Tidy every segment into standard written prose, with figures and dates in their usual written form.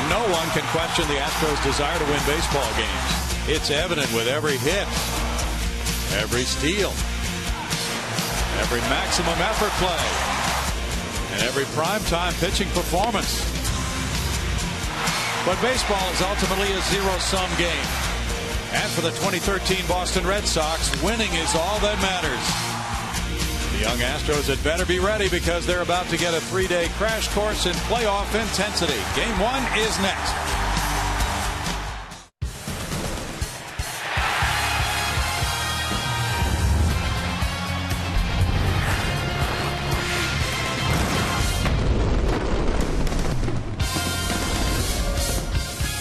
No one can question the Astros' desire to win baseball games. It's evident with every hit, every steal, every maximum effort play, and every primetime pitching performance. But baseball is ultimately a zero-sum game. And for the 2013 Boston Red Sox, winning is all that matters. The young Astros had better be ready because they're about to get a 3-day crash course in playoff intensity. Game 1 is next.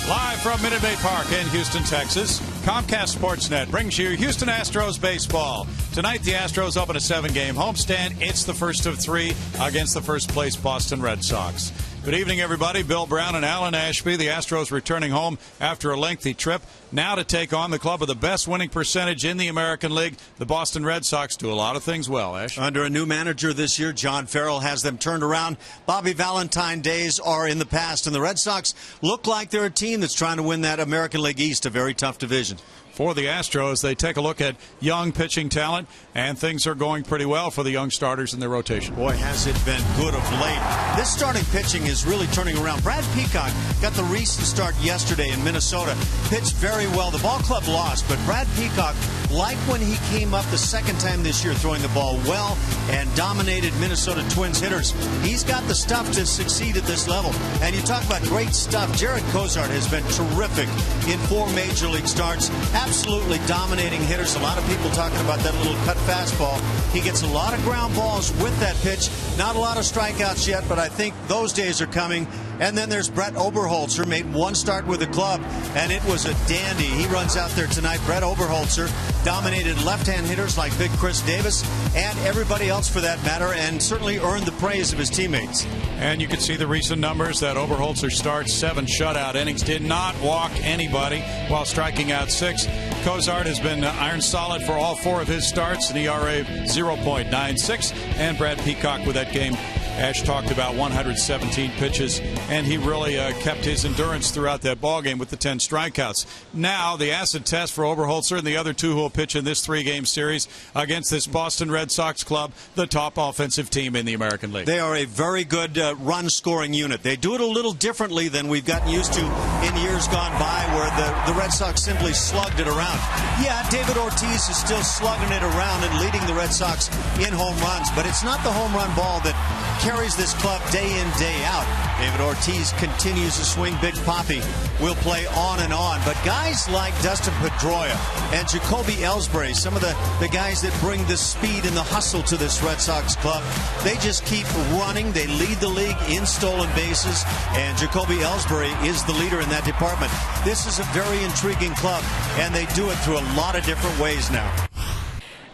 Live from Minute Maid Park in Houston, Texas, Comcast Sportsnet brings you Houston Astros baseball. Tonight, the Astros open a 7-game homestand. It's the first of 3 against the first-place Boston Red Sox. Good evening, everybody. Bill Brown and Alan Ashby. The Astros returning home after a lengthy trip. Now to take on the club with the best winning percentage in the American League. The Boston Red Sox do a lot of things well, Ash. Under a new manager this year, John Farrell has them turned around. Bobby Valentine days are in the past, and the Red Sox look like they're a team that's trying to win that American League East, a very tough division. For the Astros, they take a look at young pitching talent, and things are going pretty well for the young starters in their rotation. Boy, has it been good of late. This starting pitching is really turning around. Brad Peacock got the recent start yesterday in Minnesota. Pitched very well. The ball club lost, but Brad Peacock, like when he came up the second time this year, throwing the ball well and dominated Minnesota Twins hitters. He's got the stuff to succeed at this level. And you talk about great stuff. Jared Cozart has been terrific in 4 major league starts. Absolutely dominating hitters. A lot of people talking about that little cut fastball. He gets a lot of ground balls with that pitch. Not a lot of strikeouts yet, but I think those days are coming. And then there's Brett Oberholzer, made 1 start with the club, and it was a dandy. He runs out there tonight. Brett Oberholzer dominated left-hand hitters like Big Chris Davis and everybody else for that matter, and certainly earned the praise of his teammates. And you can see the recent numbers that Oberholzer starts 7 shutout innings, did not walk anybody while striking out 6. Cozart has been iron solid for all 4 of his starts, an ERA 0.96, and Brad Peacock with that game Ash talked about 117 pitches, and he really kept his endurance throughout that ballgame with the 10 strikeouts. Now, the acid test for Oberholzer and the other 2 who will pitch in this 3-game series against this Boston Red Sox club, the top offensive team in the American League. They are a very good run-scoring unit. They do it a little differently than we've gotten used to in years gone by, where the Red Sox simply slugged it around. Yeah, David Ortiz is still slugging it around and leading the Red Sox in home runs, but it's not the home run ball that carries this club day in, day out. David Ortiz continues to swing Big Papi. Will play on and on. But guys like Dustin Pedroia and Jacoby Ellsbury, some of the guys that bring the speed and the hustle to this Red Sox club, they just keep running. They lead the league in stolen bases, and Jacoby Ellsbury is the leader in that department. This is a very intriguing club, and they do it through a lot of different ways now.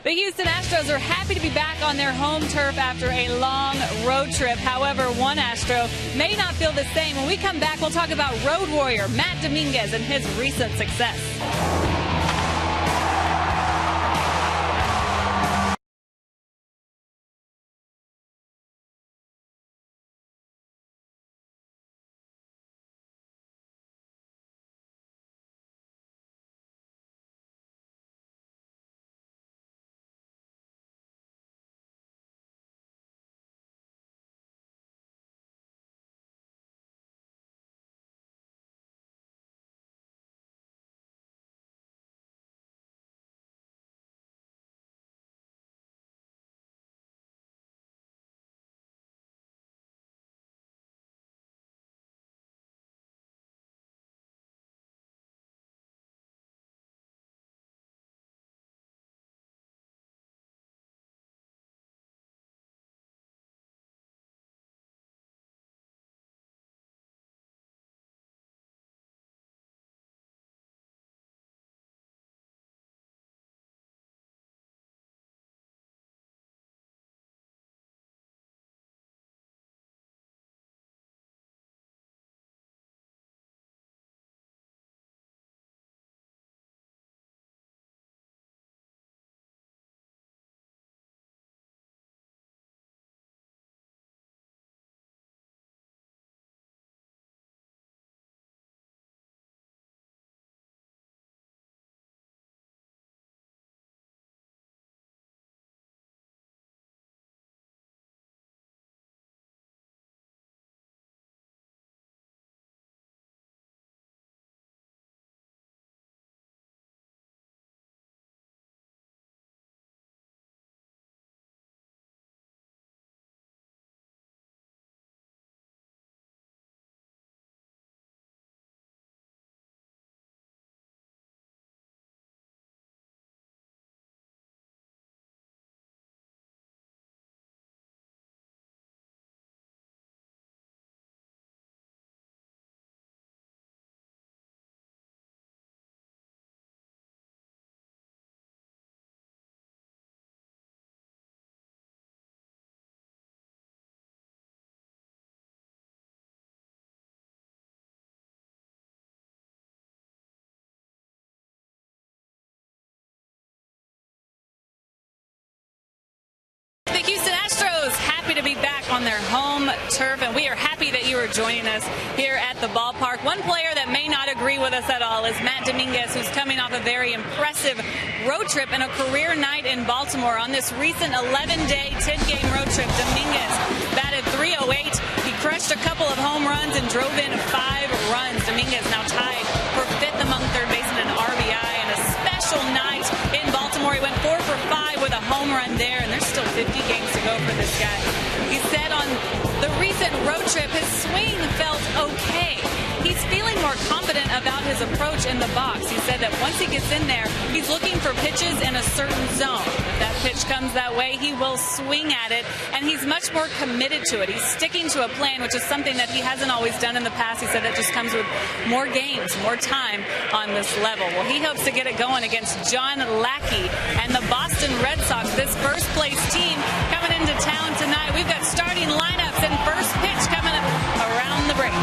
The Houston Astros are happy to be back on their home turf after a long road trip. However, one Astro may not feel the same. When we come back, we'll talk about road warrior Matt Dominguez and his recent success. on their home turf, and we are happy that you are joining us here at the ballpark. One player that may not agree with us at all is Matt Dominguez, who's coming off a very impressive road trip and a career night in Baltimore. On this recent 11-day, 10-game road trip, Dominguez batted .308. He crushed a couple of home runs and drove in 5 runs. Dominguez now tied for 5th among third basemen in RBI, and a special night in Baltimore. He went 4 for 5 with a home run there, and there's still 50 games to go for this guy. He said on the recent road trip his swing felt okay. He's feeling more confident about his approach in the box. He said that once he gets in there, he's looking for pitches in a certain zone. If that pitch comes that way, he will swing at it, and he's much more committed to it. He's sticking to a plan, which is something that he hasn't always done in the past. He said that just comes with more games, more time on this level. Well, he hopes to get it going against John Lackey and the Boston Red Sox, this first-place team coming into town tonight. We've got starting lineups and first pitch coming up around the break.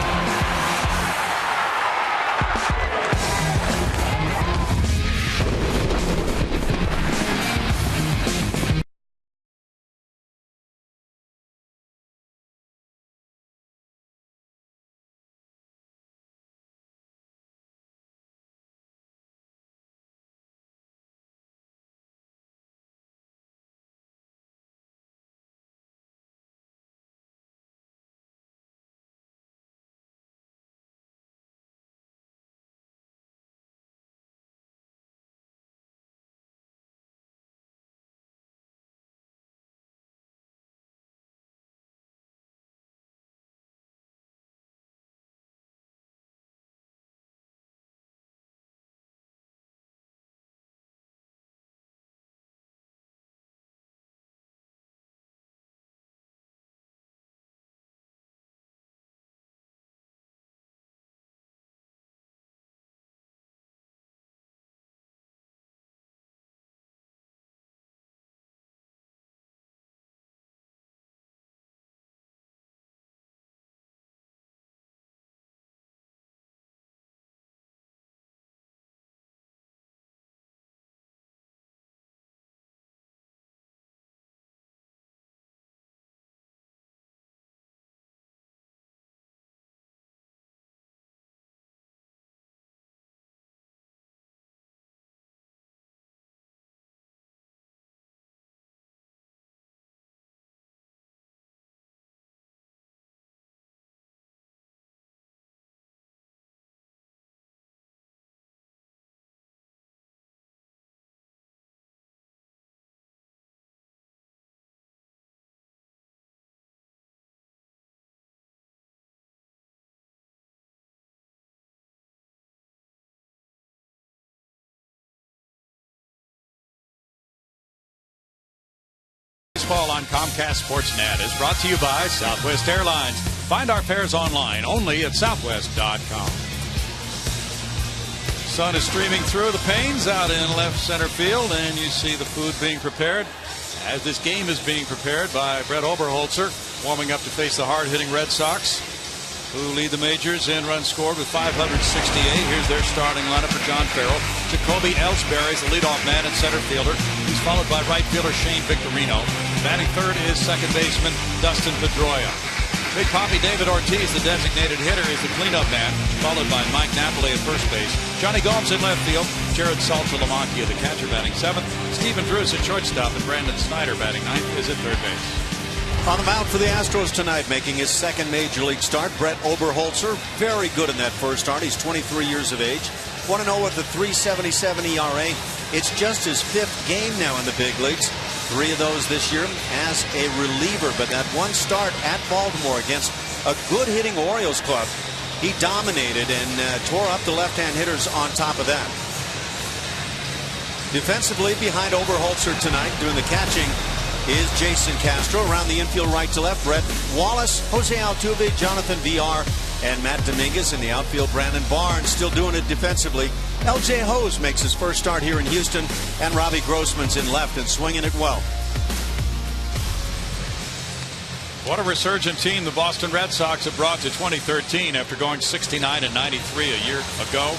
Baseball on Comcast Sportsnet is brought to you by Southwest Airlines. Find our fares online only at southwest.com. Sun is streaming through the panes out in left center field, and you see the food being prepared as this game is being prepared by Brett Oberholzer, warming up to face the hard-hitting Red Sox, who lead the majors in runs scored with 568. Here's their starting lineup for John Farrell. Jacoby Ellsbury is the leadoff man and center fielder. He's followed by right fielder Shane Victorino. Batting third is second baseman Dustin Pedroia. Big Papi David Ortiz, the designated hitter, is the cleanup man, followed by Mike Napoli at first base. Johnny Gomes in left field. Jared Saltalamacchia, the catcher, batting seventh. Stephen Drews at shortstop, and Brandon Snyder batting ninth is at third base. On the mound for the Astros tonight, making his second major league start, Brett Oberholzer. Very good in that first start. He's 23 years of age. 1-0 with a 3.77 ERA. It's just his 5th game now in the big leagues. 3 of those this year as a reliever. But that one start at Baltimore against a good hitting Orioles club, he dominated and tore up the left-hand hitters on top of that. Defensively behind Oberholzer tonight doing the catching is Jason Castro. Around the infield right to left, Brett Wallace, Jose Altuve, Jonathan Villar, and Matt Dominguez. In the outfield, Brandon Barnes still doing it defensively. LJ Hose makes his first start here in Houston, and Robbie Grossman's in left and swinging it well. What a resurgent team the Boston Red Sox have brought to 2013 after going 69-93 a year ago,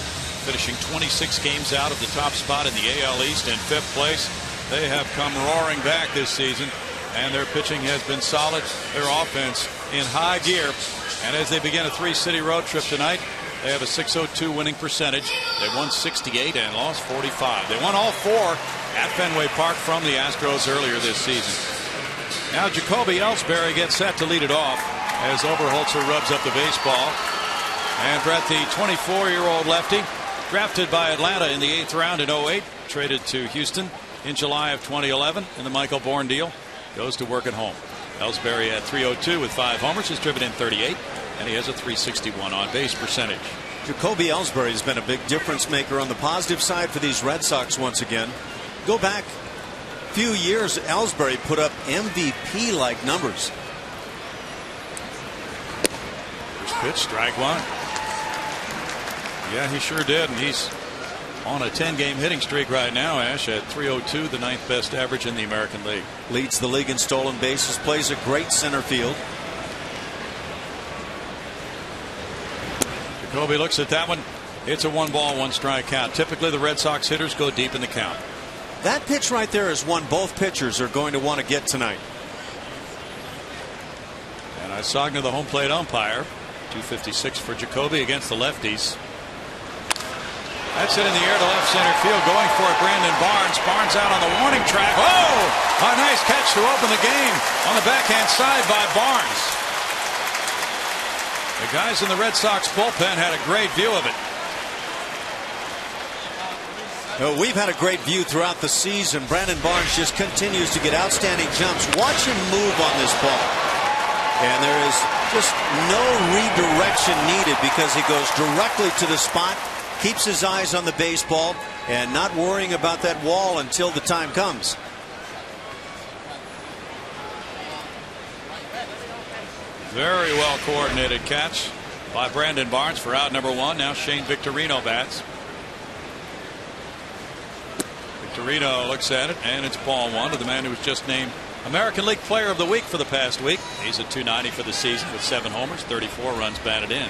finishing 26 games out of the top spot in the AL East in 5th place. They have come roaring back this season. and their pitching has been solid. Their offense in high gear. And as they begin a 3-city road trip tonight, they have a .602 winning percentage. They won 68 and lost 45. They won all 4 at Fenway Park from the Astros earlier this season. Now Jacoby Ellsbury gets set to lead it off as Oberholzer rubs up the baseball. And Brett, the 24-year-old lefty, drafted by Atlanta in the 8th round in '08, traded to Houston in July of 2011 in the Michael Bourne deal, goes to work at home. Ellsbury at .302 with 5 homers, has driven in 38, and he has a .361 on base percentage. Jacoby Ellsbury has been a big difference maker on the positive side for these Red Sox once again. Go back a few years, Ellsbury put up MVP-like numbers. First pitch, strike 1. Yeah, he sure did, and he's on a 10-game hitting streak right now, Ash, at .302, the 9th best average in the American League. Leads the league in stolen bases, plays a great center field. Jacoby looks at that one. It's a 1-ball, 1-strike count. Typically, the Red Sox hitters go deep in the count. That pitch right there is one both pitchers are going to want to get tonight. And Isagna, the home plate umpire. .256 for Jacoby against the lefties. That's it in the air to left center field. Going for it, Brandon Barnes. Barnes out on the warning track. Oh! A nice catch to open the game on the backhand side by Barnes. The guys in the Red Sox bullpen had a great view of it. We've had a great view throughout the season. Brandon Barnes just continues to get outstanding jumps. Watch him move on this ball. And there is just no redirection needed because he goes directly to the spot, keeps his eyes on the baseball, and not worrying about that wall until the time comes. Very well coordinated catch by Brandon Barnes for out number 1. Now Shane Victorino bats. Victorino looks at it, and it's ball 1 to the man who was just named American League Player of the Week for the past week. He's at .290 for the season with 7 homers, 34 runs batted in.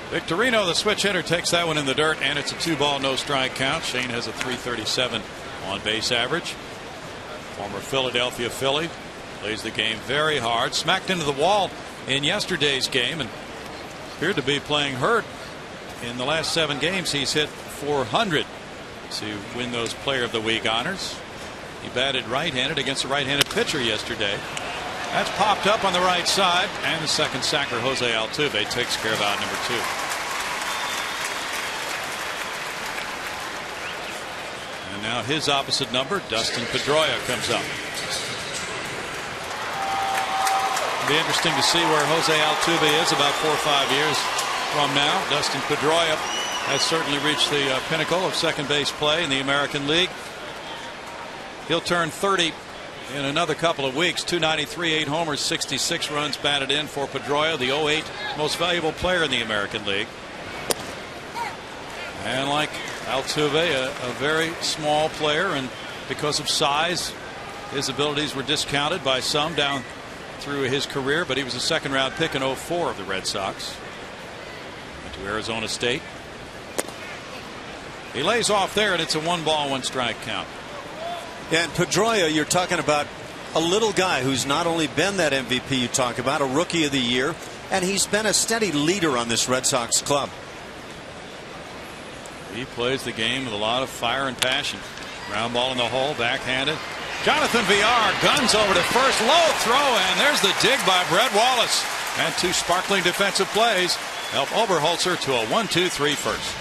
Victorino, the switch hitter, takes that one in the dirt, and it's a 2-ball, no strike count. Shane has a .337 on base average. Former Philadelphia Philly, plays the game very hard. Smacked into the wall in yesterday's game and appeared to be playing hurt. In the last 7 games, he's hit .400 to win those Player of the Week honors. He batted right-handed against a right-handed pitcher yesterday. That's popped up on the right side, and the second sacker, Jose Altuve, takes care of out number 2. And now his opposite number, Dustin Pedroia, comes up. It'll be interesting to see where Jose Altuve is about 4 or 5 years from now. Dustin Pedroia has certainly reached the pinnacle of second base play in the American League. He'll turn 30 in another couple of weeks. .293, 8 homers, 66 runs batted in for Pedroia, the '08 most valuable player in the American League. And like Altuve, a very small player, and because of size, his abilities were discounted by some down through his career, but he was a second-round pick in '04 of the Red Sox. Went to Arizona State. He lays off there, and it's a 1-ball, 1-strike count. And Pedroia, you're talking about a little guy who's not only been that MVP you talk about, a Rookie of the Year, and he's been a steady leader on this Red Sox club. He plays the game with a lot of fire and passion. Ground ball in the hole, backhanded. Jonathan Villar guns over to first, low throw, and there's the dig by Brett Wallace. And 2 sparkling defensive plays help Oberholzer to a 1-2-3 first.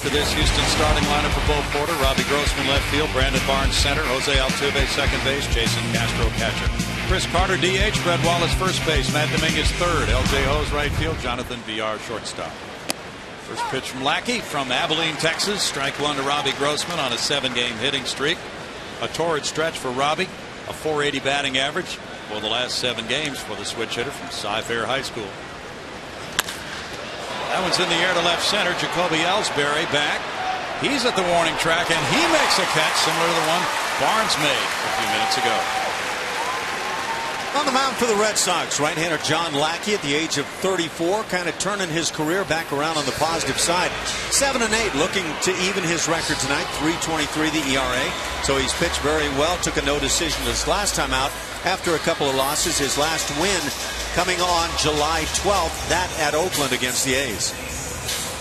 for this Houston starting lineup for Bo Porter. Robbie Grossman left field, Brandon Barnes center, Jose Altuve second base, Jason Castro catcher. Chris Carter DH, Fred Wallace first base, Matt Dominguez third, LJ Ho's right field, Jonathan Villar shortstop. First pitch from Lackey from Abilene, Texas. Strike one to Robbie Grossman on a 7-game hitting streak. A torrid stretch for Robbie, a .480 batting average for the last 7 games for the switch hitter from Cy-Fair High School. That one's in the air to left center. Jacoby Ellsbury back. He's at the warning track, and he makes a catch similar to the one Barnes made a few minutes ago. On the mound for the Red Sox, right-hander John Lackey at the age of 34, kind of turning his career back around on the positive side. 7-8, looking to even his record tonight. 3.23 the ERA. So he's pitched very well. Took a no decision his last time out after a couple of losses. His last win coming on July 12th, that at Oakland against the A's.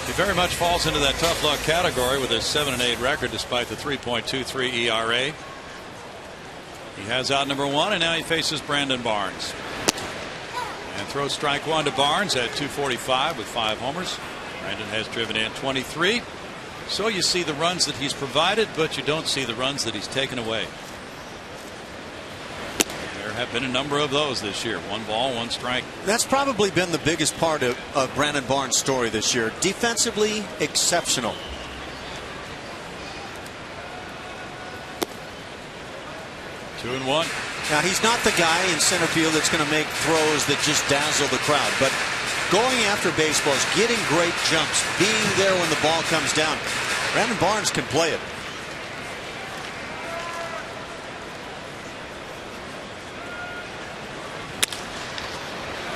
He very much falls into that tough luck category with his 7-8 record despite the 3.23 ERA. He has out number 1, and now he faces Brandon Barnes. And throws strike one to Barnes at 245 with 5 homers. Brandon has driven in 23. So you see the runs that he's provided, but you don't see the runs that he's taken away. There have been a number of those this year. 1 ball, 1 strike. That's probably been the biggest part of Brandon Barnes' story this year. Defensively exceptional. 2-1. Now, he's not the guy in center field that's going to make throws that just dazzle the crowd, but going after baseballs, getting great jumps, being there when the ball comes down. Brandon Barnes can play it.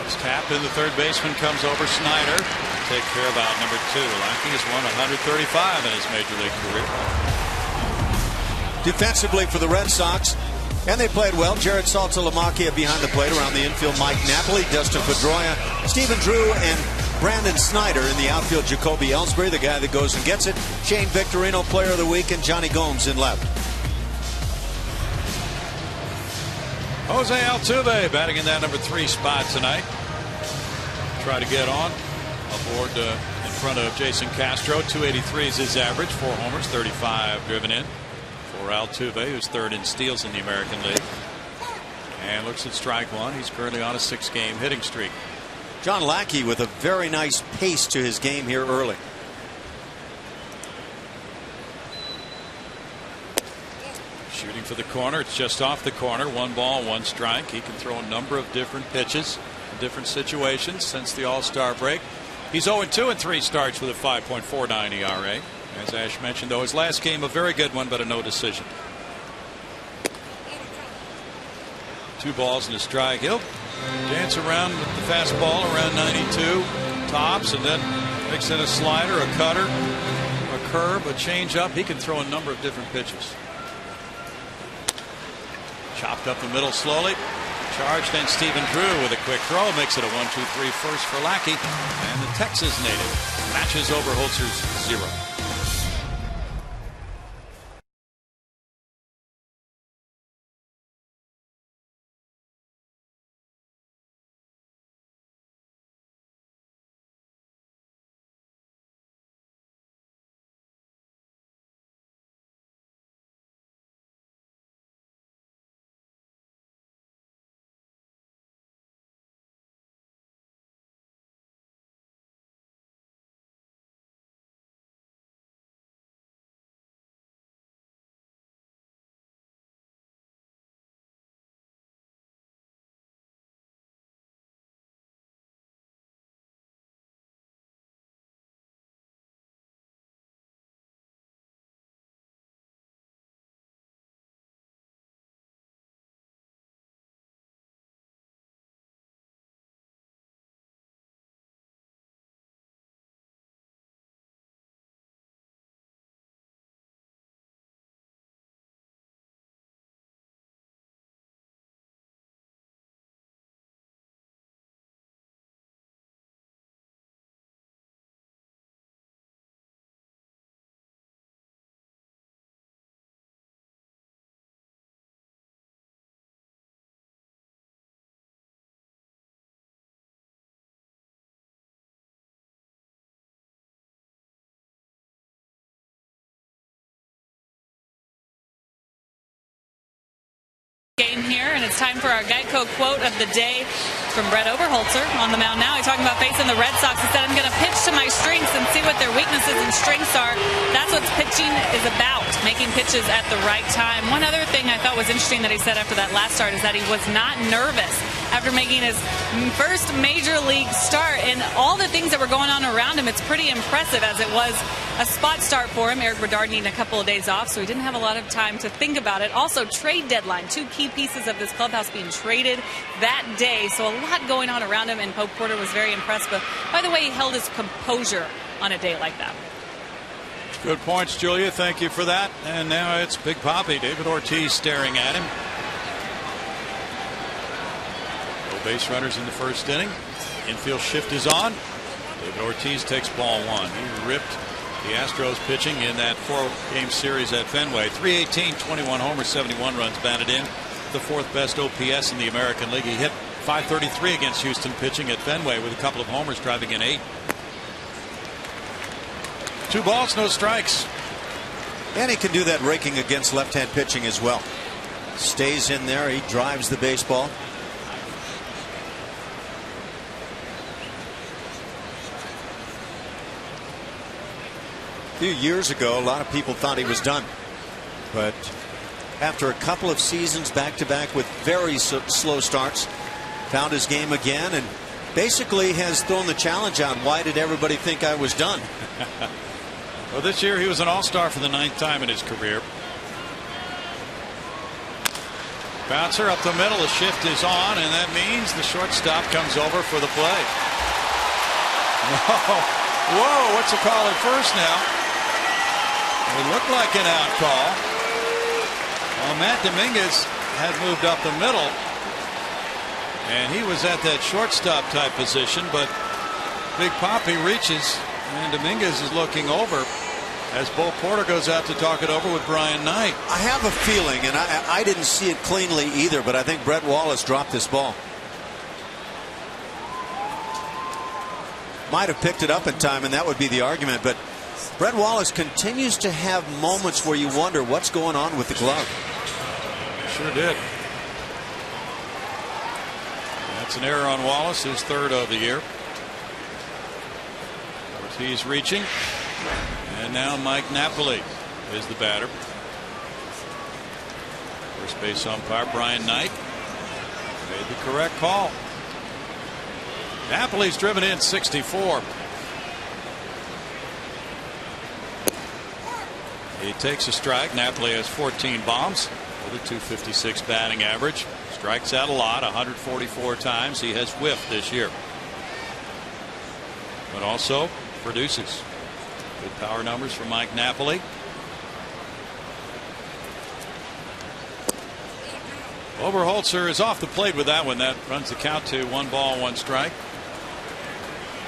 It's tapped, and the third baseman comes over. Snyder take care of out number 2. Lackey has won 135 in his major league career. Defensively for the Red Sox, and they played well. Jared Saltalamacchia behind the plate. Around the infield, Mike Napoli, Dustin Pedroia, Stephen Drew, and Brandon Snyder. In the outfield, Jacoby Ellsbury, the guy that goes and gets it. Shane Victorino, player of the week, and Johnny Gomes in left. Jose Altuve batting in that number 3 spot tonight. Try to get on aboard in front of Jason Castro. 283 is his average. 4 homers, 35 driven in for Altuve, who's 3rd in steals in the American League. And looks at strike one. He's currently on a 6-game hitting streak. John Lackey with a very nice pace to his game here early. Shooting for the corner. It's just off the corner. 1 ball, 1 strike. He can throw a number of different pitches in different situations since the All-Star break. He's 0-2 in 3 starts with a 5.49 ERA. As Ash mentioned, though, his last game a very good one, but a no decision. 2 balls and a strike. He'll dance around with the fastball around 92, tops, and then mix in a slider, a cutter, a curve, a changeup. He can throw a number of different pitches. Chopped up the middle slowly. Charged in Stephen Drew with a quick throw. Makes it a 1-2-3 first for Lackey. And the Texas native matches Oberholzer's 0. It's time for our Geico quote of the day from Brett Oberholzer on the mound now. He's talking about facing the Red Sox. He said, I'm going to pitch to my strengths and see what their weaknesses and strengths are. That's what pitching is about, making pitches at the right time. One other thing I thought was interesting that he said after that last start is that he was not nervous after making his first major league start. And all the things that were going on around him, it's pretty impressive, as it was a spot start for him. Eric Bedard needing a couple of days off, so he didn't have a lot of time to think about it. Also, trade deadline, 2 key pieces of this clubhouse being traded that day, so a lot going on around him, and Pope Porter was very impressed. But by the way, he held his composure on a day like that. Good points, Julia. Thank you for that. And now it's Big Papi, David Ortiz, staring at him. No base runners in the first inning. Infield shift is on. David Ortiz takes ball 1. He ripped the Astros pitching in that 4-game series at Fenway. 318, 21 homers, 71 runs batted in. The 4th best OPS in the American League. He hit .533 against Houston pitching at Fenway with a couple of homers, driving in 8. 2 balls, no strikes. And he can do that raking against left-hand pitching as well. Stays in there. He drives the baseball. A few years ago, a lot of people thought he was done. But after a couple of seasons back-to-back with very slow starts, found his game again and basically has thrown the challenge out. Why did everybody think I was done? Well, this year he was an all-star for the 9th time in his career. Bouncer up the middle. The shift is on, and that means the shortstop comes over for the play. Whoa, what's the call at first now? It looked like an out call. Well, Matt Dominguez had moved up the middle, and he was at that shortstop type position, but Big Papi reaches, and Dominguez is looking over as Bo Porter goes out to talk it over with Brian Knight. I have a feeling, and I didn't see it cleanly either, but I think Brett Wallace dropped this ball. Might have picked it up in time, and that would be the argument, but Brett Wallace continues to have moments where you wonder what's going on with the glove. Sure did. That's an error on Wallace, his 3rd of the year. Ortiz reaching, and now Mike Napoli is the batter. First base umpire Brian Knight made the correct call. Napoli's driven in 64. He takes a strike. Napoli has 14 bombs with a .256 batting average. Strikes out a lot, 144 times. He has whiffed this year, but also produces. Good power numbers for Mike Napoli. Oberholzer is off the plate with that one. That runs the count to 1 ball, 1 strike.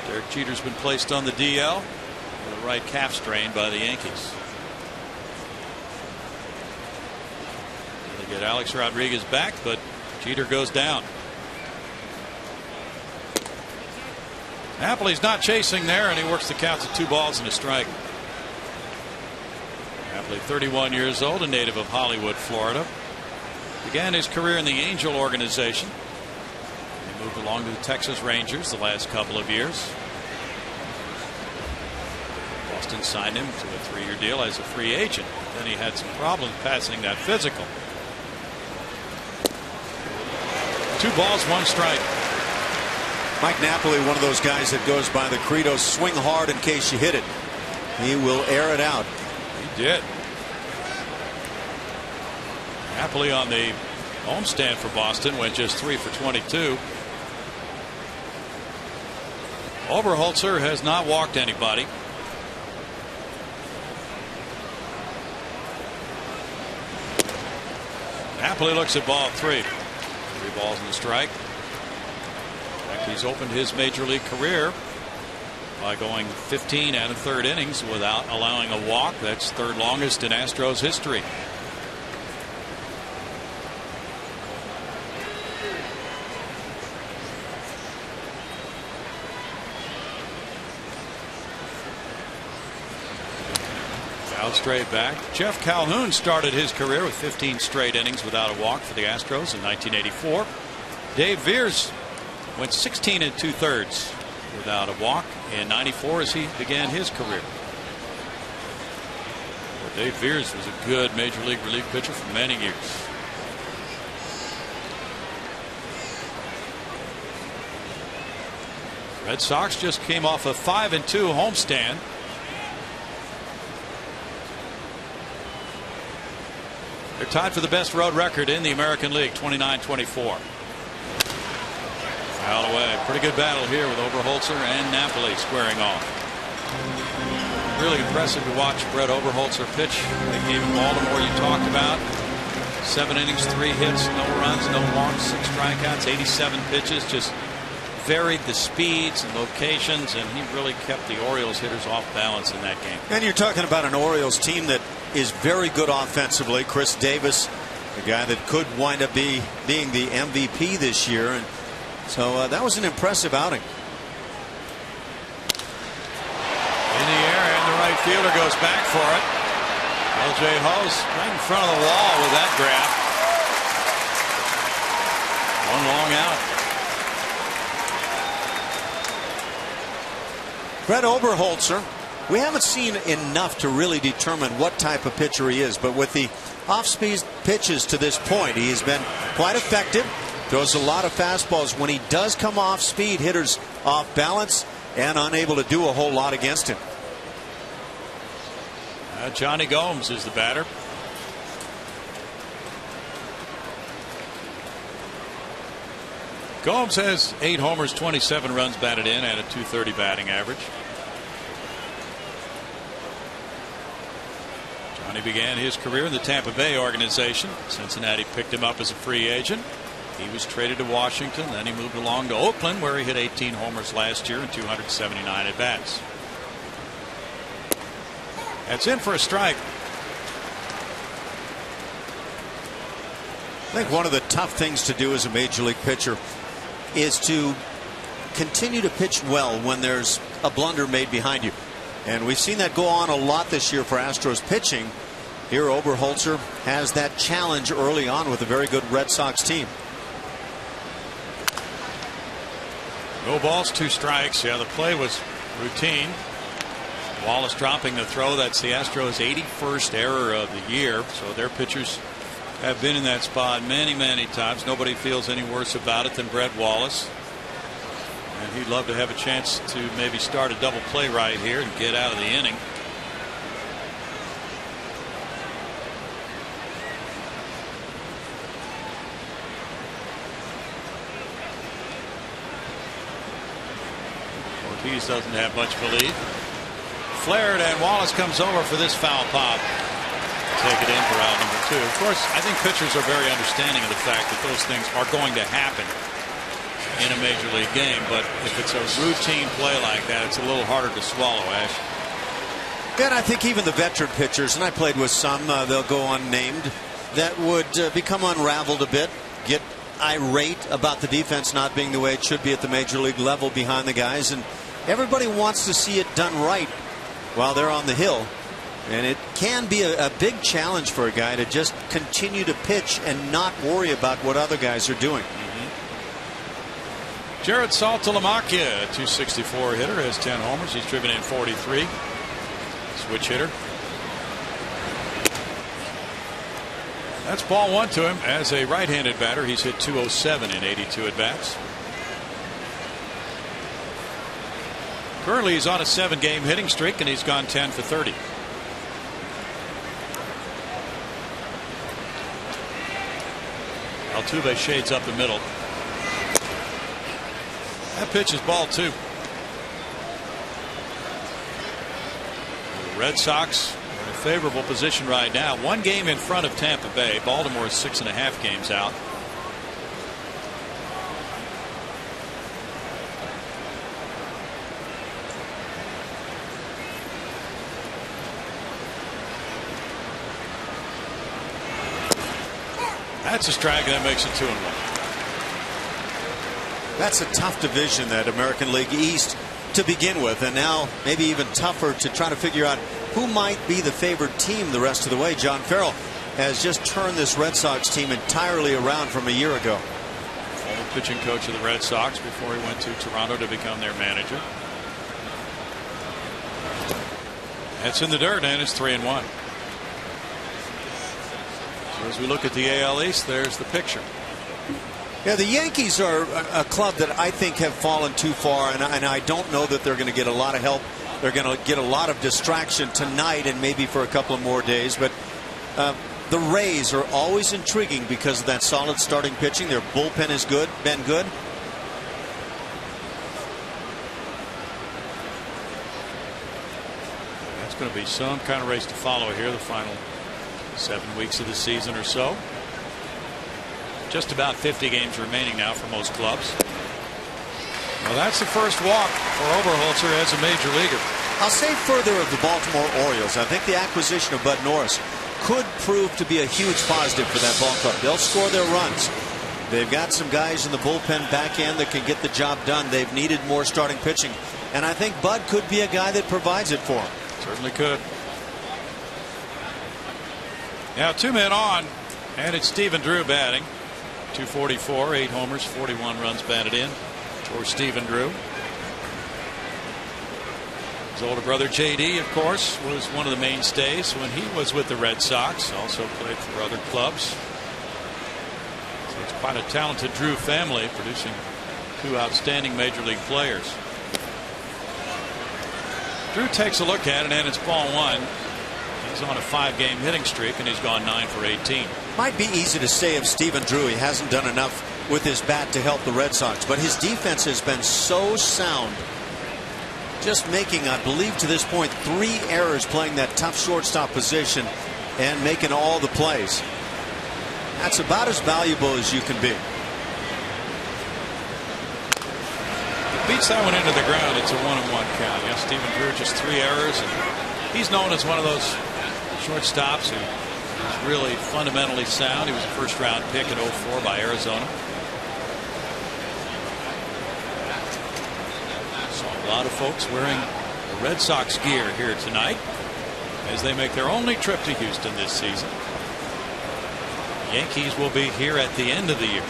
Derek Jeter's been placed on the DL with a right calf strain by the Yankees. They get Alex Rodriguez back, but Jeter goes down. Napoli's not chasing there, and he works the count to 2 balls and a strike. Napoli, 31 years old, a native of Hollywood, Florida. Began his career in the Angel organization. He moved along to the Texas Rangers the last couple of years. Boston signed him to a 3-year deal as a free agent. Then he had some problems passing that physical. 2 balls, 1 strike. Mike Napoli, one of those guys that goes by the credo, swing hard in case you hit it. He will air it out. He did. Napoli on the homestand for Boston went just 3 for 22. Oberholzer has not walked anybody. Napoli looks at ball 3. 3 balls and a strike. In fact, he's opened his major league career by going 15 and a third innings without allowing a walk. That's 3rd longest in Astros history. Out straight back. Jeff Calhoun started his career with 15 straight innings without a walk for the Astros in 1984. Dave Veers went 16 2/3 without a walk in 94 as he began his career. Well, Dave Veers was a good major league relief pitcher for many years. Red Sox just came off a 5-2 homestand. They're tied for the best road record in the American League, 29-24. Foul away. Pretty good battle here with Oberholzer and Napoli squaring off. Really impressive to watch Brett Oberholzer pitch. The game in Baltimore you talked about. 7 innings, 3 hits, no runs, no walks, 6 strikeouts, 87 pitches. Just varied the speeds and locations, and he really kept the Orioles hitters off balance in that game. And you're talking about an Orioles team that is very good offensively. Chris Davis, the guy that could wind up being the MVP this year, and so that was an impressive outing. In the air, and the right fielder goes back for it. L.J. Hull's right in front of the wall with that grab. One long out. Brett Oberholzer, we haven't seen enough to really determine what type of pitcher he is, but with the off-speed pitches to this point, he has been quite effective. Throws a lot of fastballs. When he does come off speed, hitters off balance and unable to do a whole lot against him. Johnny Gomes is the batter. Gomes has 8 homers, 27 runs batted in, and a .230 batting average. Johnny began his career in the Tampa Bay organization. Cincinnati picked him up as a free agent. He was traded to Washington. Then he moved along to Oakland, where he hit 18 homers last year and 279 at bats. That's in for a strike. I think one of the tough things to do as a major league pitcher is to continue to pitch well when there's a blunder made behind you. And we've seen that go on a lot this year for Astros pitching. Here Oberholzer has that challenge early on with a very good Red Sox team. No balls, 2 strikes. Yeah, the play was routine. Wallace dropping the throw. That's the Astros' 81st error of the year. So their pitchers have been in that spot many times. Nobody feels any worse about it than Brett Wallace. And he'd love to have a chance to maybe start a double play right here and get out of the inning. Ortiz doesn't have much of a lead. Flared, and Wallace comes over for this foul pop. Take it in for out number 2. Of course, I think pitchers are very understanding of the fact that those things are going to happen in a major league game, but if it's a routine play like that, it's a little harder to swallow, Ash. And I think even the veteran pitchers, and I played with some, they'll go unnamed, that would become unraveled a bit, get irate about the defense not being the way it should be at the major league level behind the guys, and everybody wants to see it done right while they're on the hill. And it can be a big challenge for a guy to just continue to pitch and not worry about what other guys are doing. Jared Saltalamacchia, a .264 hitter, has 10 homers. He's driven in 43. Switch hitter. That's ball 1 to him. As a right-handed batter, he's hit .207 in 82 at bats. Currently, he's on a 7-game hitting streak, and he's gone 10 for 30. Altuve shades up the middle. That pitch is ball 2. The Red Sox are in a favorable position right now. 1 game in front of Tampa Bay. Baltimore is 6.5 games out. That's a strike, and that makes it 2-1. That's a tough division, that American League East, to begin with, and now maybe even tougher to try to figure out who might be the favored team the rest of the way. John Farrell has just turned this Red Sox team entirely around from a year ago. Former pitching coach of the Red Sox before he went to Toronto to become their manager. That's in the dirt, and it's 3-1. So as we look at the AL East, there's the picture. Yeah, the Yankees are a club that I think have fallen too far, and I don't know that they're going to get a lot of help. They're going to get a lot of distraction tonight and maybe for a couple of more days. But the Rays are always intriguing because of that solid starting pitching. Their bullpen is good, been good. That's going to be some kind of race to follow here, the final 7 weeks of the season or so. Just about 50 games remaining now for most clubs. Well, that's the first walk for Oberholzer as a major leaguer. I'll say further of the Baltimore Orioles. I think the acquisition of Bud Norris could prove to be a huge positive for that ball club. They'll score their runs. They've got some guys in the bullpen back end that can get the job done. They've needed more starting pitching, and I think Bud could be a guy that provides it for them. Certainly could. Now 2 men on, and it's Stephen Drew batting. 244, 8 homers, 41 runs batted in for Stephen Drew. His older brother J.D., of course, was one of the mainstays when he was with the Red Sox. Also played for other clubs. So it's quite a talented Drew family, producing 2 outstanding major league players. Drew takes a look at it, and it's ball 1. He's on a 5-game hitting streak, and he's gone 9 for 18. Might be easy to say of Stephen Drew he hasn't done enough with his bat to help the Red Sox, but his defense has been so sound. Just making, I believe to this point, 3 errors playing that tough shortstop position and making all the plays. That's about as valuable as you can be. Beats that one into the ground. It's a 1-1 count. Yeah, Stephen Drew just 3 errors, and he's known as one of those shortstops who is really fundamentally sound. He was a first-round pick at 04 by Arizona. Saw a lot of folks wearing the Red Sox gear here tonight as they make their only trip to Houston this season. Yankees will be here at the end of the year.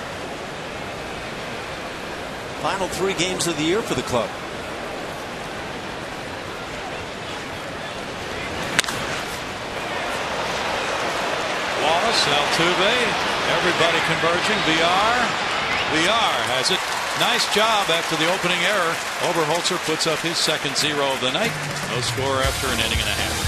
Final 3 games of the year for the club. Wallace, Altuve, everybody converging. VR has it. Nice job after the opening error. Oberholzer puts up his second 0 of the night. No score after an inning and a half.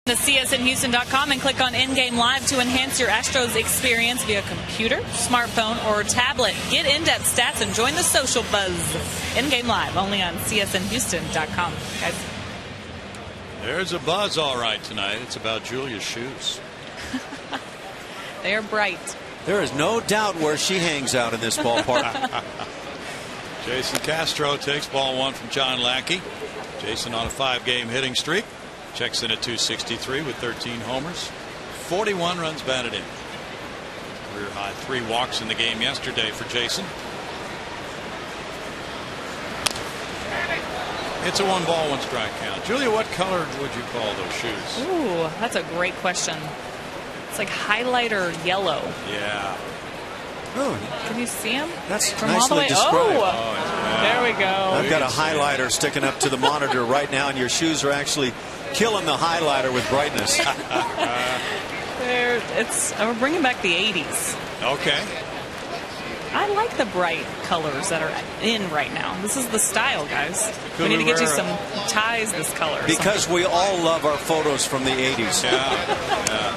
The CSNHouston.com and click on In-Game Live to enhance your Astros experience via computer, smartphone, or tablet. Get in-depth stats and join the social buzz. In-Game Live, only on CSNHouston.com. Guys. There's a buzz all right tonight. It's about Julia's shoes. They are bright. There is no doubt where she hangs out in this ballpark. Jason Castro takes ball one from John Lackey. Jason on a 5-game hitting streak. Checks in at 263 with 13 homers. 41 runs batted in. Career high 3 walks in the game yesterday for Jason. It's a 1-ball, 1-strike count. Julia, what color would you call those shoes? Ooh, that's a great question. It's like highlighter yellow. Yeah. Oh, can you see them? That's from nicely all the way? described. Oh, there we go. I've got a highlighter sticking up to the monitor right now, and your shoes are actually killing the highlighter with brightness. We're bringing back the 80s. Okay. I like the bright colors that are in right now. This is the style, guys. We need to get you some ties this color. Because we all love our photos from the 80s. Yeah.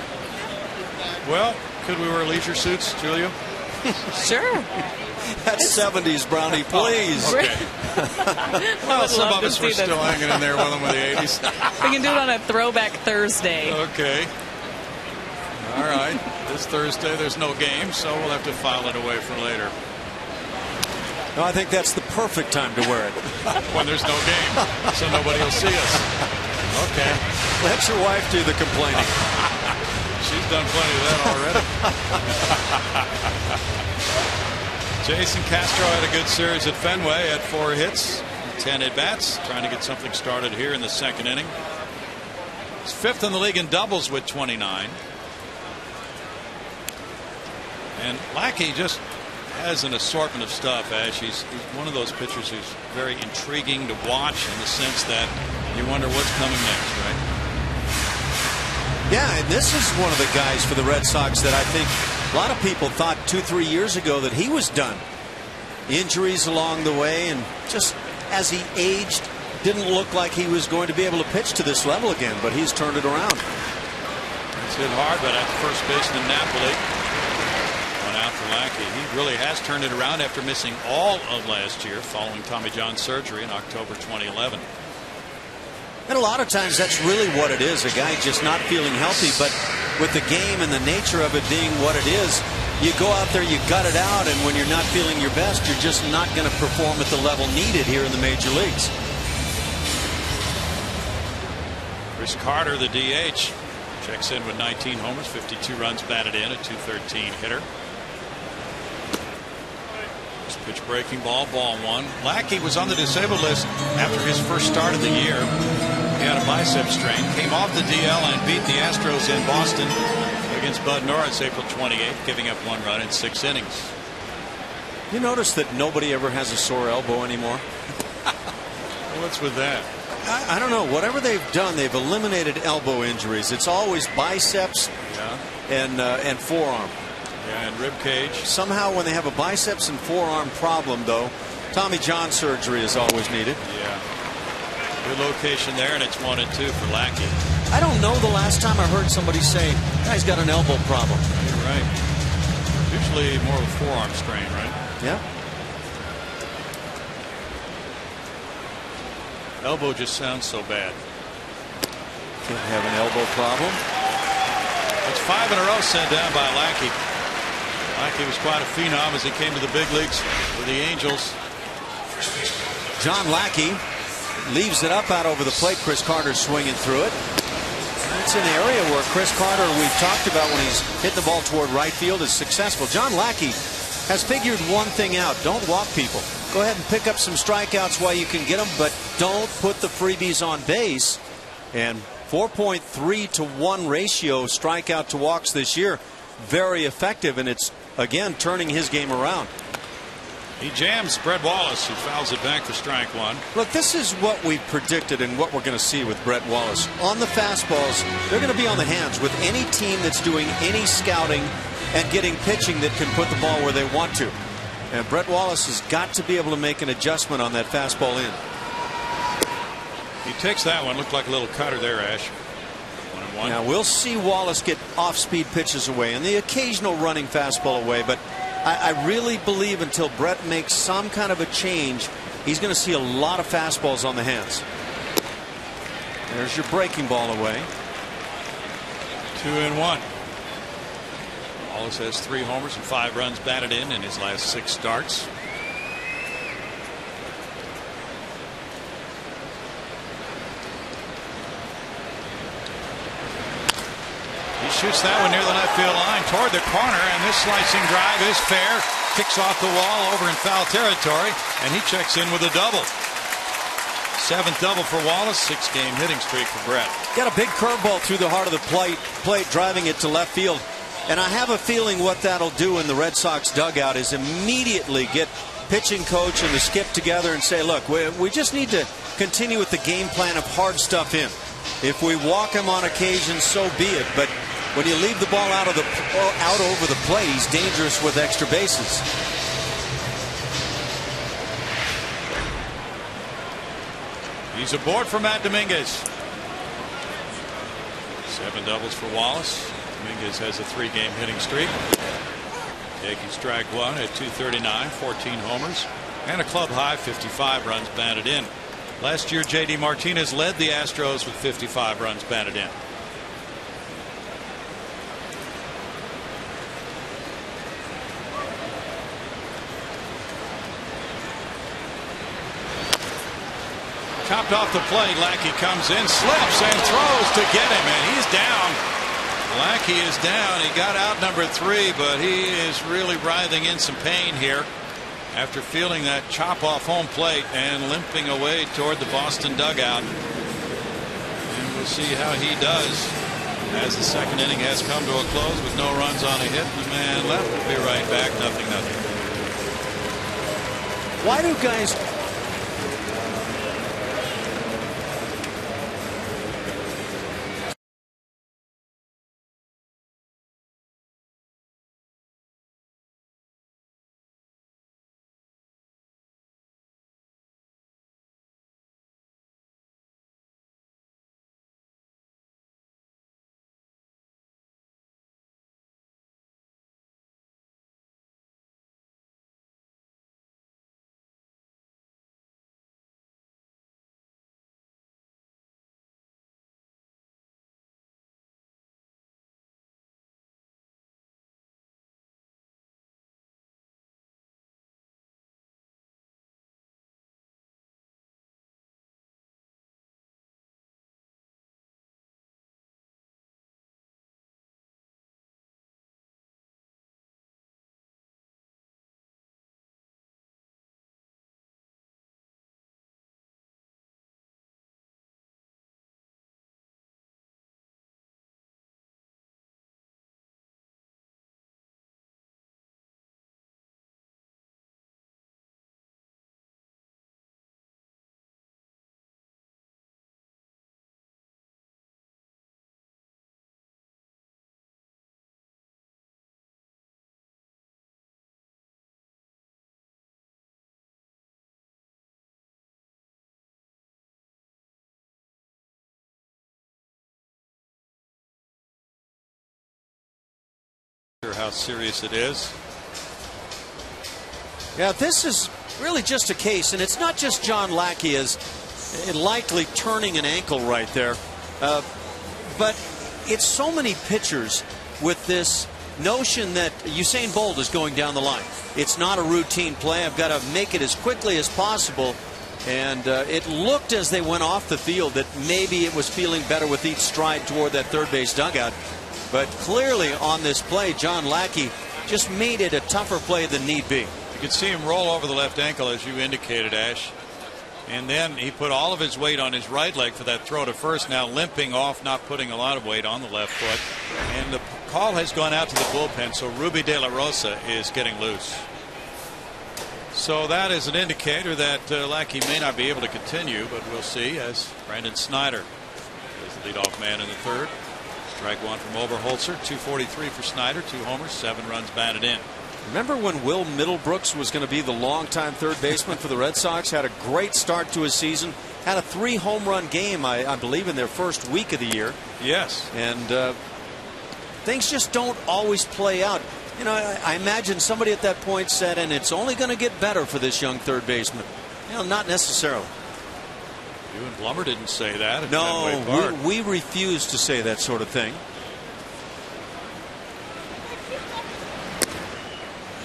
Well, could we wear leisure suits, Julia? Sure. That's 70s, Brownie, please. Okay. Well, some of us were still hanging in there with them with the 80s. We can do it on a Throwback Thursday. Okay. All right. This Thursday, there's no game, so we'll have to file it away for later. No, I think that's the perfect time to wear it. When there's no game, so nobody will see us. Okay. Let your wife do the complaining. She's done plenty of that already. Jason Castro had a good series at Fenway at 4 hits, 10 at-bats, trying to get something started here in the second inning. He's 5th in the league in doubles with 29. And Lackey just has an assortment of stuff, Ash. He's one of those pitchers who's very intriguing to watch in the sense that you wonder what's coming next, right? Yeah, and this is one of the guys for the Red Sox that I think a lot of people thought 2-3 years ago that he was done. Injuries along the way, and just as he aged, didn't look like he was going to be able to pitch to this level again, but he's turned it around. It's hit hard, but at first baseman in Napoli. One out for Lackey. He really has turned it around after missing all of last year following Tommy John surgery in October 2011. And a lot of times that's really what it is, a guy just not feeling healthy, but with the game and the nature of it being what it is, you go out there, you gut it out, and when you're not feeling your best, you're just not going to perform at the level needed here in the major leagues. Chris Carter, the DH, checks in with 19 homers, 52 runs batted in, a .213 hitter. Pitch breaking ball, ball 1. Lackey was on the disabled list after his first start of the year. He had a bicep strain, came off the DL and beat the Astros in Boston against Bud Norris April 28th, giving up 1 run in 6 innings. You notice that nobody ever has a sore elbow anymore? What's with that? I don't know. Whatever they've done, they've eliminated elbow injuries. It's always biceps and forearm. Yeah, and rib cage. Somehow when they have a biceps and forearm problem, though, Tommy John surgery is always needed. Yeah. Good location there, and it's 1-2 for Lackey. I don't know the last time I heard somebody say, guy's got an elbow problem. You're right. Usually more of a forearm strain, right? Yeah. Elbow just sounds so bad. Can't have an elbow problem. It's 5 in a row sent down by Lackey. Lackey was quite a phenom as he came to the big leagues with the Angels. John Lackey leaves it up out over the plate. Chris Carter swinging through it. It's an area where Chris Carter, we've talked about when he's hitting the ball toward right field, is successful. John Lackey has figured one thing out. Don't walk people. Go ahead and pick up some strikeouts while you can get them, but don't put the freebies on base. And 4.3 to 1 ratio strikeout to walks this year. Very effective, and it's again turning his game around. He jams Brett Wallace, who fouls it back for strike 1. Look, this is what we predicted and what we're going to see with Brett Wallace. On the fastballs, they're going to be on the hands with any team that's doing any scouting and getting pitching that can put the ball where they want to. And Brett Wallace has got to be able to make an adjustment on that fastball in. He takes that one. Looked like a little cutter there, Ash. 1-1. one. Now we'll see Wallace get off-speed pitches away and the occasional running fastball away, but I really believe until Brett makes some kind of a change, he's going to see a lot of fastballs on the hands. There's your breaking ball away. 2-1. Wallace has 3 homers and 5 runs batted in his last 6 starts. He shoots that one near the left field line toward the corner, and this slicing drive is fair. Kicks off the wall over in foul territory, and he checks in with a double. 7th double for Wallace, 6-game hitting streak for Brett. Got a big curveball through the heart of the plate, driving it to left field. And I have a feeling what that'll do in the Red Sox dugout is immediately get pitching coach and the skip together and say, look, we just need to continue with the game plan of hard stuff in. If we walk him on occasion, so be it. But when you leave the ball out over the plate, he's dangerous with extra bases. He's aboard for Matt Dominguez. 7 doubles for Wallace. Dominguez has a 3-game hitting streak. Yankees strike 1 at 239, 14 homers, and a club high 55 runs batted in. Last year, J.D. Martinez led the Astros with 55 runs batted in. Chopped off the plate. Lackey comes in, slips, and throws to get him, and he's down. Lackey is down. He got out number 3, but he is really writhing in some pain here after feeling that chop off home plate and limping away toward the Boston dugout. And we'll see how he does as the 2nd inning has come to a close with no runs on a hit. The man left will be right back. 0-0. Why do guys... How serious it is. Yeah, this is really just a case, and it's not just John Lackey as likely turning an ankle right there, but it's so many pitchers with this notion that Usain Bolt is going down the line. It's not a routine play. I've got to make it as quickly as possible. And it looked as they went off the field that maybe it was feeling better with each stride toward that third base dugout. But clearly on this play, John Lackey just made it a tougher play than need be. You could see him roll over the left ankle, as you indicated, Ash. And then he put all of his weight on his right leg for that throw to first, now limping off, not putting a lot of weight on the left foot. And the call has gone out to the bullpen, so Ruby De La Rosa is getting loose. So that is an indicator that Lackey may not be able to continue, but we'll see as Brandon Snyder is the leadoff man in the 3rd. Strike 1 from Oberholzer. 243 for Snyder, 2 homers, 7 runs batted in. Remember when Will Middlebrooks was going to be the longtime third baseman for the Red Sox? Had a great start to his season. Had a 3 home run game, I believe, in their first week of the year. Yes. And things just don't always play out. You know, I imagine somebody at that point said, and it's only going to get better for this young third baseman. You know, not necessarily. You and Blummer didn't say that at No, Fenway Park. we refuse to say that sort of thing.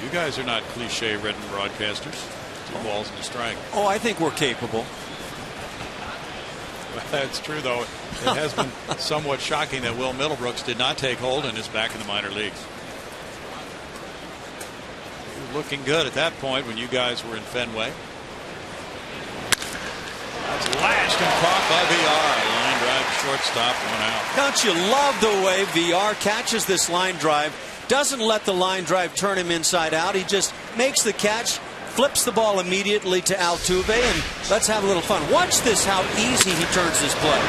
You guys are not cliche-ridden broadcasters. 2 balls and a strike. Oh, I think we're capable. Well, that's true, though. It has been somewhat shocking that Will Middlebrooks did not take hold and is back in the minor leagues. He was looking good at that point when you guys were in Fenway. That's lashed and caught by VR. Line drive to shortstop, 1 out. Don't you love the way VR catches this line drive? Doesn't let the line drive turn him inside out. He just makes the catch, flips the ball immediately to Altuve, and let's have a little fun. Watch this, how easy he turns this play.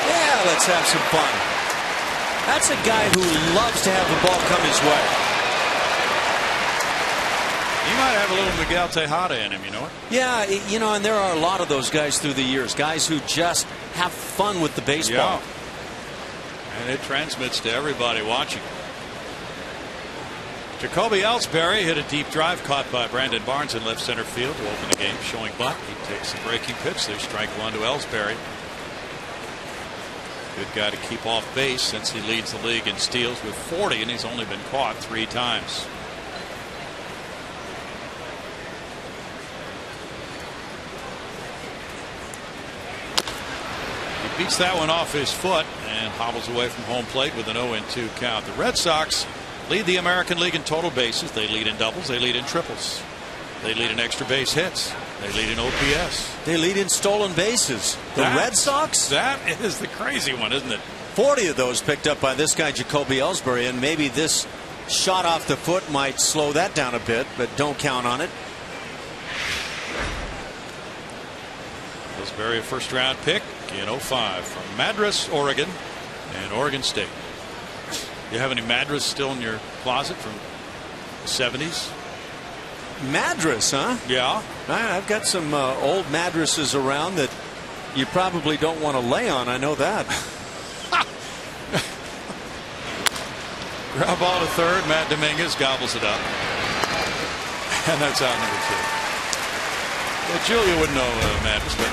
Yeah, let's have some fun. That's a guy who loves to have the ball come his way. He might have a little Miguel Tejada in him, you know it? Yeah, you know, and there are a lot of those guys through the years, guys who just have fun with the baseball. Yeah. And it transmits to everybody watching. Jacoby Ellsbury hit a deep drive caught by Brandon Barnes in left center field to open the game, showing bunt. He takes the breaking pitch. There's strike 1 to Ellsbury. Good guy to keep off base since he leads the league in steals with 40, and he's only been caught 3 times. He beats that one off his foot and hobbles away from home plate with an 0-2 count. The Red Sox lead the American League in total bases. They lead in doubles. They lead in triples. They lead in extra base hits. They lead in OPS. They lead in stolen bases. The Red Sox? That is the crazy one, isn't it? 40 of those picked up by this guy, Jacoby Ellsbury, and maybe this shot off the foot might slow that down a bit, but don't count on it. Ellsbury, a first-round pick in 05 from Madras, Oregon, and Oregon State. You have any Madras still in your closet from the 70s? Madras, huh? Yeah. I've got some old mattresses around that you probably don't want to lay on. I know that. Ground ball to third. Matt Dominguez gobbles it up. And that's out number 2. Well, Julia wouldn't know Madras, but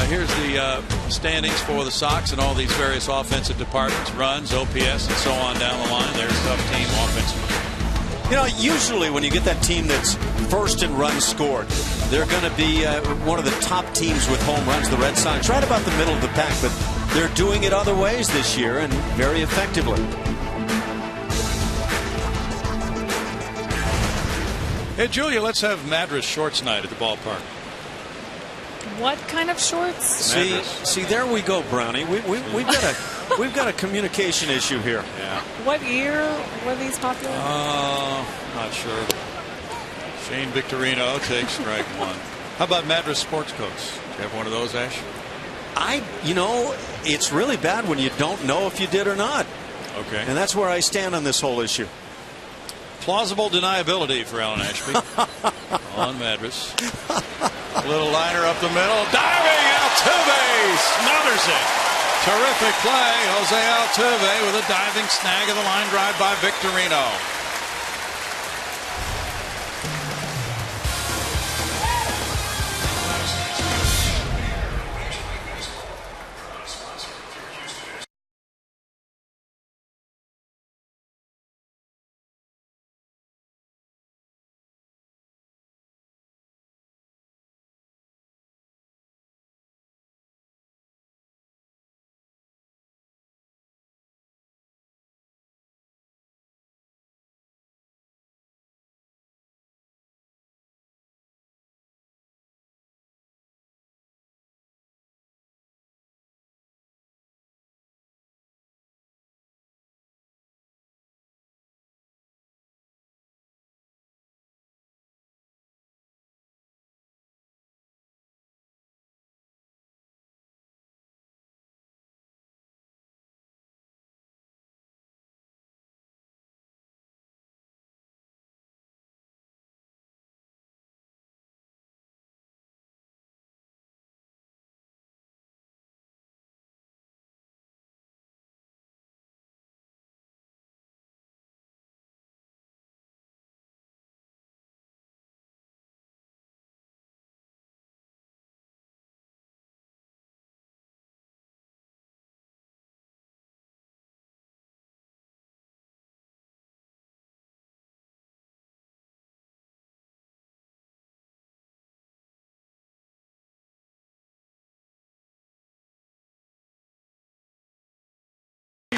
here's the standings for the Sox and all these various offensive departments, runs, OPS, and so on down the line. There's a tough team offensively. You know, usually when you get that team that's first in runs scored, they're going to be one of the top teams with home runs, the Red Sox, right about the middle of the pack, but they're doing it other ways this year and very effectively. Hey, Julia, let's have Madras shorts night at the ballpark. What kind of shorts? See, there we go, Brownie. We've got a communication issue here. Yeah. What year were these popular? Not sure. Shane Victorino takes strike 1. How about Madras sports coats? Do you have one of those, Ash? You know, it's really bad when you don't know if you did or not. Okay. And that's where I stand on this whole issue. Plausible deniability for Alan Ashby on Madras. A little liner up the middle. Diving Altuve smothers it. Terrific play. Jose Altuve with a diving snag of the line drive by Victorino.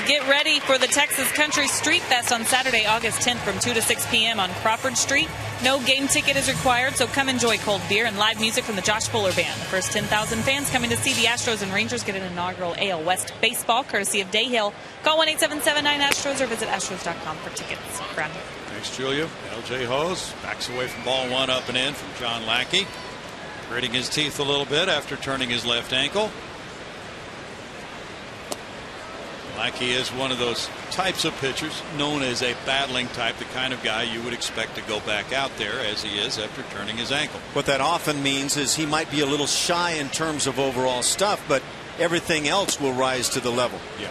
get ready for the Texas Country Street Fest on Saturday, August 10th from 2 to 6 p.m. on Crawford Street. No game ticket is required, so come enjoy cold beer and live music from the Josh Fuller Band. The first 10,000 fans coming to see the Astros and Rangers get an inaugural AL West baseball, courtesy of Day Hill. Call 1-877-9-ASTROS or visit astros.com for tickets. Brad. Thanks, Julia. L.J. Hose backs away from ball one, up and in from John Lackey. Gritting his teeth a little bit after turning his left ankle. Lackey is one of those types of pitchers known as a battling type, the kind of guy you would expect to go back out there as he is after turning his ankle. What that often means is he might be a little shy in terms of overall stuff, but everything else will rise to the level. Yeah.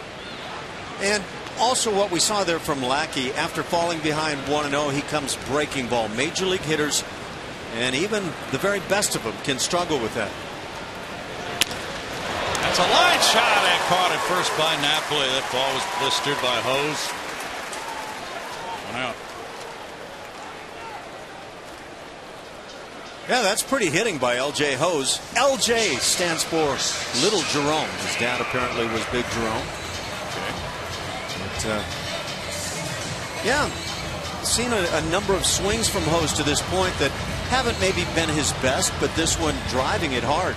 And also what we saw there from Lackey, after falling behind 1-0, he comes breaking ball. Major league hitters and even the very best of them can struggle with that. That's a line shot and caught at first by Napoli. That ball was blistered by Hose. One out. Yeah, that's pretty hitting by L.J. Hose. L.J. stands for Little Jerome. His dad apparently was Big Jerome. But, yeah, seen a number of swings from Hose to this point that haven't maybe been his best, but this one driving it hard.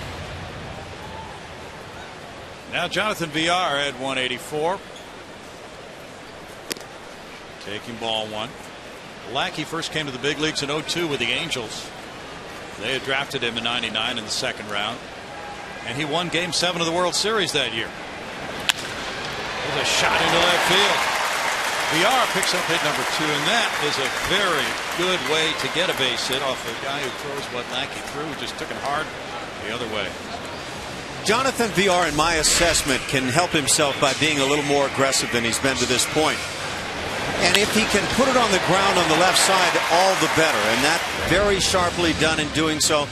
Now Jonathan Villar at 184. Taking ball one. Lackey first came to the big leagues in 02 with the Angels. They had drafted him in '99 in the second round, and he won Game 7 of the World Series that year. There's a shot into left field. Villar picks up hit number 2, and that is a very good way to get a base hit off a guy who throws what Lackey threw, just took it hard the other way. Jonathan Villar, in my assessment, can help himself by being a little more aggressive than he's been to this point. And if he can put it on the ground on the left side, all the better. And that very sharply done in doing so.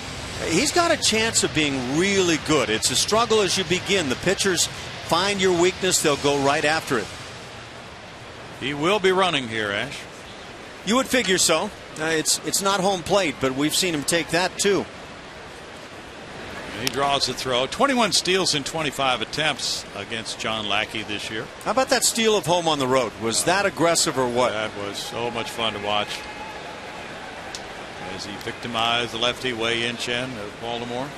He's got a chance of being really good. It's a struggle as you begin. The pitchers find your weakness, they'll go right after it. He will be running here, Ash. You would figure so. It's not home plate, but we've seen him take that too. He draws the throw. 21 steals in 25 attempts against John Lackey this year. How about that steal of home on the road? Was that aggressive or what? That was so much fun to watch as he victimized the lefty Wei-Yin Chen of Baltimore.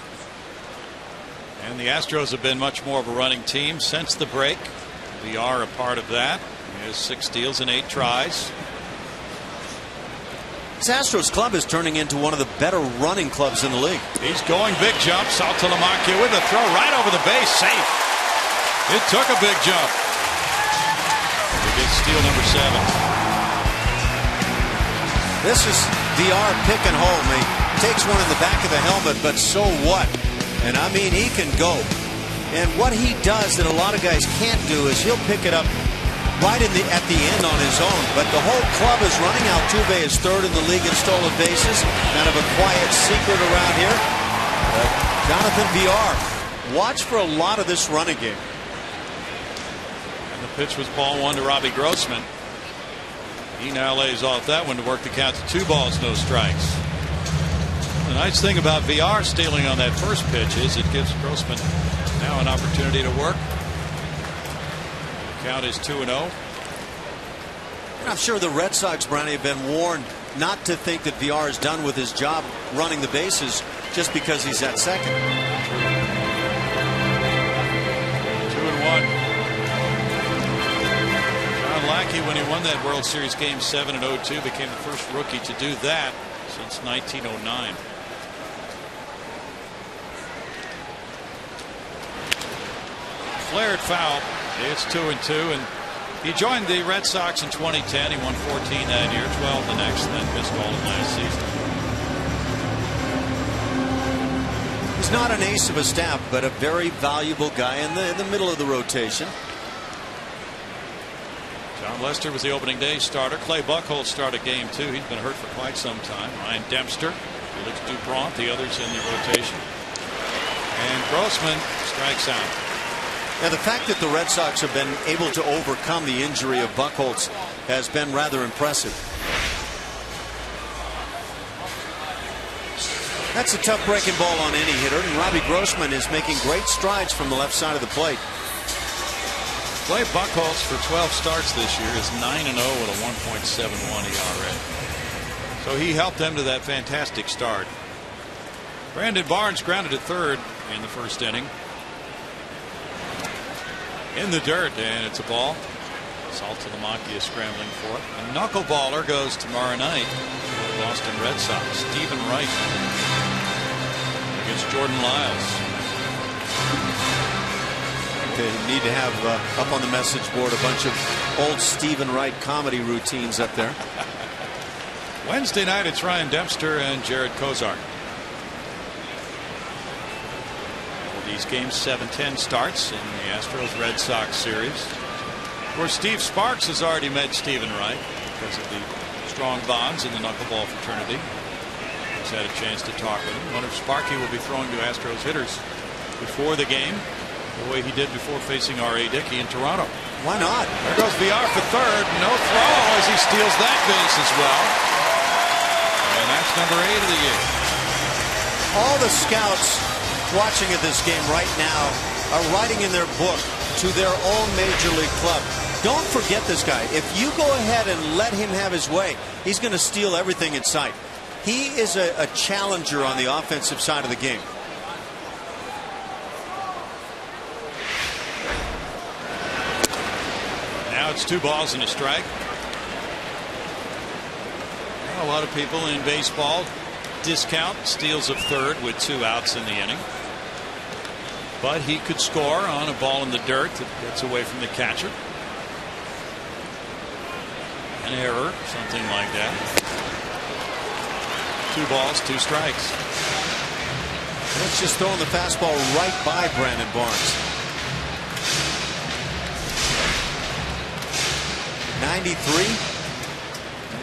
And the Astros have been much more of a running team since the break. Villar a part of that. He has 6 steals in 8 tries. This Astros club is turning into one of the better running clubs in the league. He's going big jumps out to Lamacchia with a throw right over the base. Safe. It took a big jump. He gets steal number 7. This is Villar pick and home. He takes one in the back of the helmet, but so what? And I mean, he can go. And what he does that a lot of guys can't do is he'll pick it up right at the end on his own. But the whole club is running. Altuve is 3rd in the league in stolen bases. Kind of a quiet secret around here. Jonathan Villar, watch for a lot of this running game. And the pitch was ball 1 to Robbie Grossman. He now lays off that one to work the count to 2 balls, no strikes. The nice thing about Villar stealing on that first pitch is it gives Grossman now an opportunity to work. Count is 2-0. I'm sure the Red Sox, Brownie, have been warned not to think that Villar is done with his job running the bases just because he's at second. 2-1. John Lackey, when he won that World Series Game 7 in 02, became the first rookie to do that since 1909. Flared foul. It's 2-2, and he joined the Red Sox in 2010. He won 14 that year, 12 the next, and then missed all of last season. He's not an ace of a staff, but a very valuable guy in the middle of the rotation. John Lester was the opening day starter. Clay Buchholz started game 2. He's been hurt for quite some time. Ryan Dempster, Felix Dupont, the others in the rotation. And Grossman strikes out. Now, the fact that the Red Sox have been able to overcome the injury of Buchholz has been rather impressive. That's a tough breaking ball on any hitter, and Robbie Grossman is making great strides from the left side of the plate. Clay Buchholz for 12 starts this year is 9-0 with a 1.71 ERA. So he helped them to that fantastic start. Brandon Barnes grounded at third in the first inning. In the dirt, and it's a ball. Saltalamacchia scrambling for it. A knuckleballer goes tomorrow night for the Boston Red Sox. Stephen Wright against Jordan Lyles. They need to have up on the message board a bunch of old Stephen Wright comedy routines up there. Wednesday night, it's Ryan Dempster and Jared Kozart. These games 7-10 starts in the Astros-Red Sox series. Of course, Steve Sparks has already met Stephen Wright because of the strong bonds in the knuckleball fraternity. He's had a chance to talk with him. I wonder if Sparky will be throwing to Astros hitters before the game the way he did before facing R.A. Dickey in Toronto. Why not? There goes VR for third. No throw as he steals that base as well. And that's number 8 of the year. All the scouts watching at this game right now are writing in their book to their own major league club. Don't forget this guy. If you go ahead and let him have his way, he's going to steal everything in sight. He is a challenger on the offensive side of the game. Now it's 2 balls and a strike. A lot of people in baseball discount steals of third with 2 outs in the inning. But he could score on a ball in the dirt that gets away from the catcher. An error, something like that. 2 balls, 2 strikes. That's just throwing the fastball right by Brandon Barnes. 93.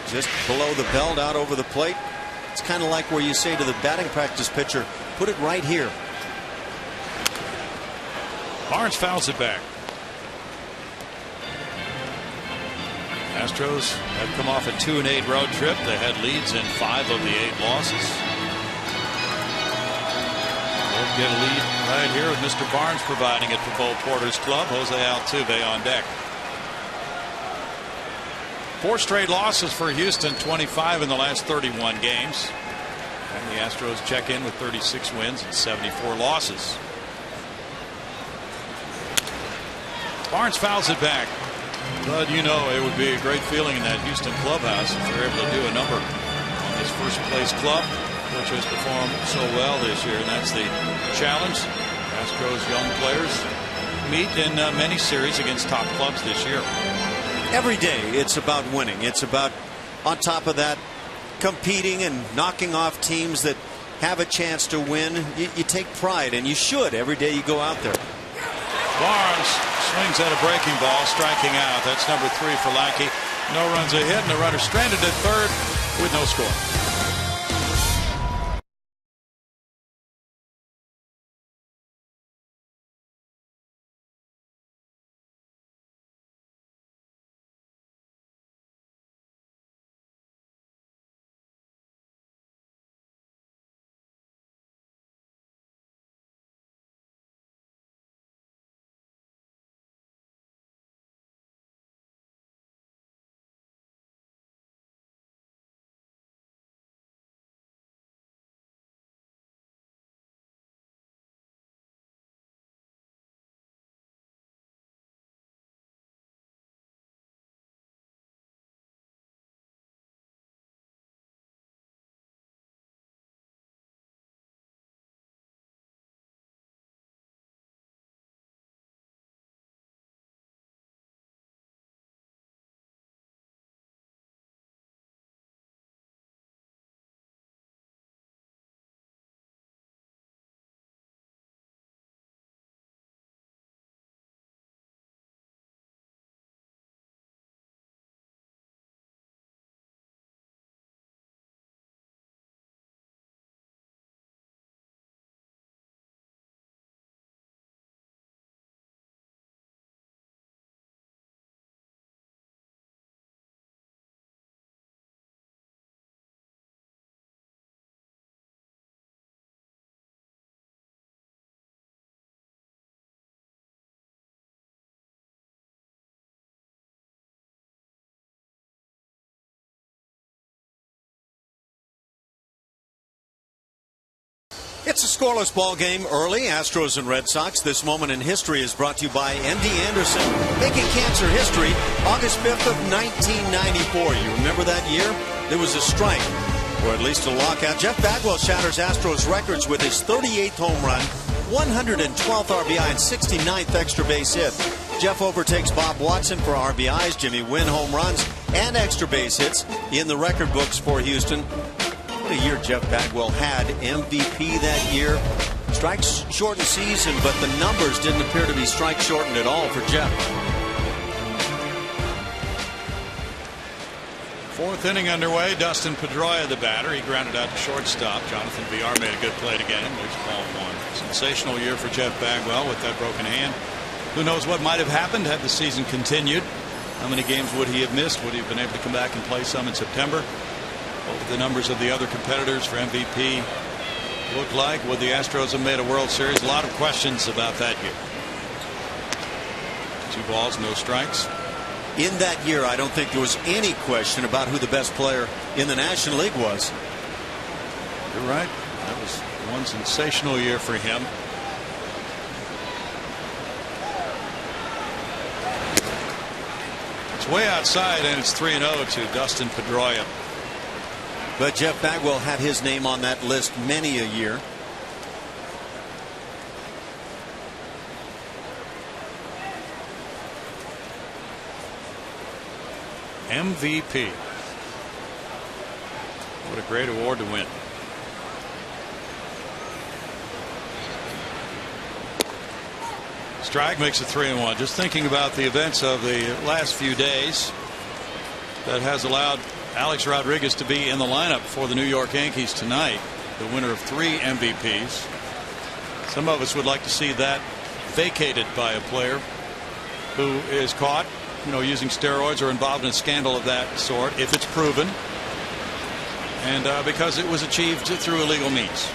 Just below the belt, out over the plate. It's kind of like where you say to the batting practice pitcher, put it right here. Barnes fouls it back. Astros have come off a 2-8 road trip. They had leads in 5 of the 8 losses. They'll get a lead right here with Mr. Barnes providing it for Bo Porter's club. Jose Altuve on deck. 4 straight losses for Houston, 25 in the last 31 games. And the Astros check in with 36 wins and 74 losses. Barnes fouls it back. But you know it would be a great feeling in that Houston clubhouse if they're able to do a number on this first place club, which has performed so well this year. And that's the challenge. Astros young players meet in many series against top clubs this year. Every day it's about winning. It's about, on top of that, competing and knocking off teams that have a chance to win. You take pride, and you should every day you go out there. Barnes swings at a breaking ball, striking out. That's number 3 for Lackey. No runs a hit, and the runner stranded at third with no score. It's a scoreless ball game early. Astros and Red Sox. This moment in history is brought to you by MD Anderson, making cancer history. August 5th of 1994. You remember that year? There was a strike, or at least a lockout. Jeff Bagwell shatters Astros records with his 38th home run, 112th RBI, and 69th extra base hit. Jeff overtakes Bob Watson for RBIs, Jimmy Wynn home runs, and extra base hits in the record books for Houston. What a year Jeff Bagwell had. MVP that year. Strikes shortened season, but the numbers didn't appear to be strike shortened at all for Jeff. Fourth inning underway. Dustin Pedroia, the batter. He grounded out to shortstop. Jonathan Villar made a good play to get him. There's ball one. Sensational year for Jeff Bagwell with that broken hand. Who knows what might have happened had the season continued? How many games would he have missed? Would he have been able to come back and play some in September? What would the numbers of the other competitors for MVP look like? Would the Astros have made a World Series? A lot of questions about that year. 2 balls, no strikes. In that year, I don't think there was any question about who the best player in the National League was. You're right. That was one sensational year for him. It's way outside, and it's 3-0 to Dustin Pedroia. But Jeff Bagwell had his name on that list many a year. MVP. What a great award to win. Strike makes it 3-1. Just thinking about the events of the last few days, that has allowed Alex Rodriguez to be in the lineup for the New York Yankees tonight, the winner of 3 MVPs. Some of us would like to see that vacated by a player who is caught, using steroids or involved in a scandal of that sort, if it's proven, and because it was achieved through illegal means.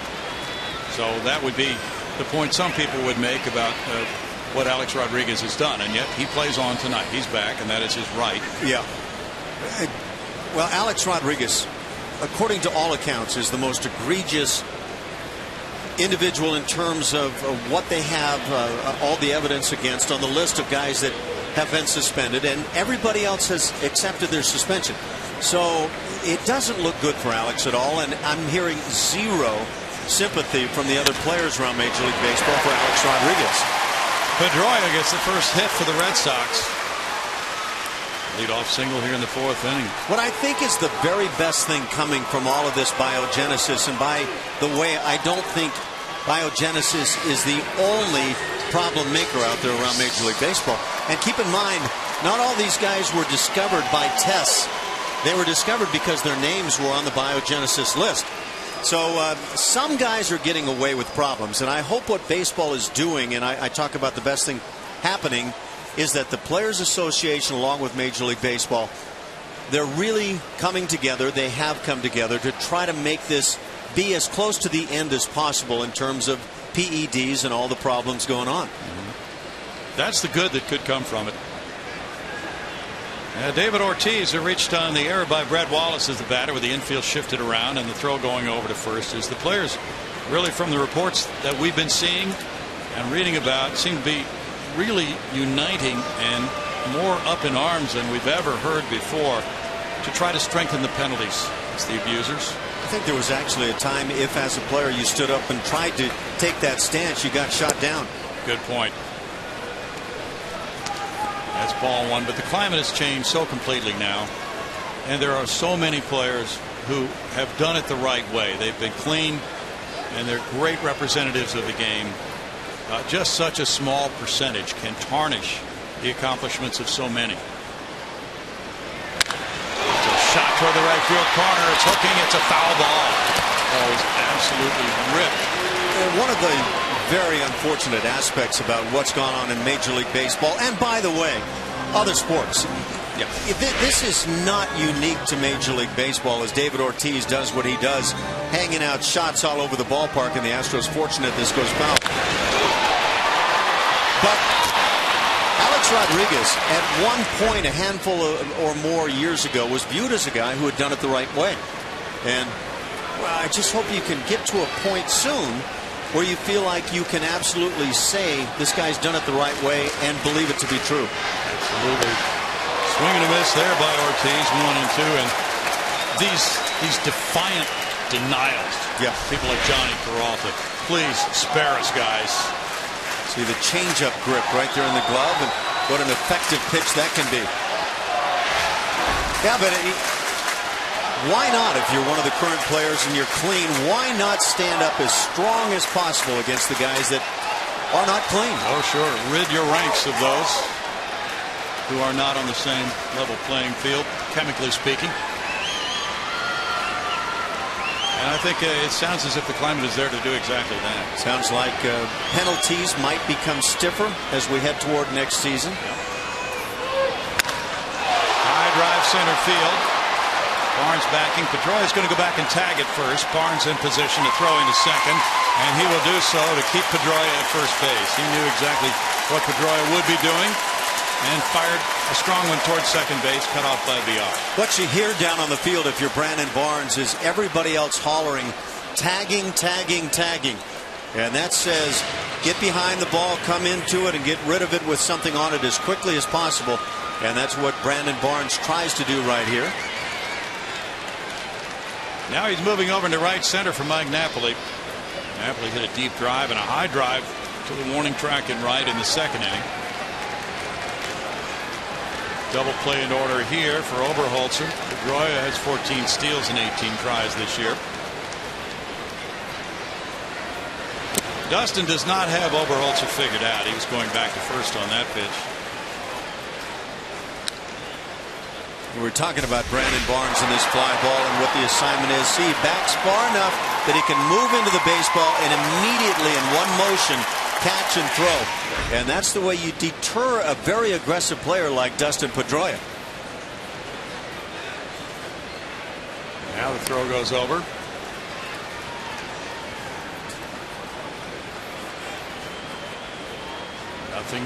So that would be the point some people would make about what Alex Rodriguez has done, and yet he plays on tonight. He's back, and that is his right. Yeah. Well, Alex Rodriguez, according to all accounts, is the most egregious individual in terms of what they have, all the evidence against on the list of guys that have been suspended, and everybody else has accepted their suspension. So it doesn't look good for Alex at all, and I'm hearing zero sympathy from the other players around Major League Baseball for Alex Rodriguez. Pedroia gets the first hit for the Red Sox. Leadoff single here in the 4th inning. What I think is the very best thing coming from all of this biogenesis, and by the way, I don't think biogenesis is the only problem maker out there around Major League Baseball. And keep in mind, not all these guys were discovered by tests. They were discovered because their names were on the biogenesis list. So some guys are getting away with problems, and I hope what baseball is doing, and I talk about the best thing happening, is that the Players Association, along with Major League Baseball, they're really coming together. They have come together to try to make this be as close to the end as possible in terms of PEDs and all the problems going on. That's the good that could come from it. David Ortiz, who reached on the error by Brett Wallace as the batter, with the infield shifted around and the throw going over to first. As the players, really from the reports that we've been seeing and reading about, seem to be really uniting and more up in arms than we've ever heard before to try to strengthen the penalties against the abusers. I think there was actually a time, if as a player you stood up and tried to take that stance, you got shot down. Good point. That's ball 1, but the climate has changed so completely now, and there are so many players who have done it the right way. They've been clean, and they're great representatives of the game. Just such a small percentage can tarnish the accomplishments of so many. It's a shot toward the right field corner. It's hooking. It's a foul ball. Oh, it's absolutely ripped. One of the very unfortunate aspects about what's gone on in Major League Baseball, and by the way, other sports. Yeah. This is not unique to Major League Baseball, as David Ortiz does what he does, hanging out shots all over the ballpark, and the Astros fortunate this goes foul. But Alex Rodriguez, at one point, a handful or more years ago, was viewed as a guy who had done it the right way. And well, I just hope you can get to a point soon where you feel like you can absolutely say this guy's done it the right way and believe it to be true. Absolutely. Swing and a miss there by Ortiz, 1 and 2, and these defiant denials. Yeah. People like Johnny Peralta, please spare us, guys. See the changeup grip right there in the glove, and what an effective pitch that can be. Yeah, but why not, if you're one of the current players and you're clean, why not stand up as strong as possible against the guys that are not clean? Oh, sure. Rid your ranks of those who are not on the same level playing field, chemically speaking. And I think it sounds as if the climate is there to do exactly that. Sounds like penalties might become stiffer as we head toward next season. Yep. High drive center field. Barnes backing. Pedroia is going to go back and tag it first. Barnes in position to throw into second, and he will do so to keep Pedroia at first base. He knew exactly what Pedroia would be doing and fired a strong one towards second base, cut off by VR. What you hear down on the field if you're Brandon Barnes is everybody else hollering, tagging, tagging, tagging. And that says get behind the ball, come into it, and get rid of it with something on it as quickly as possible. And that's what Brandon Barnes tries to do right here. Now he's moving over into right center for Mike Napoli. Napoli hit a deep drive and a high drive to the warning track and right in the second inning. Double play in order here for Oberholzer. Pedroia has 14 steals and 18 tries this year. Dustin does not have Oberholzer figured out. He was going back to first on that pitch. We're talking about Brandon Barnes and this fly ball and what the assignment is. See, he backs far enough that he can move into the baseball and immediately in one motion catch and throw. And that's the way you deter a very aggressive player like Dustin Pedroia. Now the throw goes over.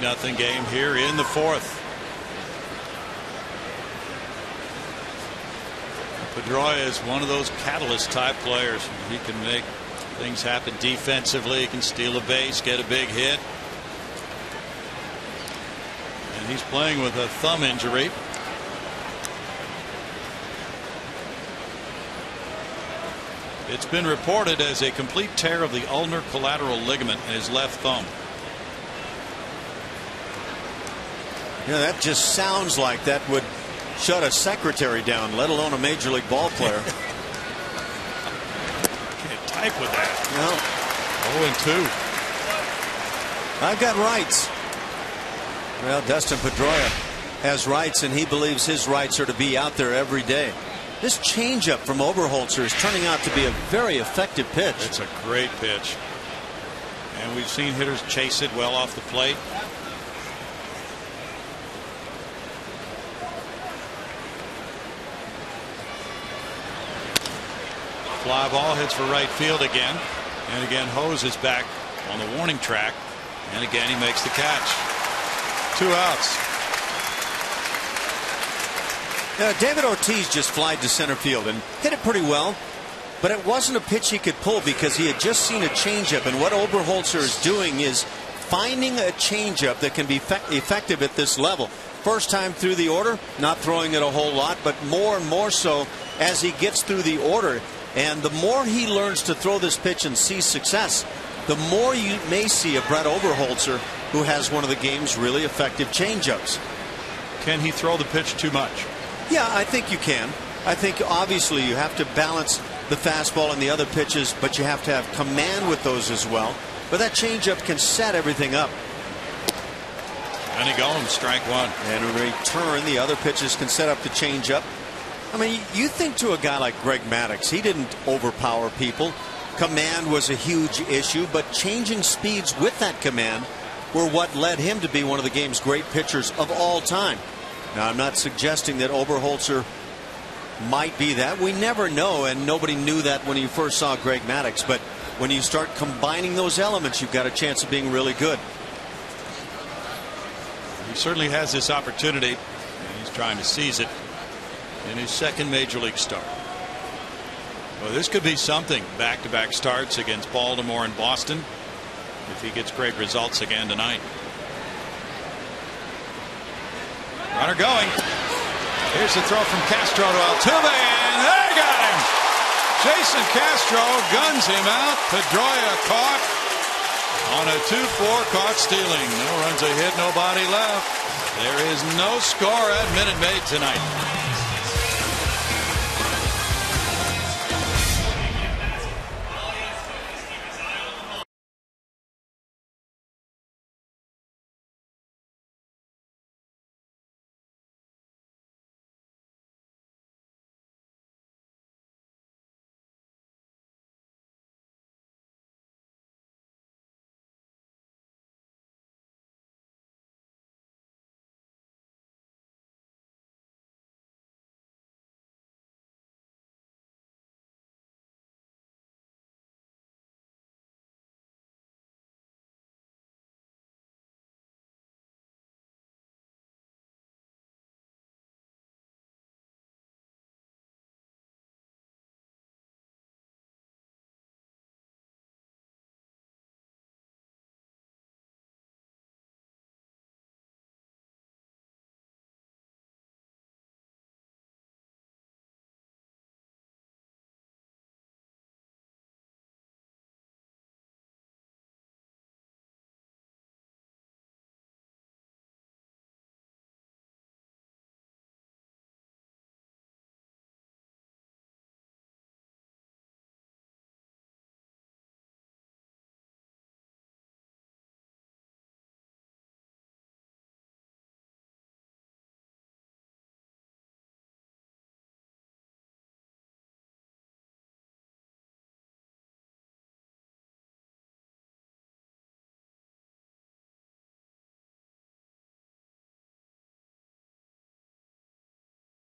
Nothing game here in the fourth. Pedroia is one of those catalyst type players. He can make things happen defensively. He can steal a base, get a big hit. And he's playing with a thumb injury. It's been reported as a complete tear of the ulnar collateral ligament in his left thumb. Yeah, that just sounds like that would shut a secretary down, let alone a major league ball player. Can't type with that. No. 0-2. I've got rights. Well, Dustin Pedroia has rights, and he believes his rights are to be out there every day. This changeup from Oberholzer is turning out to be a very effective pitch. It's a great pitch. And we've seen hitters chase it well off the plate. Fly ball hits for right field again. And again, Hose is back on the warning track. And again, he makes the catch. 2 outs. David Ortiz just flied to center field and hit it pretty well. But it wasn't a pitch he could pull because he had just seen a changeup. And what Oberholzer is doing is finding a changeup that can be effective at this level. First time through the order, not throwing it a whole lot, but more and more so as he gets through the order. And the more he learns to throw this pitch and see success, the more you may see a Brett Oberholzer who has one of the game's really effective changeups. Can he throw the pitch too much? Yeah, I think you can. I think obviously you have to balance the fastball and the other pitches, but you have to have command with those as well. But that changeup can set everything up. And he goes, strike one. And in return, the other pitches can set up the changeup. I mean, you think to a guy like Greg Maddux, he didn't overpower people. Command was a huge issue, but changing speeds with that command were what led him to be one of the game's great pitchers of all time. Now, I'm not suggesting that Oberholzer might be that. We never know, and nobody knew that when you first saw Greg Maddux. But when you start combining those elements, you've got a chance of being really good. He certainly has this opportunity, and he's trying to seize it in his second major league start. Well, this could be something. Back-to-back starts against Baltimore and Boston if he gets great results again tonight. Runner going. Here's the throw from Castro to Altuve, and they got him. Jason Castro guns him out. Pedroia caught on a 2-4, caught stealing. No runs a hit, nobody left. There is no score at Minute Maid tonight.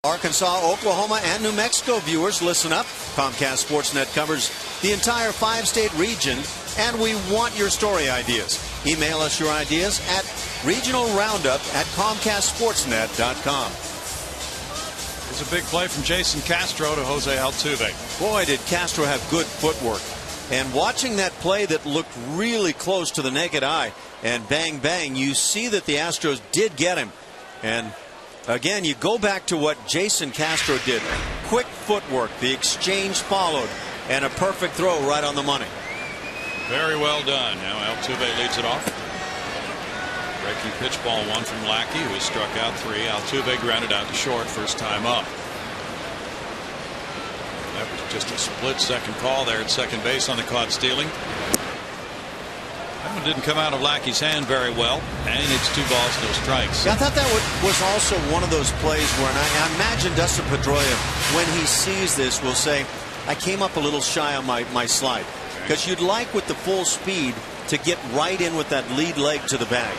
Arkansas, Oklahoma, and New Mexico viewers, listen up. Comcast Sportsnet covers the entire 5-state region, and we want your story ideas. Email us your ideas at regionalroundup@comcastsportsnet.com. It's a big play from Jason Castro to Jose Altuve. Boy, did Castro have good footwork. And watching that play that looked really close to the naked eye, and bang, bang, you see that the Astros did get him. And again, you go back to what Jason Castro did. Quick footwork, the exchange followed, and a perfect throw right on the money. Very well done. Now Altuve leads it off. Breaking pitch, ball one from Lackey, who has struck out 3. Altuve grounded out to short, first time up. That was just a split-second call there at second base on the caught stealing. That one didn't come out of Lackey's hand very well, and it's 2 balls, no strikes. Yeah, I thought that was also one of those plays where, and I imagine Dustin Pedroia, when he sees this, will say, I came up a little shy on my slide. Because you'd like, with the full speed, to get right in with that lead leg to the bag.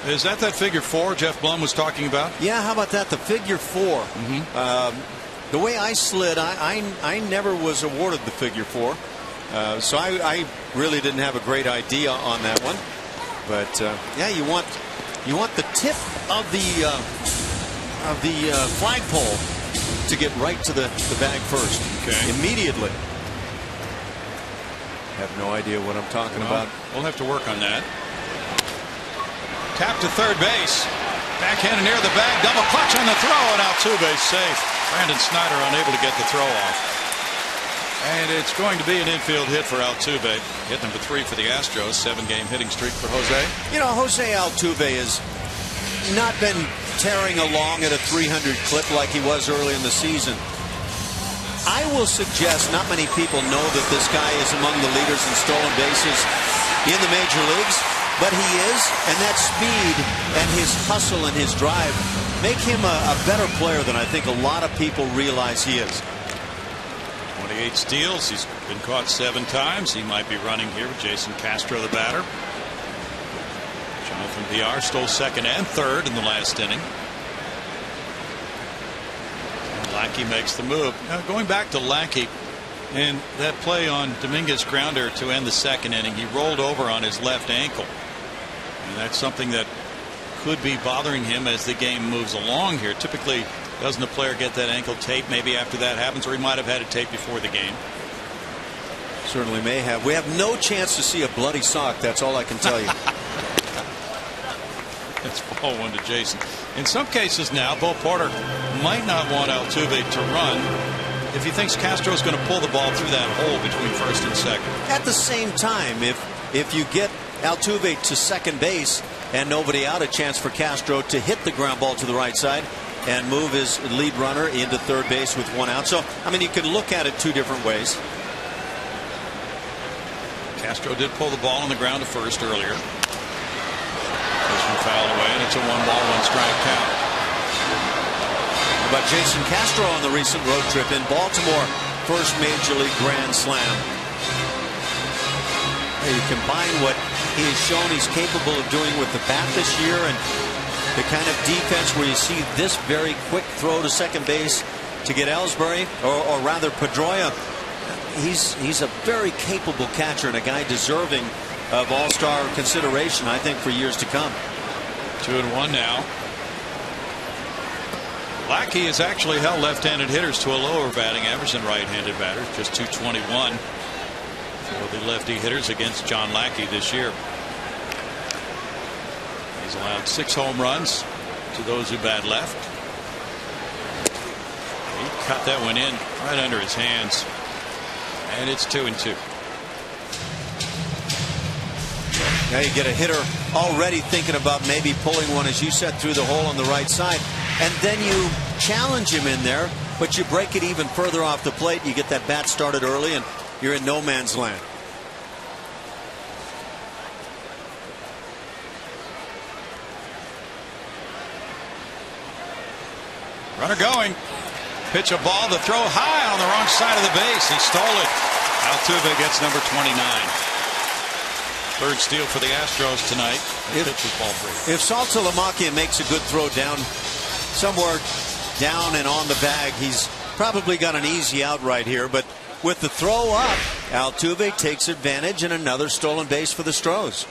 Is that figure 4 Jeff Blum was talking about? Yeah, how about that? The figure 4. The way I slid, I never was awarded the figure 4. So I really didn't have a great idea on that one. But yeah, you want the tip of the flagpole to get right to the bag first. Okay. Immediately. Have no idea what I'm talking about. We'll have to work on that. Tap to third base. Backhand near the bag. Double clutch on the throw, and Altuve safe. Brandon Snyder unable to get the throw off. And it's going to be an infield hit for Altuve. Hit number 3 for the Astros. 7-game hitting streak for Jose. You know, Jose Altuve has not been tearing along at a 300 clip like he was early in the season. I will suggest not many people know that this guy is among the leaders in stolen bases in the major leagues, but he is, and that speed and his hustle and his drive make him a better player than I think a lot of people realize he is. 28 steals. He's been caught 7 times. He might be running here with Jason Castro, the batter. Jonathan Villar stole 2nd and 3rd in the last inning. And Lackey makes the move. Now, going back to Lackey and that play on Dominguez grounder to end the 2nd inning, he rolled over on his left ankle. And that's something that could be bothering him as the game moves along here. Typically, Doesn't the player get that ankle tape maybe after that happens, or he might have had it taped before the game? Certainly may have. We have no chance to see a bloody sock. That's all I can tell you. That's ball one to Jason. In some cases now, Bo Porter might not want Altuve to run if he thinks Castro's going to pull the ball through that hole between first and second. At the same time, if you get Altuve to second base and nobody out, a chance for Castro to hit the ground ball to the right side and move his lead runner into third base with one out. So, I mean, you could look at it two different ways. Castro did pull the ball on the ground to first earlier. This one fouled away, and it's a 1-ball, 1-strike count. How about Jason Castro on the recent road trip in Baltimore? First Major League Grand Slam. You combine what he has shown he's capable of doing with the bat this year and the kind of defense where you see this very quick throw to second base to get Ellsbury, or rather Pedroia. He's a very capable catcher and a guy deserving of all-star consideration, I think, for years to come. 2-1 now. Lackey has actually held left-handed hitters to a lower batting average than right-handed batters, just 221 for the lefty hitters against John Lackey this year. He's allowed 6 home runs to those who bat left. He cut that one in right under his hands, and it's 2-2. Now you get a hitter already thinking about maybe pulling one, as you said, through the hole on the right side, and then you challenge him in there, but you break it even further off the plate. You get that bat started early and you're in no man's land. Runner going. Pitch a ball, the throw high on the wrong side of the base. He stole it. Altuve gets number 29. Third steal for the Astros tonight. If Saltalamacchia makes a good throw down somewhere down and on the bag, he's probably got an easy out right here. But with the throw up, Altuve takes advantage, and another stolen base for the Stros.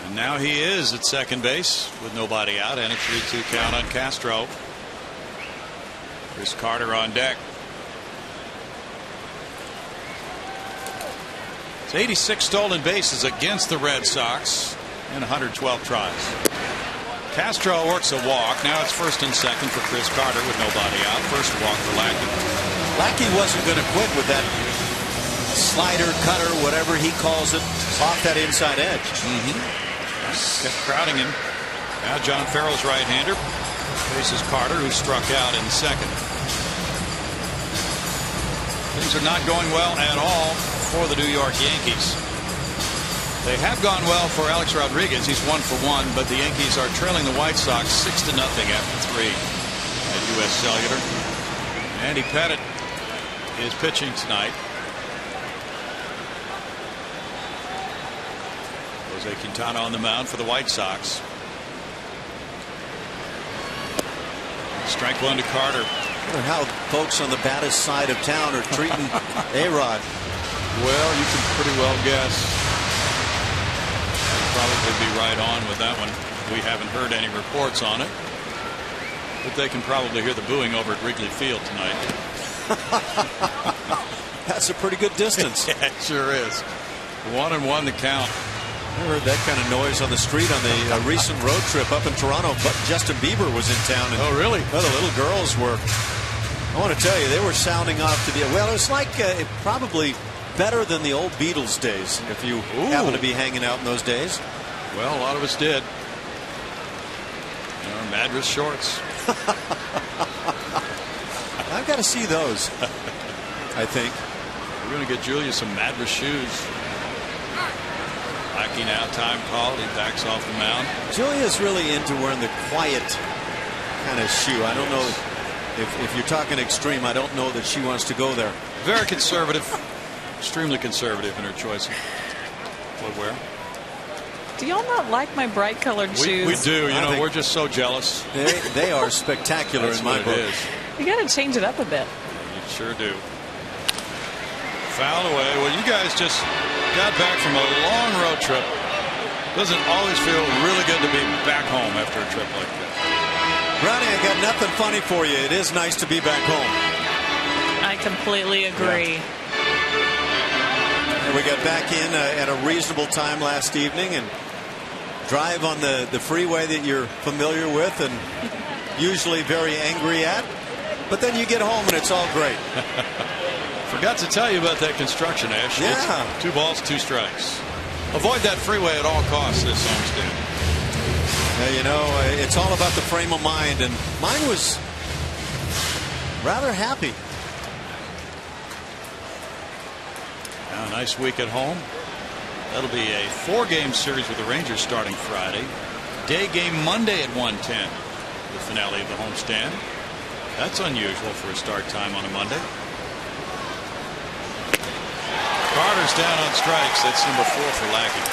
And now he is at second base with nobody out, and a 3-2 count on Castro. Chris Carter on deck. It's 86 stolen bases against the Red Sox in 112 tries. Castro works a walk. Now it's first and second for Chris Carter with nobody out. First walk for Lackey. Lackey wasn't going to quit with that slider, cutter, whatever he calls it, off that inside edge. Kept crowding him. Now John Farrell's right-hander faces Carter, who struck out in second. Things are not going well at all for the New York Yankees. They have gone well for Alex Rodriguez. He's 1 for 1, but the Yankees are trailing the White Sox 6-0 after 3 at U.S. Cellular. Andy Pettitte is pitching tonight. Jose Quintana on the mound for the White Sox. Strike one to Carter. I wonder how folks on the baddest side of town are treating A-Rod. Well, you can pretty well guess. I'd probably be right on with that one. We haven't heard any reports on it, but they can probably hear the booing over at Wrigley Field tonight. That's a pretty good distance. Yeah, it sure is. 1-1 the count. I heard that kind of noise on the street on the recent road trip up in Toronto, but Justin Bieber was in town. And, oh, really? Well, the little girls were, I want to tell you, they were sounding off to the, well, it's like probably better than the old Beatles days, if you happen to be hanging out in those days. Well, a lot of us did. Madras shorts. I've got to see those, I think. We're going to get Julia some Madras shoes. Lackey now, time called. He backs off the mound. Julia's really into wearing the quiet kind of shoe. I don't know if you're talking extreme. I don't know that she wants to go there. Very conservative, extremely conservative in her choice of footwear. Do y'all not like my bright colored shoes? We do. You know, we're just so jealous. They are spectacular in my book. You got to change it up a bit. You sure do. Foul away. Well, you guys just got back from a long road trip. Doesn't always feel really good to be back home after a trip like that. Brownie, I got nothing funny for you. It is nice to be back home. I completely agree. Yeah. We got back in at a reasonable time last evening and drive on the freeway that you're familiar with and usually very angry at. But then you get home and it's all great. Forgot to tell you about that construction, Ash. Yeah. It's 2 balls, 2 strikes. Avoid that freeway at all costs this homestand. You know, it's all about the frame of mind, and mine was rather happy. Now, a nice week at home. That'll be a 4-game series with the Rangers starting Friday. Day game Monday at 1:10. The finale of the homestand. That's unusual for a start time on a Monday. Carter's down on strikes. That's number 4 for Lackey.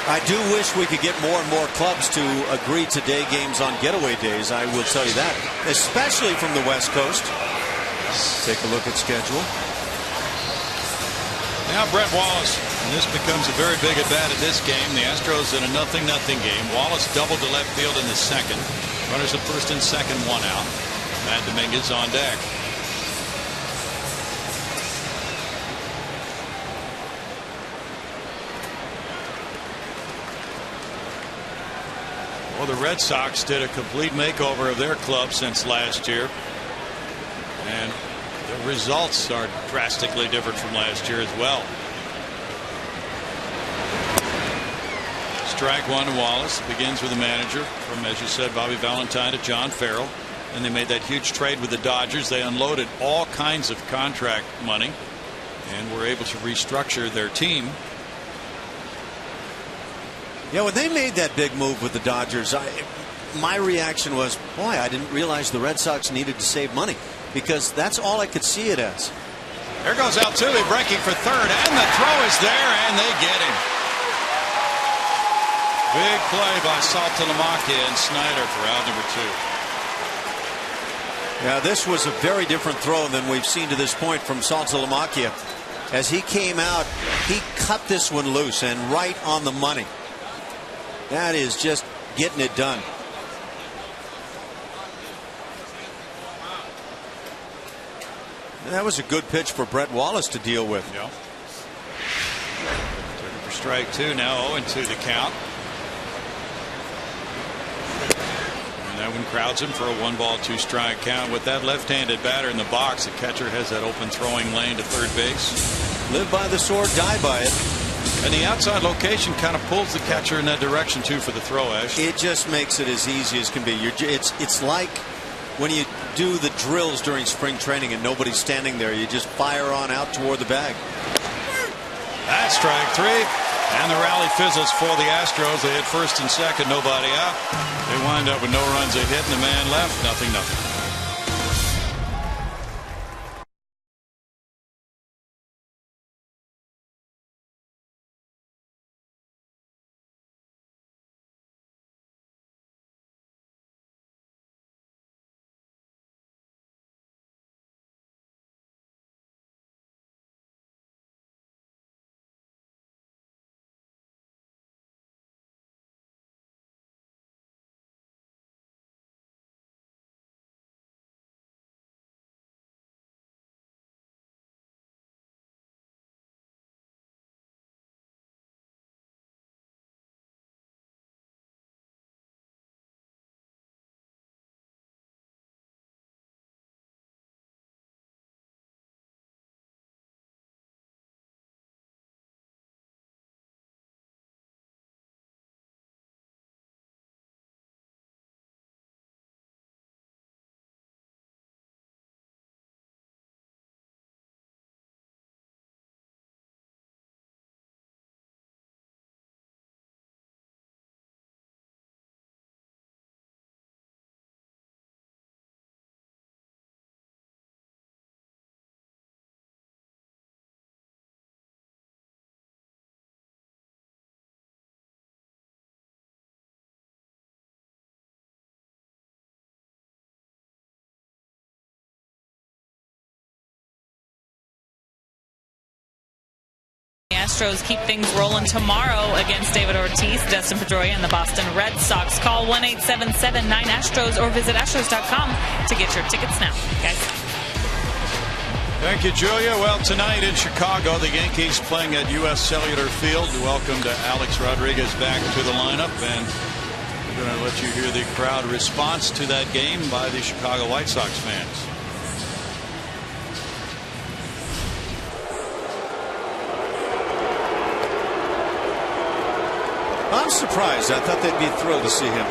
I do wish we could get more and more clubs to agree to day games on getaway days. I will tell you that, especially from the West Coast. Take a look at schedule. Now Brett Wallace, and this becomes a very big at bat in this game. The Astros in a 0-0 game. Wallace doubled to left field in the second. Runners at first and second, 1 out. Matt Dominguez on deck. Well, the Red Sox did a complete makeover of their club since last year, and the results are drastically different from last year as well. Strike 1 to Wallace. It begins with the manager, from, as you said, Bobby Valentine to John Farrell. And they made that huge trade with the Dodgers. They unloaded all kinds of contract money and were able to restructure their team. Yeah, when they made that big move with the Dodgers, my reaction was, boy, I didn't realize the Red Sox needed to save money, because that's all I could see it as. There goes Altuve breaking for third, and the throw is there, and they get him. Big play by Saltalamacchia and Snyder for out number 2. Yeah, this was a very different throw than we've seen to this point from Saltalamacchia. As he came out, he cut this one loose and right on the money. That is just getting it done. That was a good pitch for Brett Wallace to deal with. Yeah. Taken for strike 2 now. 0-2 the count. And that one crowds him for a 1-ball 2-strike count. With that left-handed batter in the box, the catcher has that open throwing lane to third base. Live by the sword, die by it. And the outside location kind of pulls the catcher in that direction too for the throw, Ash. It just makes it as easy as can be. It's like when you do the drills during spring training and nobody's standing there. You just fire on out toward the bag. That's strike 3. And the rally fizzles for the Astros. They hit first and second, nobody out. They wind up with no runs, a hit, and the man left. 0-0. Astros keep things rolling tomorrow against David Ortiz, Dustin Pedroia, and the Boston Red Sox. Call 1-877-9-ASTROS or visit Astros.com to get your tickets now, guys. Thank you, Julia. Well, tonight in Chicago, the Yankees playing at U.S. Cellular Field. Welcome to Alex Rodriguez back to the lineup, and we're going to let you hear the crowd response to that game by the Chicago White Sox fans. I'm surprised. I thought they'd be thrilled to see him.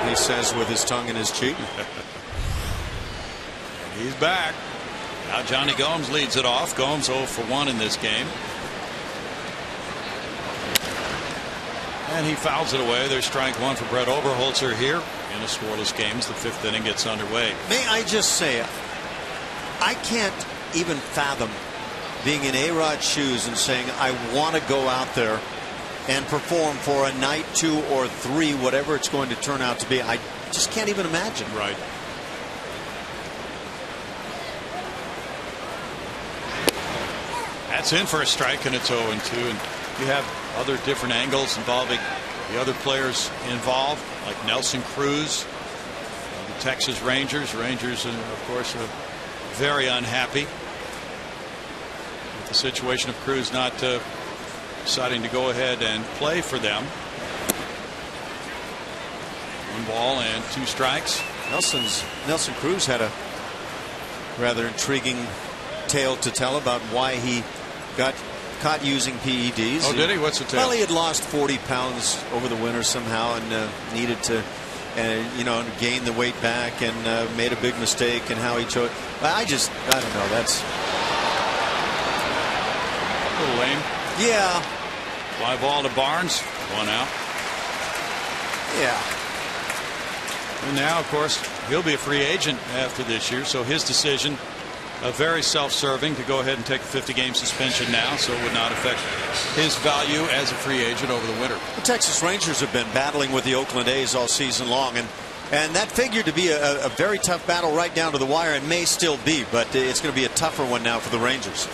He says with his tongue in his cheek. He's back. Now Johnny Gomes leads it off. Gomes 0 for 1 in this game. And he fouls it away. There's strike one for Brett Oberholzer here in a scoreless game as the 5th inning gets underway. May I just say, I can't even fathom being in A-Rod's shoes and saying I want to go out there and perform for a night, 2 or 3, whatever it's going to turn out to be. I just can't even imagine. Right. That's in for a strike, and it's 0-2. And you have other different angles involving the other players involved, like Nelson Cruz, the Texas Rangers. Rangers, of course, are very unhappy with the situation of Cruz not deciding to go ahead and play for them. 1 ball and 2 strikes. Nelson Cruz had a rather intriguing tale to tell about why he got caught using PEDs. Oh, did he? What's the tale? Well, he had lost 40 pounds over the winter somehow and needed to gain the weight back and made a big mistake and how he chose. I don't know. That's a little lame. Yeah. Fly ball to Barnes. 1 out. Yeah. And now, of course, he'll be a free agent after this year, so his decision, very self-serving, to go ahead and take a 50-game suspension now, so it would not affect his value as a free agent over the winter. The Texas Rangers have been battling with the Oakland A's all season long, and that figured to be a very tough battle right down to the wire, and may still be, but it's going to be a tougher one now for the Rangers.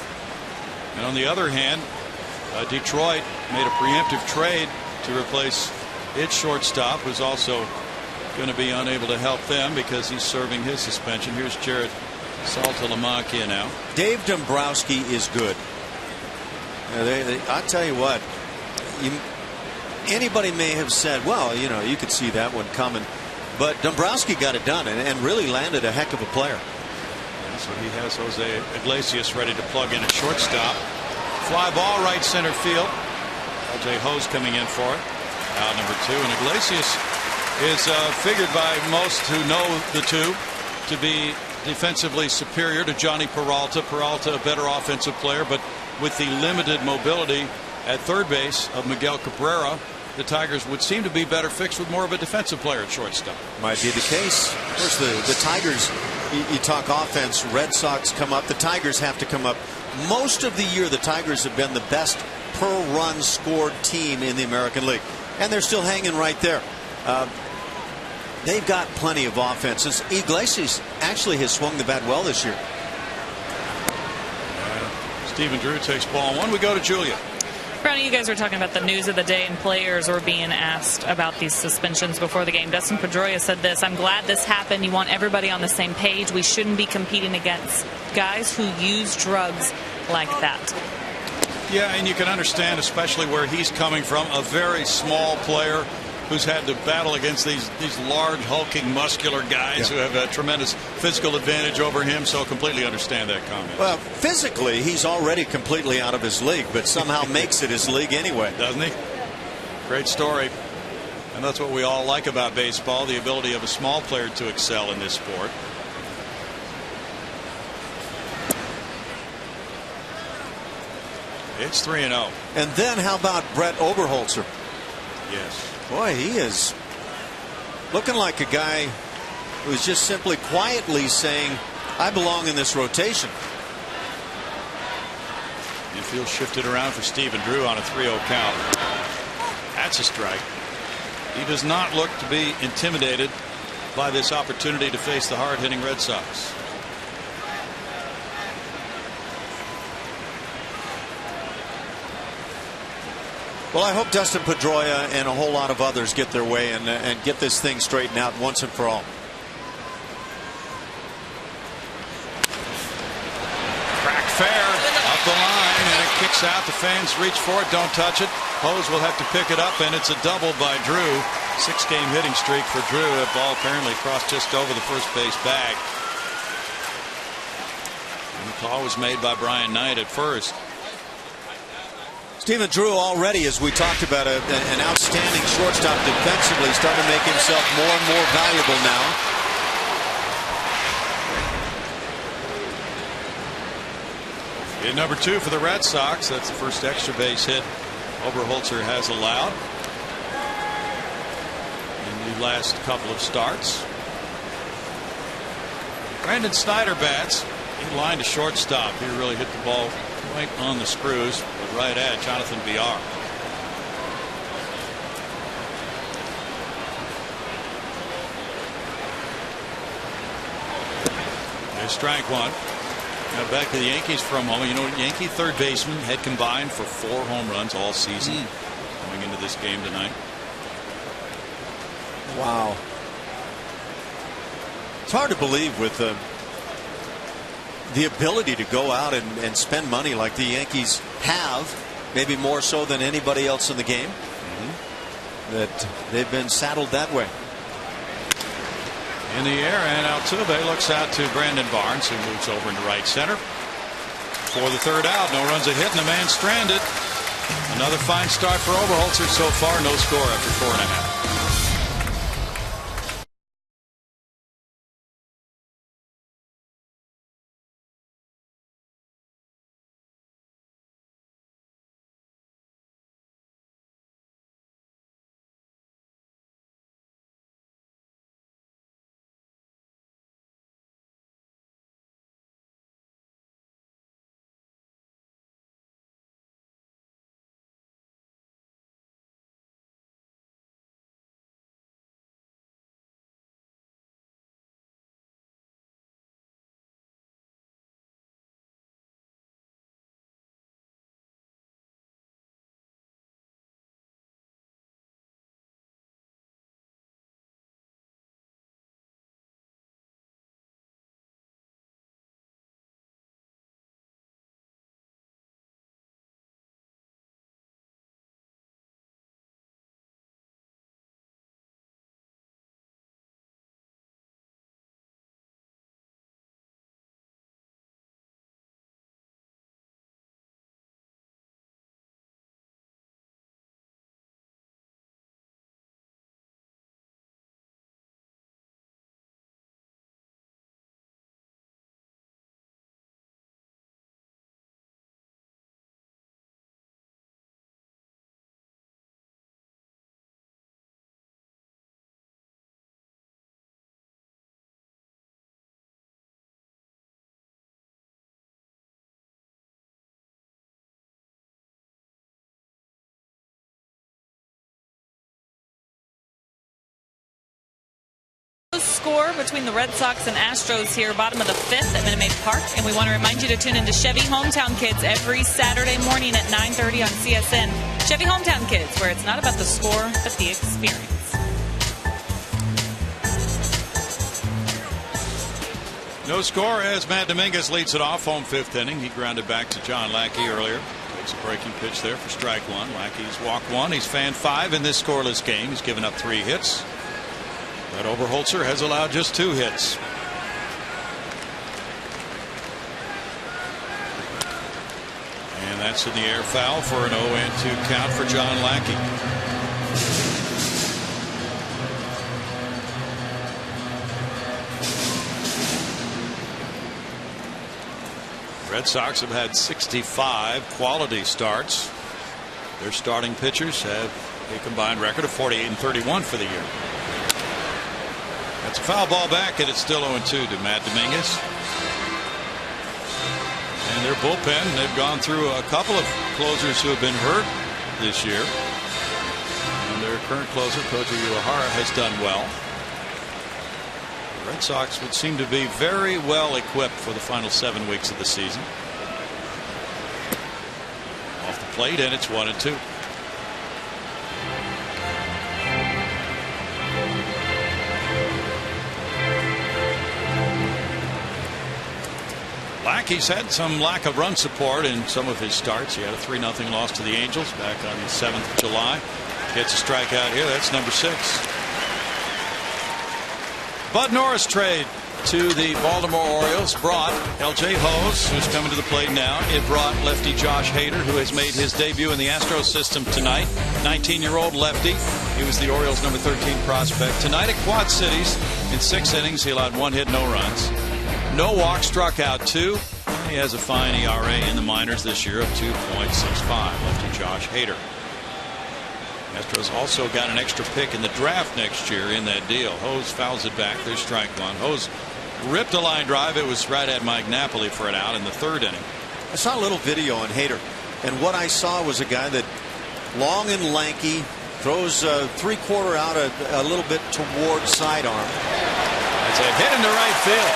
And on the other hand, Detroit made a preemptive trade to replace its shortstop, who's also going to be unable to help them because he's serving his suspension. Here's Jared Saltalamacchia now. Dave Dombrowski is good. I'll tell you what, anybody may have said, well, you could see that one coming, but Dombrowski got it done and really landed a heck of a player. So he has Jose Iglesias ready to plug in at shortstop. Fly ball right center field. LJ Ho's coming in for it. Out number 2, and Iglesias is figured by most who know the two to be defensively superior to Johnny Peralta. Peralta a better offensive player, but with the limited mobility at third base of Miguel Cabrera, the Tigers would seem to be better fixed with more of a defensive player at shortstop. Might be the case. Of course, the Tigers, you talk offense, Red Sox come up, the Tigers have to come up. Most of the year, the Tigers have been the best per run scored team in the American League, and they're still hanging right there. They've got plenty of offenses. Iglesias actually has swung the bat well this year. Stephen Drew takes ball 1. We go to Julia. Brownie, you guys were talking about the news of the day, and players were being asked about these suspensions before the game. Dustin Pedroia said this: I'm glad this happened. You want everybody on the same page. We shouldn't be competing against guys who use drugs like that. Yeah, and you can understand, especially where he's coming from, a very small player who's had to battle against these large, hulking, muscular guys who have a tremendous physical advantage over him. So completely understand that comment. Well, physically, he's already completely out of his league, but somehow makes it his league anyway. Doesn't he? Great story. And that's what we all like about baseball, the ability of a small player to excel in this sport. It's 3-0. And then how about Brett Oberholzer? Yes. Boy, he is looking like a guy who's just simply quietly saying, I belong in this rotation. Infield shifted around for Stephen Drew on a 3-0 count. That's a strike. He does not look to be intimidated by this opportunity to face the hard-hitting Red Sox. Well, I hope Dustin Pedroia and a whole lot of others get their way and get this thing straightened out once and for all. Crack fair up the line, and it kicks out. The fans reach for it, don't touch it. Hose will have to pick it up, and it's a double by Drew. 6-game hitting streak for Drew. That ball apparently crossed just over the first base bag. And the call was made by Brian Knight at first. Stephen Drew already, as we talked about, an outstanding shortstop defensively, starting to make himself more and more valuable now. Hit number 2 for the Red Sox. That's the first extra base hit Oberholzer has allowed in the last couple of starts. Brandon Snyder bats. He lined to shortstop. He really hit the ball right on the screws, but right at Jonathan Villar. There's strike one. Now back to the Yankees for a moment. You know, Yankee third baseman had combined for 4 home runs all season coming into this game tonight. Wow. It's hard to believe with the ability to go out and spend money like the Yankees have, maybe more so than anybody else in the game, that they've been saddled that way. In the air, and Altuve looks out to Brandon Barnes, who moves over into right center for the third out. No runs a hit, and the man stranded. Another fine start for Oberholzer so far. No score after 4.5. Score between the Red Sox and Astros here, bottom of the 5th at Minute Maid Park. And we want to remind you to tune into Chevy Hometown Kids every Saturday morning at 9:30 on CSN. Chevy Hometown Kids, where it's not about the score, but the experience. No score as Matt Dominguez leads it off. Home 5th inning. He grounded back to John Lackey earlier. Takes a breaking pitch there for strike 1. Lackey's walked 1. He's fanned 5 in this scoreless game. He's given up 3 hits. But Oberholzer has allowed just 2 hits. And that's in the air, foul for an 0-2 count for John Lackey. Red Sox have had 65 quality starts. Their starting pitchers have a combined record of 48 and 31 for the year. That's a foul ball back, and it's still 0-2 to Matt Dominguez. And their bullpen, they've gone through a couple of closers who have been hurt this year. And their current closer, Koji Uehara, has done well. Red Sox would seem to be very well equipped for the final 7 weeks of the season. Off the plate, and it's 1-2. He's had some lack of run support in some of his starts. He had a 3-0 loss to the Angels back on the 7th of July. Gets a strikeout here. That's number 6. Bud Norris trade to the Baltimore Orioles brought L.J. Hose, who's coming to the plate now. It brought lefty Josh Hader, who has made his debut in the Astros system tonight. 19-year-old lefty. He was the Orioles' number 13 prospect. Tonight at Quad Cities, in 6 innings, he allowed 1 hit, no runs. No walks, struck out 2. He has a fine ERA in the minors this year of 2.65. Lefty Josh Hader. Astros also got an extra pick in the draft next year in that deal. Hose fouls it back. There's strike 1. Hose ripped a line drive. It was right at Mike Napoli for an out in the 3rd inning. I saw a little video on Hader, and what I saw was a guy that long and lanky, throws 3/4 out a little bit toward sidearm. That's a hit into right field.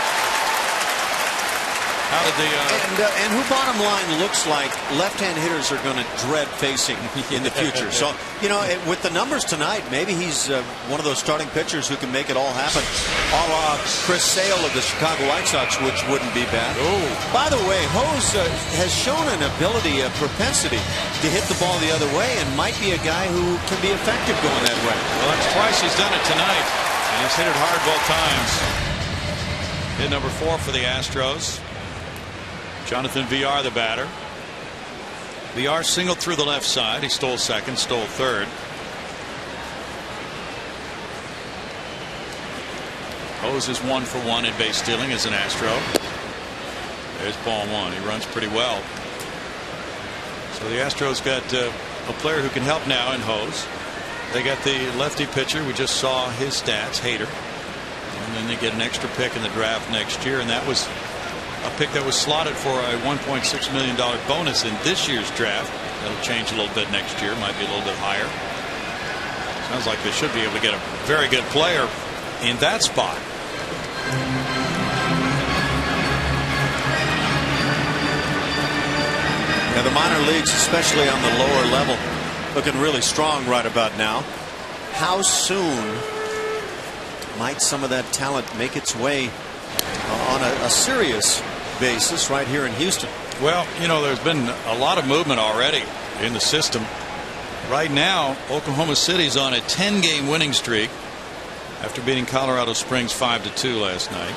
How did and who bottom line looks like left-hand hitters are going to dread facing in the future. So, you know, with the numbers tonight, maybe he's one of those starting pitchers who can make it all happen. A la Chris Sale of the Chicago White Sox, which wouldn't be bad. Ooh. By the way, Hose has shown an ability, a propensity to hit the ball the other way, and might be a guy who can be effective going that way. Well, that's twice he's done it tonight, and he's hit it hard both times. Hit number 4 for the Astros. Jonathan Villar, the batter. Villar singled through the left side. He stole 2nd, stole 3rd. Hose is 1 for 1 in base stealing as an Astro. There's ball 1. He runs pretty well. So the Astros got a player who can help now in Hose. They got the lefty pitcher. We just saw his stats, Hader. And then they get an extra pick in the draft next year, and that was a pick that was slotted for a $1.6 million bonus in this year's draft. That'll change a little bit next year, might be a little bit higher. Sounds like they should be able to get a very good player in that spot. Now the minor leagues, especially on the lower level, looking really strong right about now. How soon might some of that talent make its way on a serious basis right here in Houston? Well, you know, there's been a lot of movement already in the system. Right now, Oklahoma City's on a 10-game winning streak after beating Colorado Springs 5-2 last night.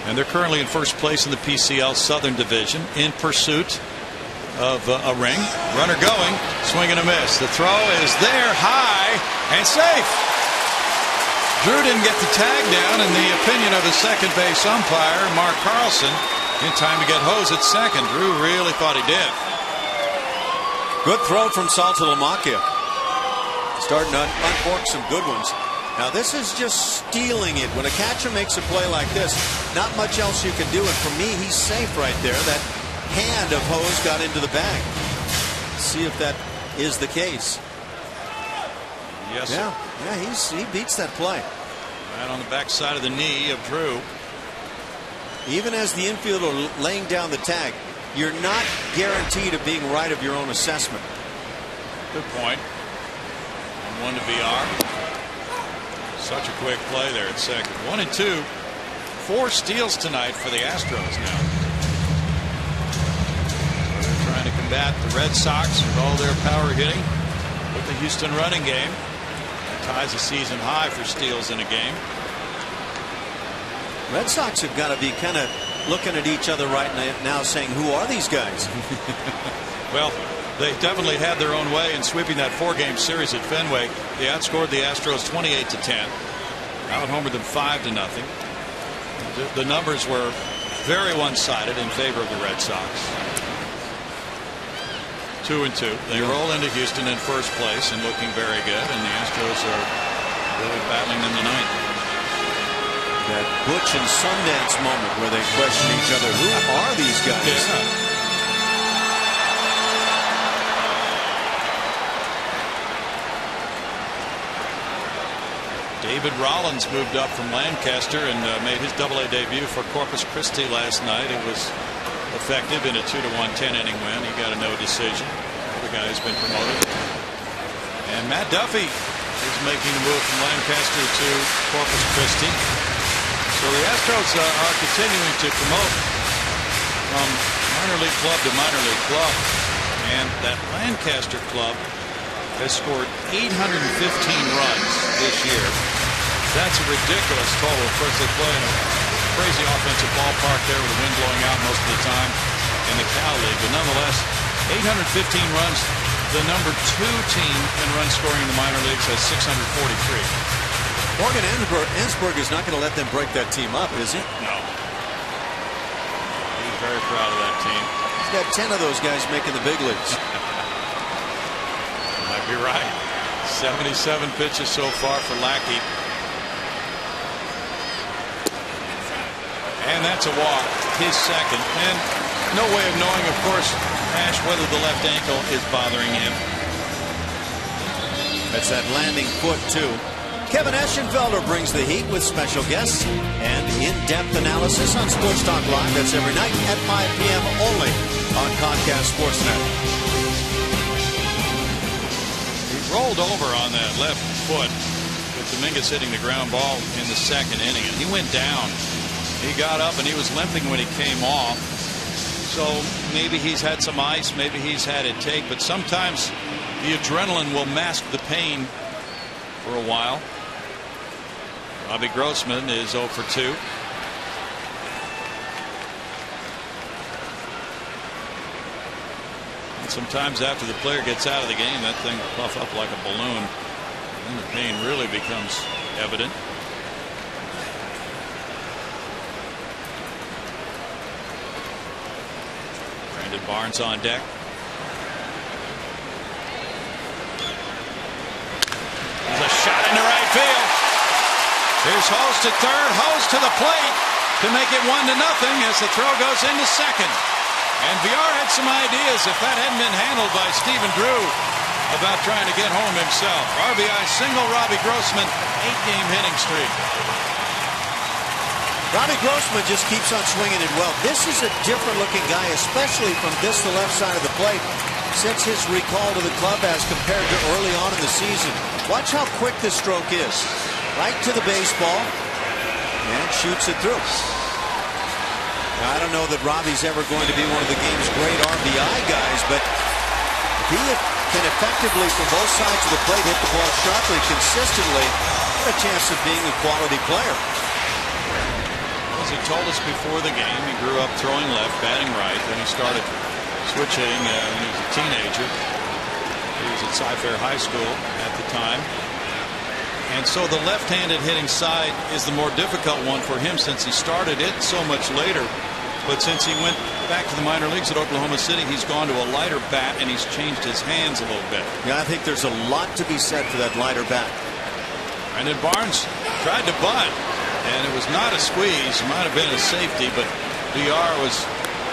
And they're currently in first place in the PCL Southern Division in pursuit of a ring. Runner going, swing and a miss. The throw is there, high and safe. Drew didn't get the tag down, in the opinion of the second base umpire, Mark Carlson, in time to get Hose at second. Drew really thought he did. Good throw from Saltalamacchia. Starting to uncork some good ones. Now this is just stealing it. When a catcher makes a play like this, not much else you can do. And for me, he's safe right there. That hand of Hose got into the bag. Let's see if that is the case. Yes, sir. Yeah, he beats that play. Right on the backside of the knee of Drew. Even as the infielder laying down the tag, you're not guaranteed of being right of your own assessment. Good point. And 1 to VR. Such a quick play there at second. 1 and 2. 4 steals tonight for the Astros now. They're trying to combat the Red Sox with all their power hitting with the Houston running game. Ties a season high for steals in a game. Red Sox have got to be kind of looking at each other right now saying, who are these guys? Well, they definitely had their own way in sweeping that 4-game series at Fenway. They outscored the Astros 28-10. Out-homered them 5-0. The numbers were very one-sided in favor of the Red Sox. 2 and 2. They roll into Houston in first place and looking very good, and the Astros are really battling them tonight. That Butch and Sundance moment where they question each other. Who are these guys? Yeah. David Rollins moved up from Lancaster and made his AA debut for Corpus Christi last night. It was effective in a 2-1 10-inning win. He got a no decision. The guy has been promoted. And Matt Duffy is making the move from Lancaster to Corpus Christi. So the Astros are continuing to promote from minor league club to minor league club. And that Lancaster club has scored 815 runs this year. That's a ridiculous total. Of course, they play in a crazy offensive ballpark there with the wind blowing out most of the time in the Cal League. But nonetheless, 815 runs. The number 2 team in run scoring in the minor leagues has 643. Morgan Ensberg is not going to let them break that team up, is he? No. He's very proud of that team. He's got 10 of those guys making the big leagues. Might be right. 77 pitches so far for Lackey. And that's a walk, his second. And no way of knowing, of course, Ash, whether the left ankle is bothering him. That's that landing foot, too. Kevin Eschenfelder brings the heat with special guests and in-depth analysis on Sports Talk Live. That's every night at 5 p.m. only on Comcast Sportsnet. He rolled over on that left foot with Dominguez hitting the ground ball in the second inning, and he went down. He got up and he was limping when he came off. So maybe he's had some ice, maybe he's had it take, but sometimes the adrenaline will mask the pain for a while. Robbie Grossman is 0 for 2. And sometimes after the player gets out of the game, that thing will puff up like a balloon, and the pain really becomes evident. Brandon Barnes on deck. There's a shot into right field. Here's Hose to third, Hose to the plate to make it 1-0 as the throw goes into second. And VR had some ideas, if that hadn't been handled by Stephen Drew, about trying to get home himself. RBI single, Robbie Grossman, 8-game hitting streak. Robbie Grossman just keeps on swinging it well. This is a different looking guy, especially from the left side of the plate, since his recall to the club as compared to early on in the season. Watch how quick this stroke is. Right to the baseball and shoots it through. Now, I don't know that Robbie's ever going to be one of the game's great RBI guys, but if he can effectively from both sides of the plate hit the ball sharply, consistently, got a chance of being a quality player. As he told us before the game, he grew up throwing left, batting right. Then he started switch hitting when he was a teenager. He was at Cy-Fair High School at the time. And so the left-handed hitting side is the more difficult one for him since he started it so much later. But since he went back to the minor leagues at Oklahoma City, he's gone to a lighter bat and he's changed his hands a little bit. Yeah, I think there's a lot to be said for that lighter bat. And then Barnes tried to bunt, and it was not a squeeze. It might have been a safety, but VR was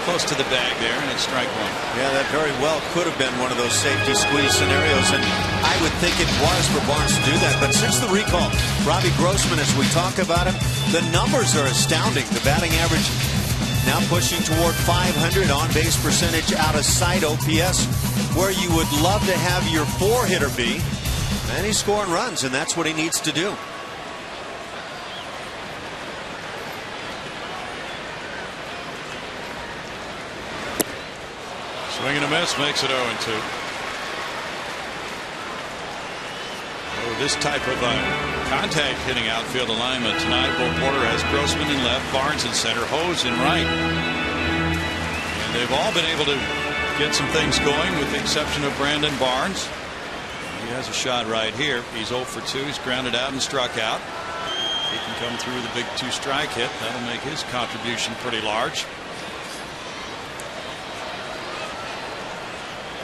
close to the bag there, and it's strike one. Yeah, that very well could have been one of those safety squeeze scenarios, and I would think it was for Barnes to do that. But since the recall, Robbie Grossman, as we talk about him, the numbers are astounding. The batting average now pushing toward 500, on base percentage, out of sight OPS, where you would love to have your 4-hitter be, and he's scoring runs, and that's what he needs to do. Swing and a miss makes it 0-2. Oh, this type of contact hitting outfield alignment tonight. Bo Porter has Grossman in left, Barnes in center, Hose in right. And they've all been able to get some things going with the exception of Brandon Barnes. He has a shot right here. He's 0 for 2. He's grounded out and struck out. He can come through with a big 2-strike hit. That'll make his contribution pretty large.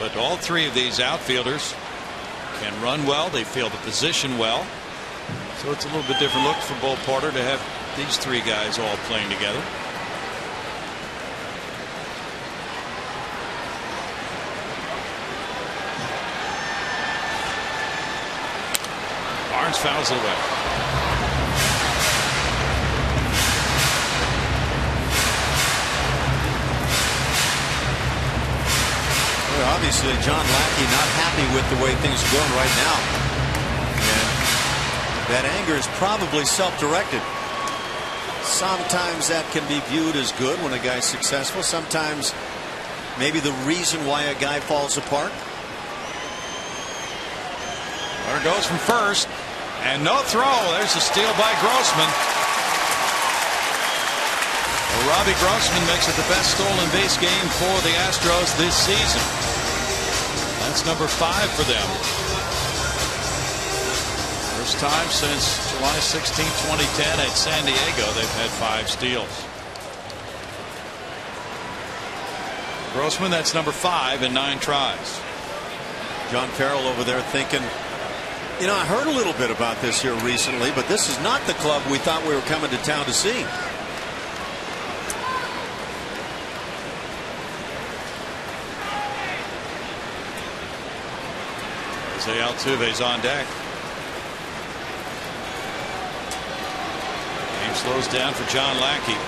But all three of these outfielders can run well. They field the position well. So it's a little bit different look for Bo Porter to have these three guys all playing together. Barnes Barnes fouls it away. Well, obviously, John Lackey not happy with the way things are going right now. And that anger is probably self-directed. Sometimes that can be viewed as good when a guy's successful. Sometimes maybe the reason why a guy falls apart. Runner goes from first, and no throw. There's a steal by Grossman. Well, Robbie Grossman makes it the best stolen base game for the Astros this season. That's number 5 for them. First time since July 16, 2010 at San Diego they've had 5 steals. Grossman, that's number 5 in 9 tries. John Farrell over there thinking, you know, I heard a little bit about this here recently, but this is not the club we thought we were coming to town to see. Jose Altuve's on deck. Game slows down for John Lackey.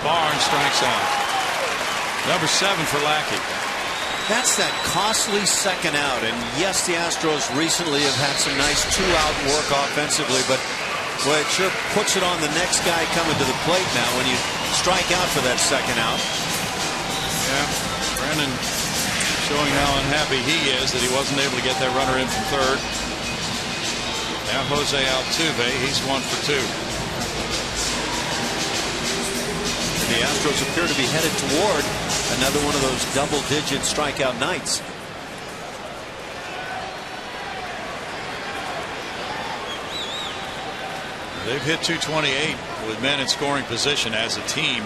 Barnes strikes out. Number 7 for Lackey. That's that costly second out. And yes, the Astros recently have had some nice 2-out work offensively, but boy, it sure puts it on the next guy coming to the plate now when you strike out for that second out. Yeah, Brandon showing how unhappy he is that he wasn't able to get that runner in from third. Now Jose Altuve, he's 1 for 2. The Astros appear to be headed toward another one of those double-digit strikeout nights. They've hit 228 with men in scoring position as a team.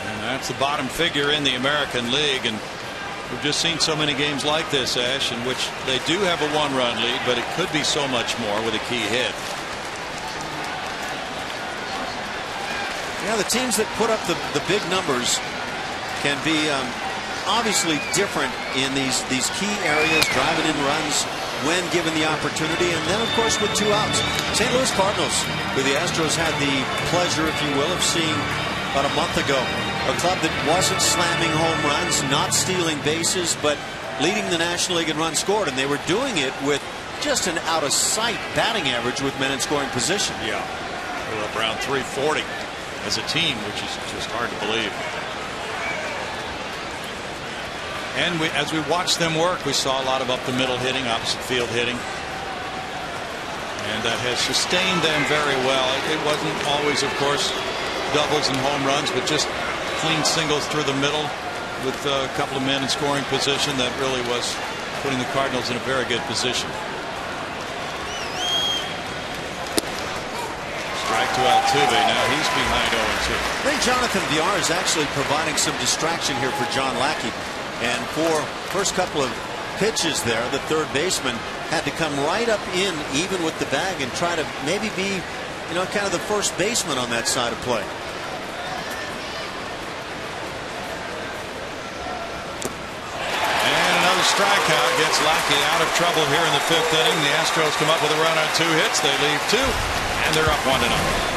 And that's the bottom figure in the American League. And we've just seen so many games like this, Ash, in which they do have a 1-run lead, but it could be so much more with a key hit. Yeah, the teams that put up the big numbers can be obviously different in these key areas, driving in runs when given the opportunity, and then of course with 2 outs. St. Louis Cardinals, who the Astros had the pleasure, if you will, of seeing about a month ago. A club that wasn't slamming home runs, not stealing bases, but leading the National League in runs scored, and they were doing it with just an out-of-sight batting average with men in scoring position. Yeah, they were up around 340 as a team, which is just hard to believe. And as we watched them work, we saw a lot of up-the-middle hitting, opposite field hitting. And that has sustained them very well. It wasn't always, of course, doubles and home runs, but just clean singles through the middle with a couple of men in scoring position. That really was putting the Cardinals in a very good position. Strike to Altuve. Now he's behind 0-2. I think Jonathan Villar is actually providing some distraction here for John Lackey. And for first couple of pitches there, the third baseman had to come right up in even with the bag and try to maybe be, you know, kind of the first baseman on that side of play. And another strikeout gets Lackey out of trouble here in the 5th inning. The Astros come up with a run on 2 hits. They leave 2, and they're up 1-0.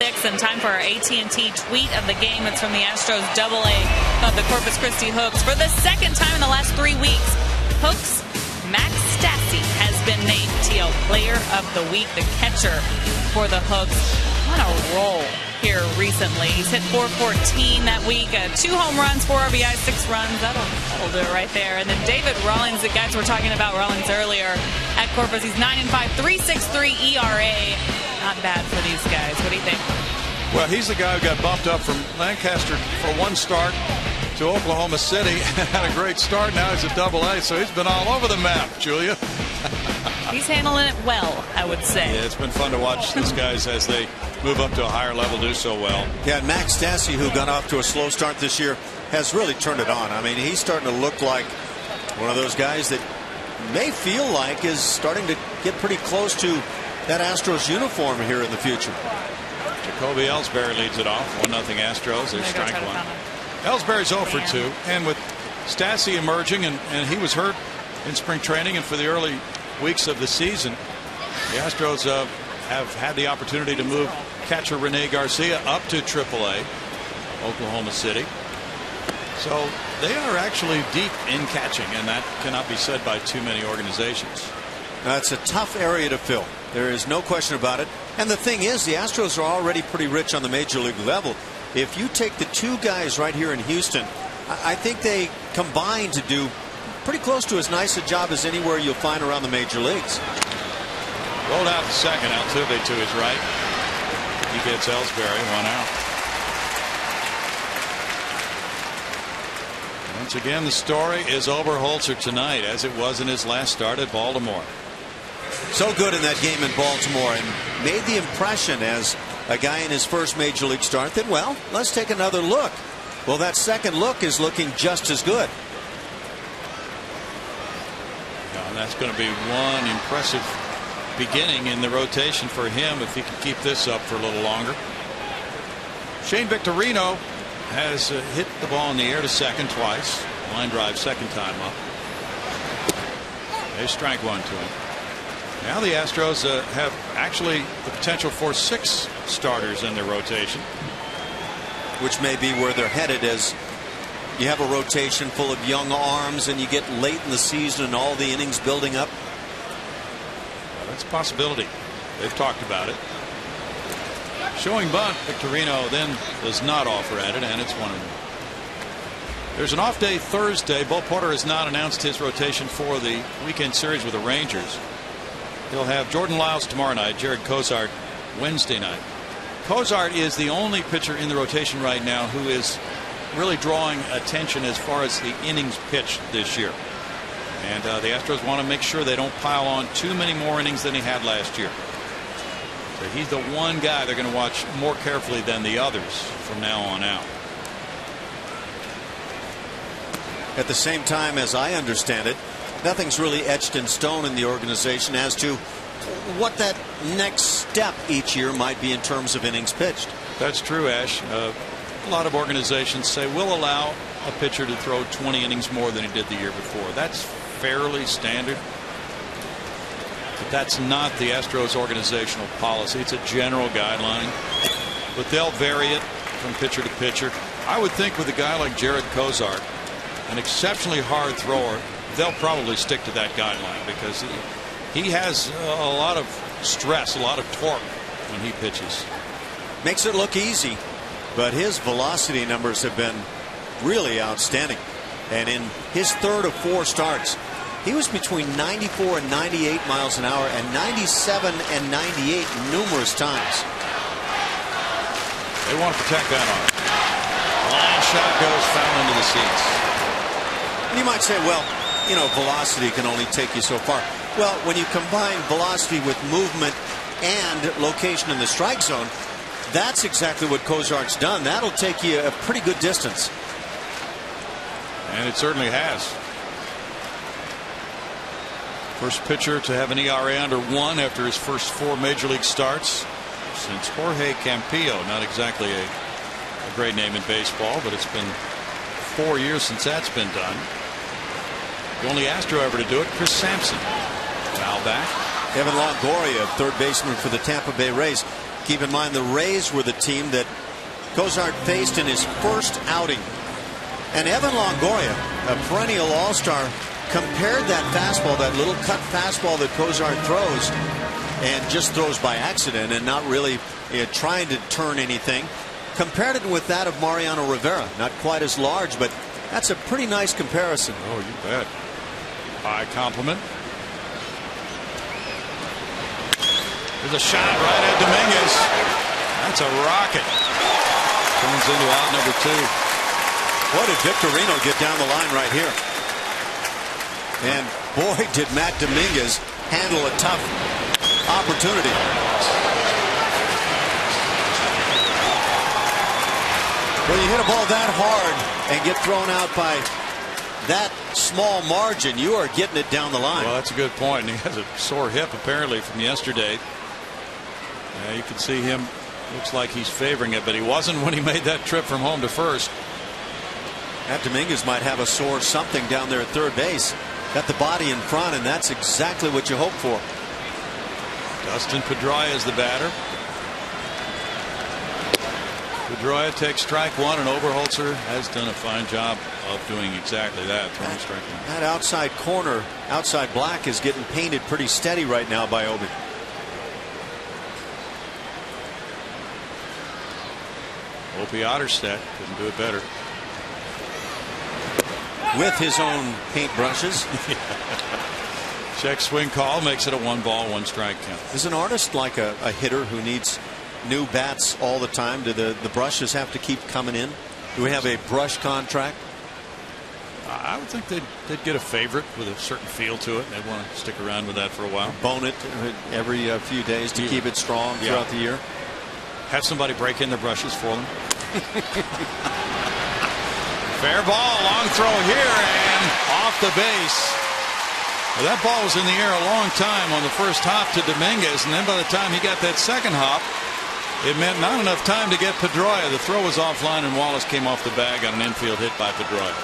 And time for our AT&T tweet of the game. It's from the Astros AA of the Corpus Christi Hooks. For the second time in the last 3 weeks, Hooks Max Stassi has been named TL Player of the Week, the catcher for the Hooks. On a roll here recently. He's hit .414 that week. 2 home runs, 4 RBIs, 6 runs. That'll do it right there. And then David Rawlings, the guys were talking about Rawlings earlier at Corpus. He's 9-5, 3.63 ERA. Not bad for these guys. What do you think? Well, he's the guy who got bumped up from Lancaster for 1 start to Oklahoma City. Had a great start. Now he's at AA, so he's been all over the map, Julia. He's handling it well, I would say. Yeah, it's been fun to watch these guys as they move up to a higher level do so well. Yeah, Max Stassi, who got off to a slow start this year, has really turned it on. I mean, he's starting to look like one of those guys that may feel like is starting to get pretty close to that Astros uniform here in the future. Jacoby Ellsbury leads it off. 1-0 Astros. There's strike one. Ellsbury's 0 for 2. And with Stassi emerging, and he was hurt in spring training and for the early weeks of the season, the Astros have had the opportunity to move catcher Rene Garcia up to AAA, Oklahoma City. So they are actually deep in catching, and that cannot be said by too many organizations. That's a tough area to fill. There is no question about it. And the thing is, the Astros are already pretty rich on the major league level. If you take the 2 guys right here in Houston, I think they combine to do pretty close to as nice a job as anywhere you'll find around the major leagues. Rolled out to second. Altuve to his right. He gets Ellsbury 1 out. Once again, the story is Oberholzer tonight, as it was in his last start at Baltimore. So good in that game in Baltimore, and made the impression as a guy in his first major league start that, well, let's take another look. Well, that second look is looking just as good. And that's going to be one impressive beginning in the rotation for him if he can keep this up for a little longer. Shane Victorino has hit the ball in the air to second twice. Line drive second time up. They strike 1 to him. Now the Astros have actually the potential for 6 starters in their rotation, which may be where they're headed, as you have a rotation full of young arms and you get late in the season and all the innings building up. Well, that's a possibility. They've talked about it. Showing bunt, Victorino then does not offer at it, and it's 1-1. There's an off day Thursday. Bo Porter has not announced his rotation for the weekend series with the Rangers. He'll have Jordan Lyles tomorrow night, Jared Cozart Wednesday night. Cozart is the only pitcher in the rotation right now who is really drawing attention as far as the innings pitched this year. And the Astros want to make sure they don't pile on too many more innings than he had last year. So he's the one guy they're going to watch more carefully than the others from now on out. At the same time, as I understand it, nothing's really etched in stone in the organization as to what that next step each year might be in terms of innings pitched. That's true, Ash. A lot of organizations say we'll allow a pitcher to throw 20 innings more than he did the year before. That's fairly standard. But that's not the Astros organizational policy. It's a general guideline. But they'll vary it from pitcher to pitcher. I would think with a guy like Jared Cozart, an exceptionally hard thrower, they'll probably stick to that guideline because he has a lot of stress, a lot of torque when he pitches. Makes it look easy, but his velocity numbers have been really outstanding. And in his third of 4 starts, he was between 94 and 98 miles an hour and 97 and 98 numerous times. They want to protect that arm. Line shot goes foul into the seats. You might say, well, you know, velocity can only take you so far. Well, when you combine velocity with movement and location in the strike zone, that's exactly what Cozart's done. That'll take you a pretty good distance. And it certainly has. First pitcher to have an ERA under 1 after his first 4 major league starts since Jorge Campillo. Not exactly a great name in baseball, but it's been 4 years since that's been done. The only Astro ever to do it, Chris Sampson. Foul back. Evan Longoria, third baseman for the Tampa Bay Rays. Keep in mind the Rays were the team that Cozart faced in his first outing. And Evan Longoria, a perennial all-star, compared that fastball, that little cut fastball that Cozart throws, and just throws by accident and not really trying to turn anything, compared it with that of Mariano Rivera. Not quite as large, but that's a pretty nice comparison. Oh, you bet. High compliment. There's a shot right at Dominguez. That's a rocket. Turns into out number 2. Boy, did Victorino get down the line right here. And boy, did Matt Dominguez handle a tough opportunity. When you hit a ball that hard and get thrown out by that small margin, you are getting it down the line. Well, that's a good point. And he has a sore hip apparently from yesterday. You can see him. Looks like he's favoring it, but he wasn't when he made that trip from home to first. Matt Dominguez might have a sore something down there at third base. Got the body in front, and that's exactly what you hope for. Dustin Pedroia is the batter. Pedroia takes strike 1, and Oberholzer has done a fine job of doing exactly that, throwing strike 1. That outside corner, outside black, is getting painted pretty steady right now by Obi. Opie Otterstedt couldn't do it better. With his own paintbrushes. Check swing call, makes it a 1-ball, 1-strike count. Is an artist like a hitter who needs new bats all the time? Do the brushes have to keep coming in? Do we have a brush contract? I would think they'd get a favorite with a certain feel to it, and they'd want to stick around with that for a while. Bone it every few days to keep it strong throughout the year. Have somebody break in the brushes for them. Fair ball, long throw here, and off the base. Well, that ball was in the air a long time on the first hop to Dominguez, and then by the time he got that second hop, it meant not enough time to get Pedroia. The throw was offline, and Wallace came off the bag on an infield hit by Pedroia.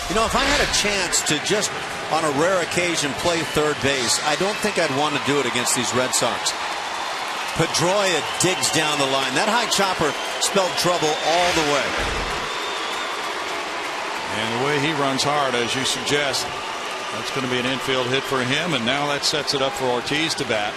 You know, if I had a chance to just, on a rare occasion, play third base, I don't think I'd want to do it against these Red Sox. Pedroia digs down the line. That high chopper spelled trouble all the way. And the way he runs hard, as you suggest, that's going to be an infield hit for him, and now that sets it up for Ortiz to bat.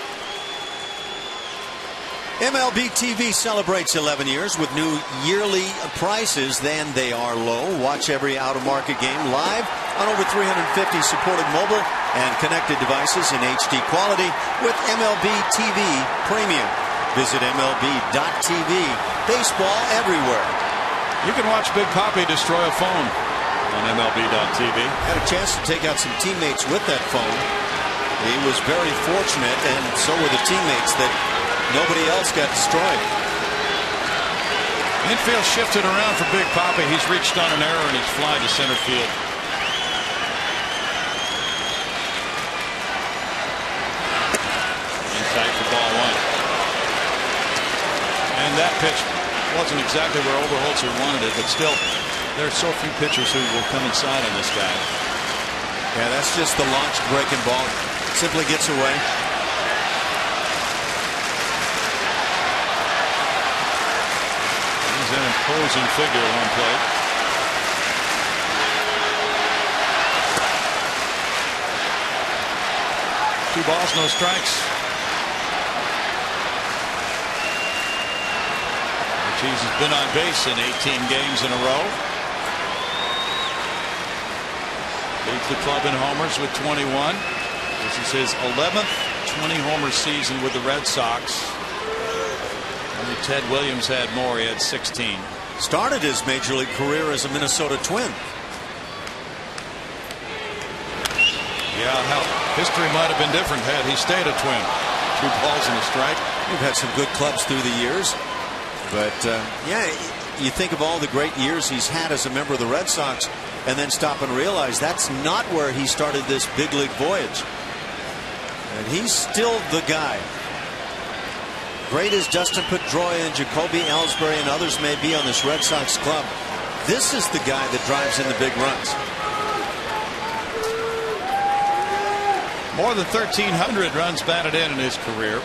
MLB TV celebrates 11 years with new yearly prices. Then they are low. Watch every out-of-market game live on over 350 supported mobile and connected devices in HD quality with MLB TV Premium. Visit MLB.tv. Baseball everywhere. You can watch Big Papi destroy a phone on MLB.tv. Had a chance to take out some teammates with that phone. He was very fortunate, and so were the teammates, that nobody else got destroyed. Infield shifted around for Big Papi. He's reached on an error, and he's fly to center field. Inside for ball 1. And that pitch wasn't exactly where Oberholzer wanted it, but still, there are so few pitchers who will come inside on this guy. Yeah, that's just the launch breaking ball. Simply gets away. He's an imposing figure at home plate. Two balls, no strikes. Ortiz has been on base in 18 games in a row. Leads the club in homers with 21. This is his 11th 20-homer season with the Red Sox. Only Ted Williams had more. He had 16. Started his major league career as a Minnesota Twin. Yeah, how history might have been different had he stayed a Twin. 2 balls and a strike. We've had some good clubs through the years. But, yeah, you think of all the great years he's had as a member of the Red Sox and then stop and realize that's not where he started this big league voyage. And he's still the guy. Great as Dustin Pedroia and Jacoby Ellsbury and others may be on this Red Sox club, this is the guy that drives in the big runs. More than 1,300 runs batted in his career.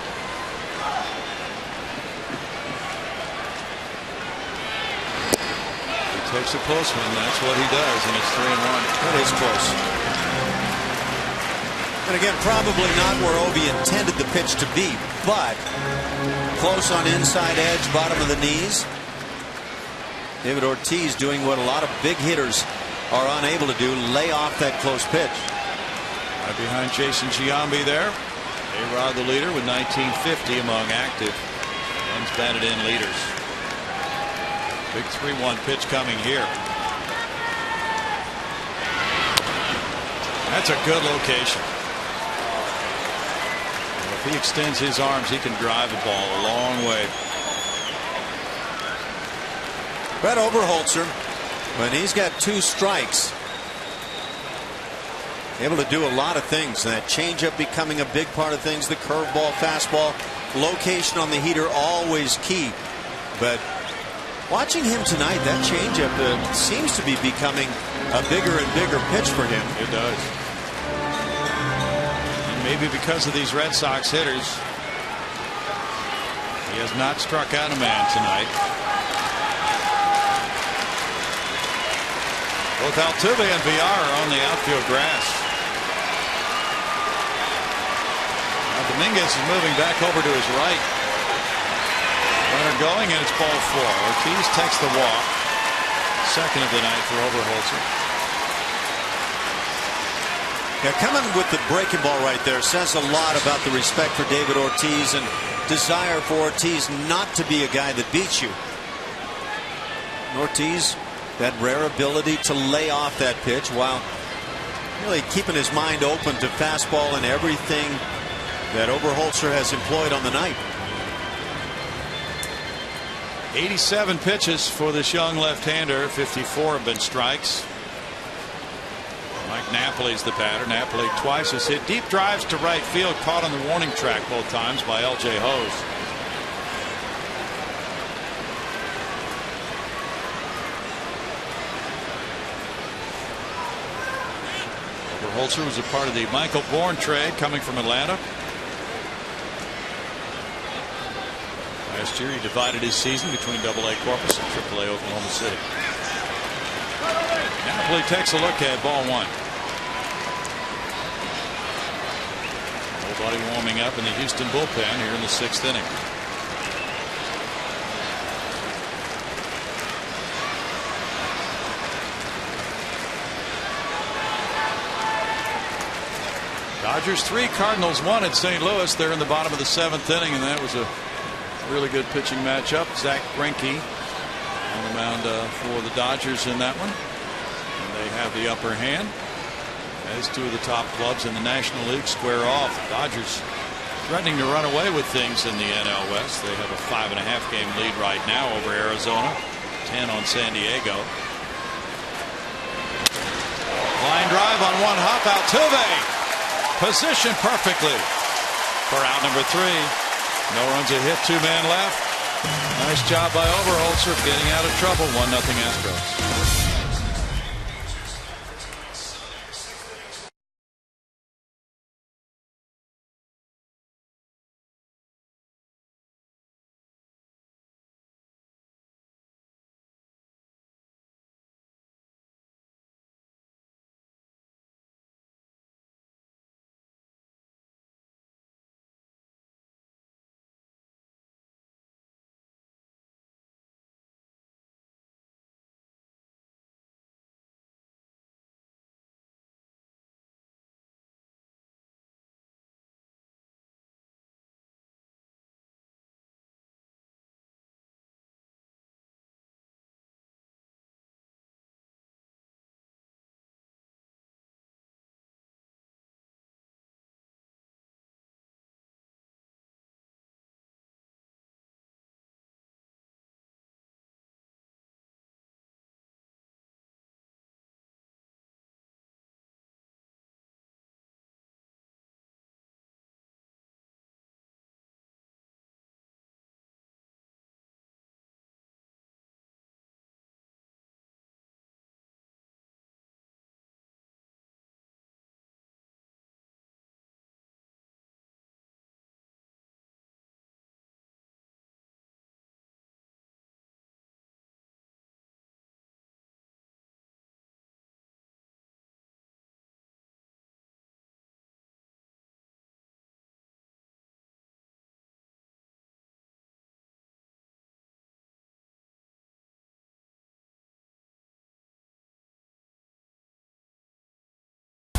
takes a close one. That's what he does, and it's 3-1. That is close. And again, probably not where Ovi intended the pitch to be, but close on inside edge, bottom of the knees. David Ortiz doing what a lot of big hitters are unable to do, lay off that close pitch. Right behind Jason Giambi there. A-Rod the leader with 1950 among active runs batted in leaders. Big 3-1 pitch coming here. That's a good location. If he extends his arms, he can drive the ball a long way. Brett Oberholzer, when he's got 2 strikes, able to do a lot of things. And that changeup becoming a big part of things. The curveball, fastball, location on the heater always key. But watching him tonight, that changeup seems to be becoming a bigger and bigger pitch for him. It does. And maybe because of these Red Sox hitters, he has not struck out a man tonight. Both Altuve and Villar are on the outfield grass. Now Dominguez is moving back over to his right. Runner going, and it's ball 4. Ortiz takes the walk. Second of the night for Oberholzer. Yeah, coming with the breaking ball right there says a lot about the respect for David Ortiz and desire for Ortiz not to be a guy that beats you. And Ortiz, that rare ability to lay off that pitch while really keeping his mind open to fastball and everything that Oberholzer has employed on the night. 87 pitches for this young left-hander. 54 have been strikes. Mike Napoli's the batter. Napoli twice has hit deep drives to right field, caught on the warning track both times by L.J. Hose. Oberholzer was a part of the Michael Bourne trade coming from Atlanta. Last year he divided his season between AA Corpus and AAA Oklahoma City. Napoli takes a look at ball 1. Nobody warming up in the Houston bullpen here in the 6th inning. Dodgers 3, Cardinals 1 at St. Louis. They're in the bottom of the 7th inning, and that was a really good pitching matchup. Zach Greinke on the mound for the Dodgers in that one. And they have the upper hand as 2 of the top clubs in the National League square off. The Dodgers threatening to run away with things in the NL West. They have a 5.5 game lead right now over Arizona, 10 on San Diego. Line drive on one hop. Altuve positioned perfectly for out number 3. No runs a hit, 2 men left. Nice job by Oberholzer getting out of trouble. 1-0 Astros.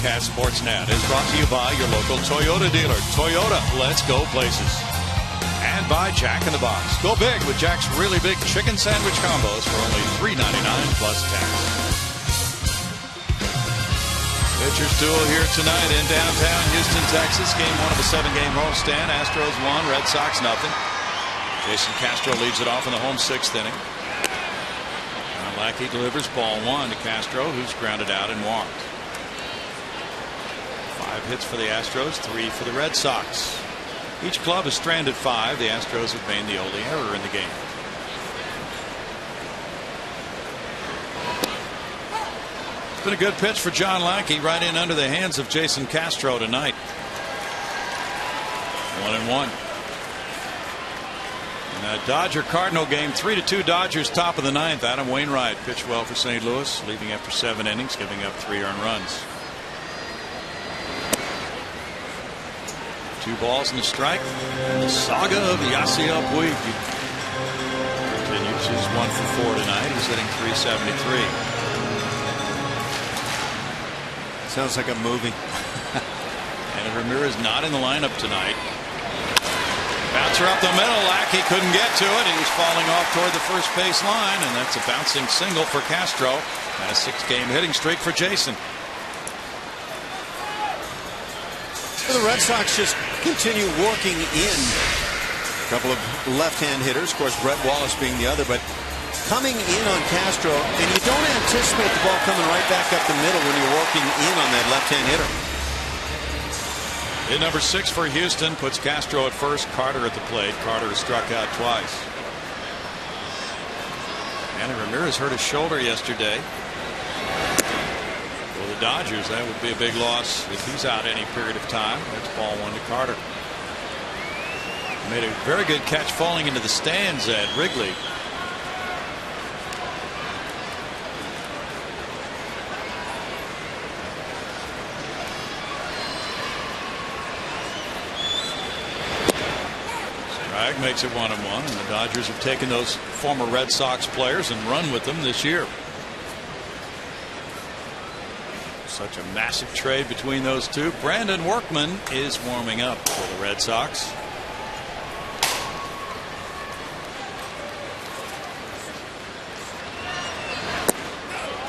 broadcast Sportsnet is brought to you by your local Toyota dealer. Toyota, let's go places. And by Jack in the Box. Go big with Jack's really big chicken sandwich combos for only $3.99 plus tax. Pitchers duel here tonight in downtown Houston, Texas. Game 1 of a 7-game homestand. Astros 1, Red Sox nothing. Jason Castro leads it off in the home 6th inning. Lackey delivers ball 1 to Castro, who's grounded out and walked. 5 hits for the Astros, 3 for the Red Sox. Each club has stranded 5. The Astros have made the only error in the game. It's been a good pitch for John Lackey, right in under the hands of Jason Castro tonight. 1-1. Dodger-Cardinal game, 3-2 Dodgers, top of the 9th. Adam Wainwright pitched well for St. Louis, leaving after 7 innings, giving up 3 earned runs. 2 balls and a strike. And the saga of Yasiel Puig continues. He's 1 for 4 tonight. He's hitting .373. Sounds like a movie. And Ramirez not in the lineup tonight. Bouncer up the middle. Lackey couldn't get to it. He was falling off toward the first base line, and that's a bouncing single for Castro and a 6-game hitting streak for Jason. The Red Sox just continue working in. A couple of left-hand hitters, of course, Brett Wallace being the other, but coming in on Castro, and you don't anticipate the ball coming right back up the middle when you're working in on that left-hand hitter. Hit number 6 for Houston puts Castro at first, Carter at the plate. Carter has struck out twice. And Ramirez hurt his shoulder yesterday. For the Dodgers, that would be a big loss if he's out any period of time. That's ball 1 to Carter. Made a very good catch falling into the stands at Wrigley. Makes it 1-1, and the Dodgers have taken those former Red Sox players and run with them this year. Such a massive trade between those two. Brandon Workman is warming up for the Red Sox.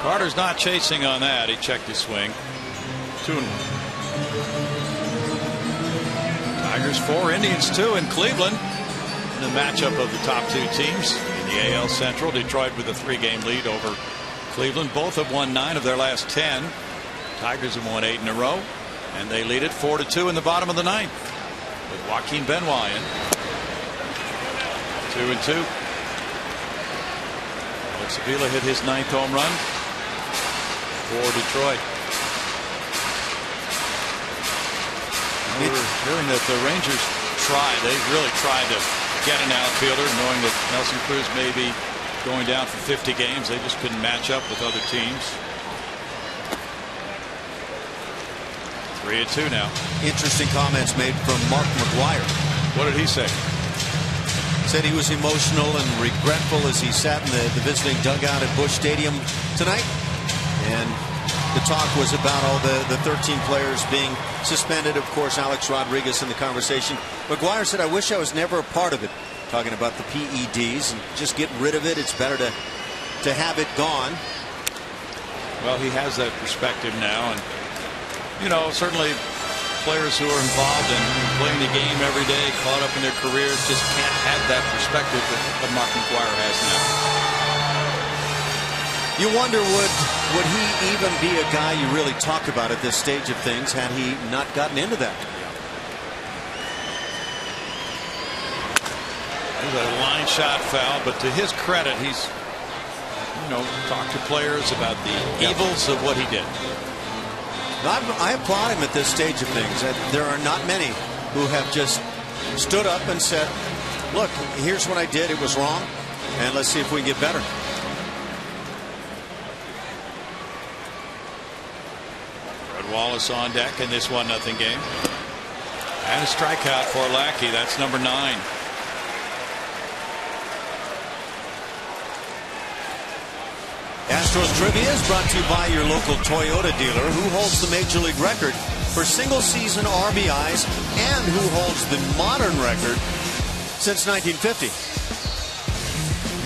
Carter's not chasing on that. He checked his swing. 2-1. Tigers 4, Indians 2 in Cleveland. The matchup of the top 2 teams in the AL Central. Detroit with a 3-game lead over Cleveland. Both have won 9 of their last 10. Tigers have won 8 in a row, and they lead it 4-2 in the bottom of the 9th with Joaquin Benoit in. 2-2. Alex Avila hit his 9th home run for Detroit. We were hearing that the Rangers they really tried to get an outfielder, knowing that Nelson Cruz may be going down for 50 games. They just couldn't match up with other teams. 3-2 now. Interesting comments made from Mark McGwire. What did he say? Said he was emotional and regretful as he sat in the visiting dugout at Busch Stadium tonight. And the talk was about all the 13 players being suspended. Of course, Alex Rodriguez in the conversation. McGwire said, I wish I was never a part of it. Talking about the PEDs and just get rid of it. It's better to have it gone. Well, he has that perspective now. And, you know, certainly players who are involved in playing the game every day, caught up in their careers, just can't have that perspective that Mark McGwire has now. You wonder, would he even be a guy you really talk about at this stage of things had he not gotten into that? There's a line shot foul, but to his credit, he's talked to players about the evils of what he did. I applaud him at this stage of things. There are not many who have just stood up and said, look, here's what I did. It was wrong, and let's see if we can get better. Wallace on deck in this 1-0 game. And a strikeout for Lackey. That's number 9. Astros Astros Trivia is brought to you by your local Toyota dealer, who holds the Major League record for single-season RBIs and who holds the modern record since 1950.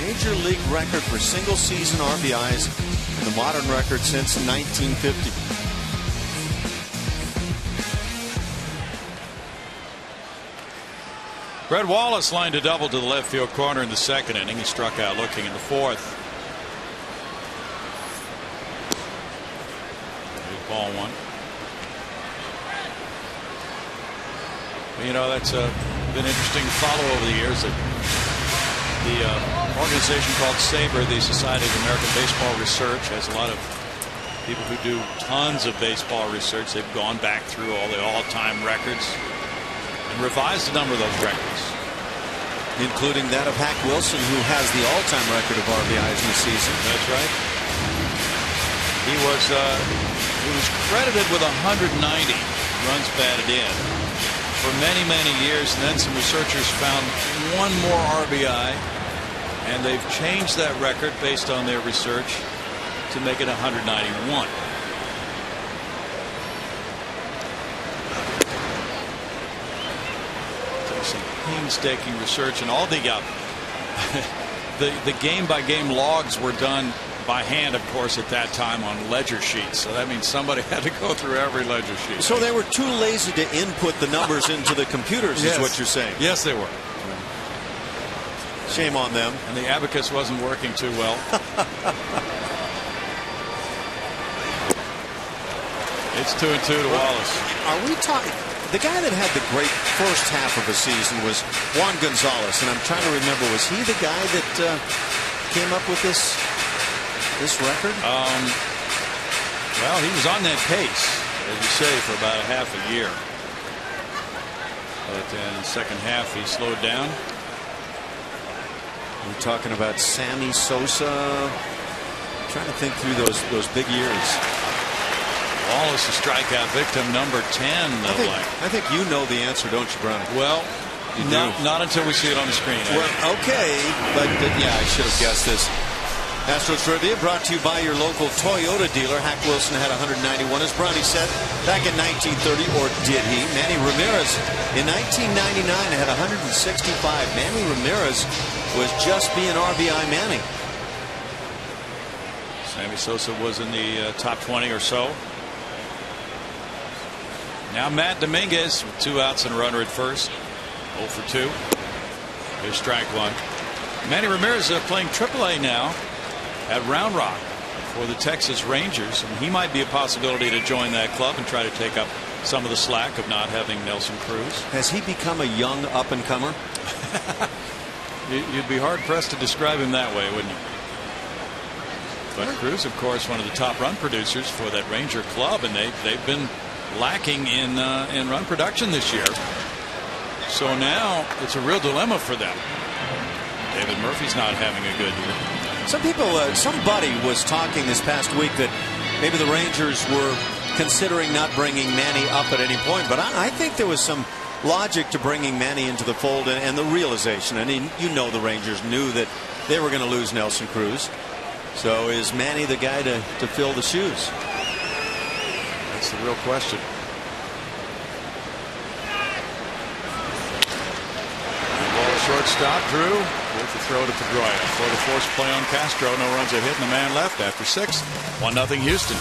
Major League record for single-season RBIs and the modern record since 1950. Brett Wallace lined a double to the left field corner in the second inning. He struck out looking in the fourth. Ball one. You know, that's been interesting to follow over the years. That the organization called SABR, the Society of American Baseball Research, has a lot of people who do tons of baseball research. They've gone back through all the all-time records and revised a number of those records, including that of Hack Wilson, who has the all-time record of RBIs in the season. That's right. He was credited with 190 runs batted in for many, many years, and then some researchers found one more RBI, and they've changed that record based on their research to make it 191. So some painstaking research, and all the the game-by-game logs were done by hand, of course, at that time on ledger sheets. So that means somebody had to go through every ledger sheet. So they were too lazy to input the numbers into the computers, yes. Is what you're saying? Yes, they were. Shame on them. And the abacus wasn't working too well. It's 2-2 to Wallace. Are we talking? The guy that had the great first half of the season was Juan Gonzalez, and I'm trying to remember, was he the guy that came up with this record? Well, he was on that pace, as you say, for about a half a year. But in the second half, he slowed down. We're talking about Sammy Sosa. I'm trying to think through those big years. Wallace, a strikeout victim, number 10. I think you know the answer, don't you, Brownie? Well, not until we see it on the screen. Well, okay, but yeah, I should have guessed this. Astros Trivia brought to you by your local Toyota dealer. Hack Wilson had 191, as Brownie said, back in 1930, or did he? Manny Ramirez in 1999 had 165. Manny Ramirez was just being RBI Manny. Sammy Sosa was in the top 20 or so. Now Matt Dominguez with 2 outs and a runner at first. 0 for 2. Here's strike one. Manny Ramirez playing AAA now at Round Rock for the Texas Rangers, and he might be a possibility to join that club and try to take up some of the slack of not having Nelson Cruz. Has he become a young up-and-comer? You'd be hard-pressed to describe him that way, wouldn't you? But Cruz, of course, one of the top run producers for that Ranger club, and they've been lacking in run production this year. So now it's a real dilemma for them. David Murphy's not having a good year. Somebody was talking this past week that maybe the Rangers were considering not bringing Manny up at any point, but I think there was some logic to bringing Manny into the fold, and the realization, and you know the Rangers knew that they were going to lose Nelson Cruz. So is Manny the guy to fill the shoes? That's the real question. Shortstop Drew with the throw to Pedroia for the forced play on Castro. No runs are hit and the man left after 6. 1-0 Houston.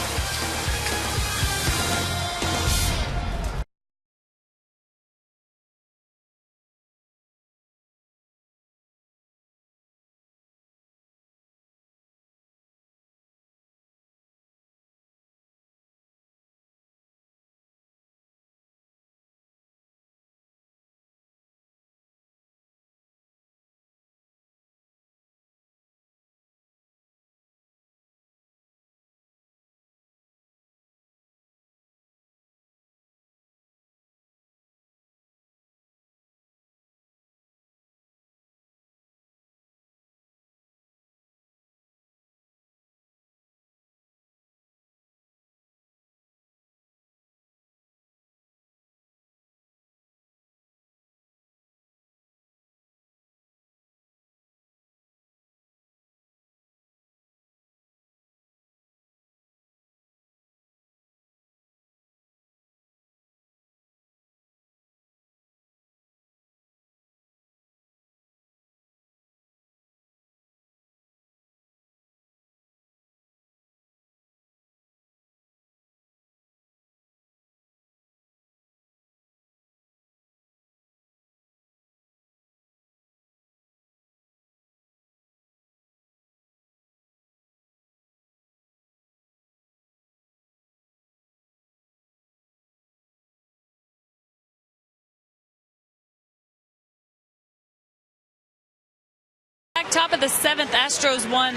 Top of the 7th, Astros 1,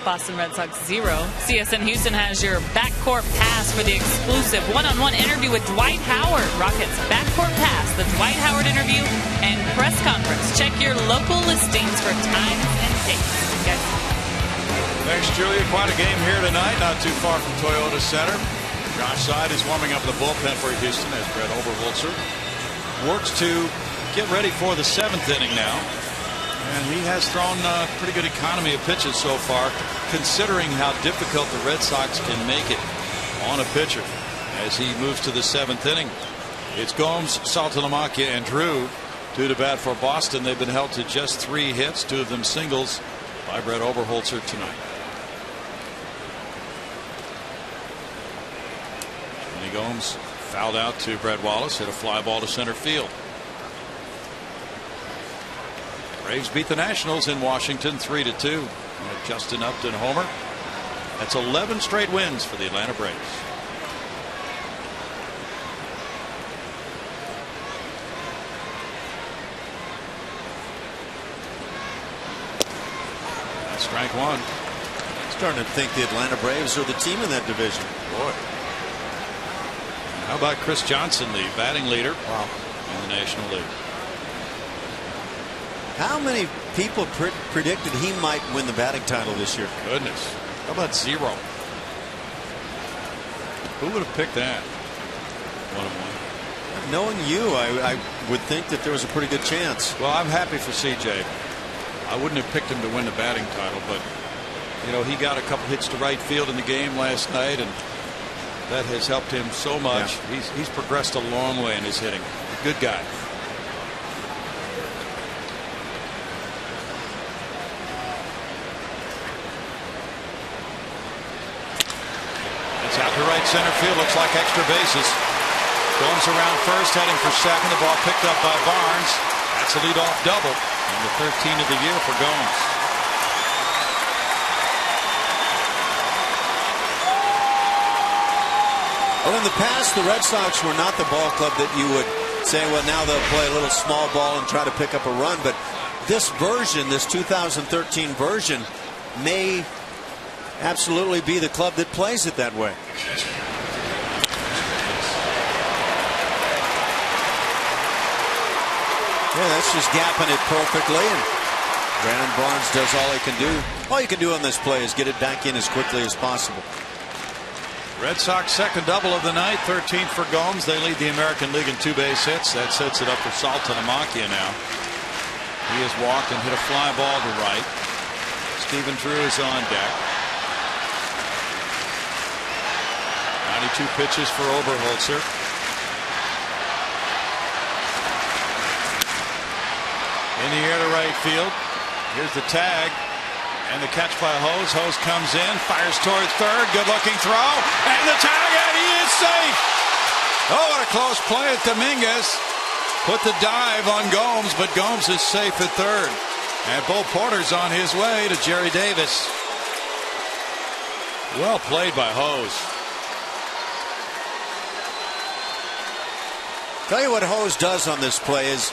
Boston Red Sox 0. CSN Houston has your backcourt pass for the exclusive one-on-one interview with Dwight Howard. Rockets backcourt pass, the Dwight Howard interview and press conference. Check your local listings for times and dates. Guys. Thanks, Julia. Quite a game here tonight, not too far from Toyota Center. Josh Seid is warming up the bullpen for Houston as Brett Oberholzer works to get ready for the 7th inning now. And he has thrown pretty good economy of pitches so far, considering how difficult the Red Sox can make it on a pitcher as he moves to the 7th inning. It's Gomes, Saltalamacchia, and Drew due to bat for Boston. They've been held to just 3 hits, 2 of them singles by Brett Oberholzer tonight. Tony Gomes fouled out to Brett Wallace, hit a fly ball to center field. Braves beat the Nationals in Washington 3-2. Justin Upton homer. That's 11 straight wins for the Atlanta Braves. That's strike 1. Starting to think the Atlanta Braves are the team in that division. Boy. How about Chris Johnson, the batting leader in the National League? How many people predicted he might win the batting title this year? Goodness. How about 0? Who would have picked that? 1-1. Knowing you, I would think that there was a pretty good chance. Well, I'm happy for CJ. I wouldn't have picked him to win the batting title, but you know, he got a couple hits to right field in the game last night, and that has helped him so much. Yeah. He's progressed a long way in his hitting. A good guy. Out to right center field. Looks like extra bases. Gomes around first, heading for second. The ball picked up by Barnes. That's a leadoff double, and the 13th of the year for Gomes. Well, in the past, the Red Sox were not the ball club that you would say, well, now they'll play a little small ball and try to pick up a run. But this version, this 2013 version, may absolutely be the club that plays it that way. Yeah, that's just gapping it perfectly, and Brandon Barnes does all he can do. All you can do on this play is get it back in as quickly as possible. Red Sox second double of the night, 13th for Gomes. They lead the American League in 2 base hits. That sets it up for Saltalamacchia now. He has walked and hit a fly ball to right. Stephen Drew is on deck. 92 pitches for Oberholzer. In the air to right field. Here's the tag. And the catch by Hose. Hose comes in, fires towards third. Good looking throw. And the tag, and he is safe. Oh, what a close play at Dominguez. Put the dive on Gomes, but Gomes is safe at third. And Bo Porter's on his way to Jerry Davis. Well played by Hose. Tell you what Hose does on this play is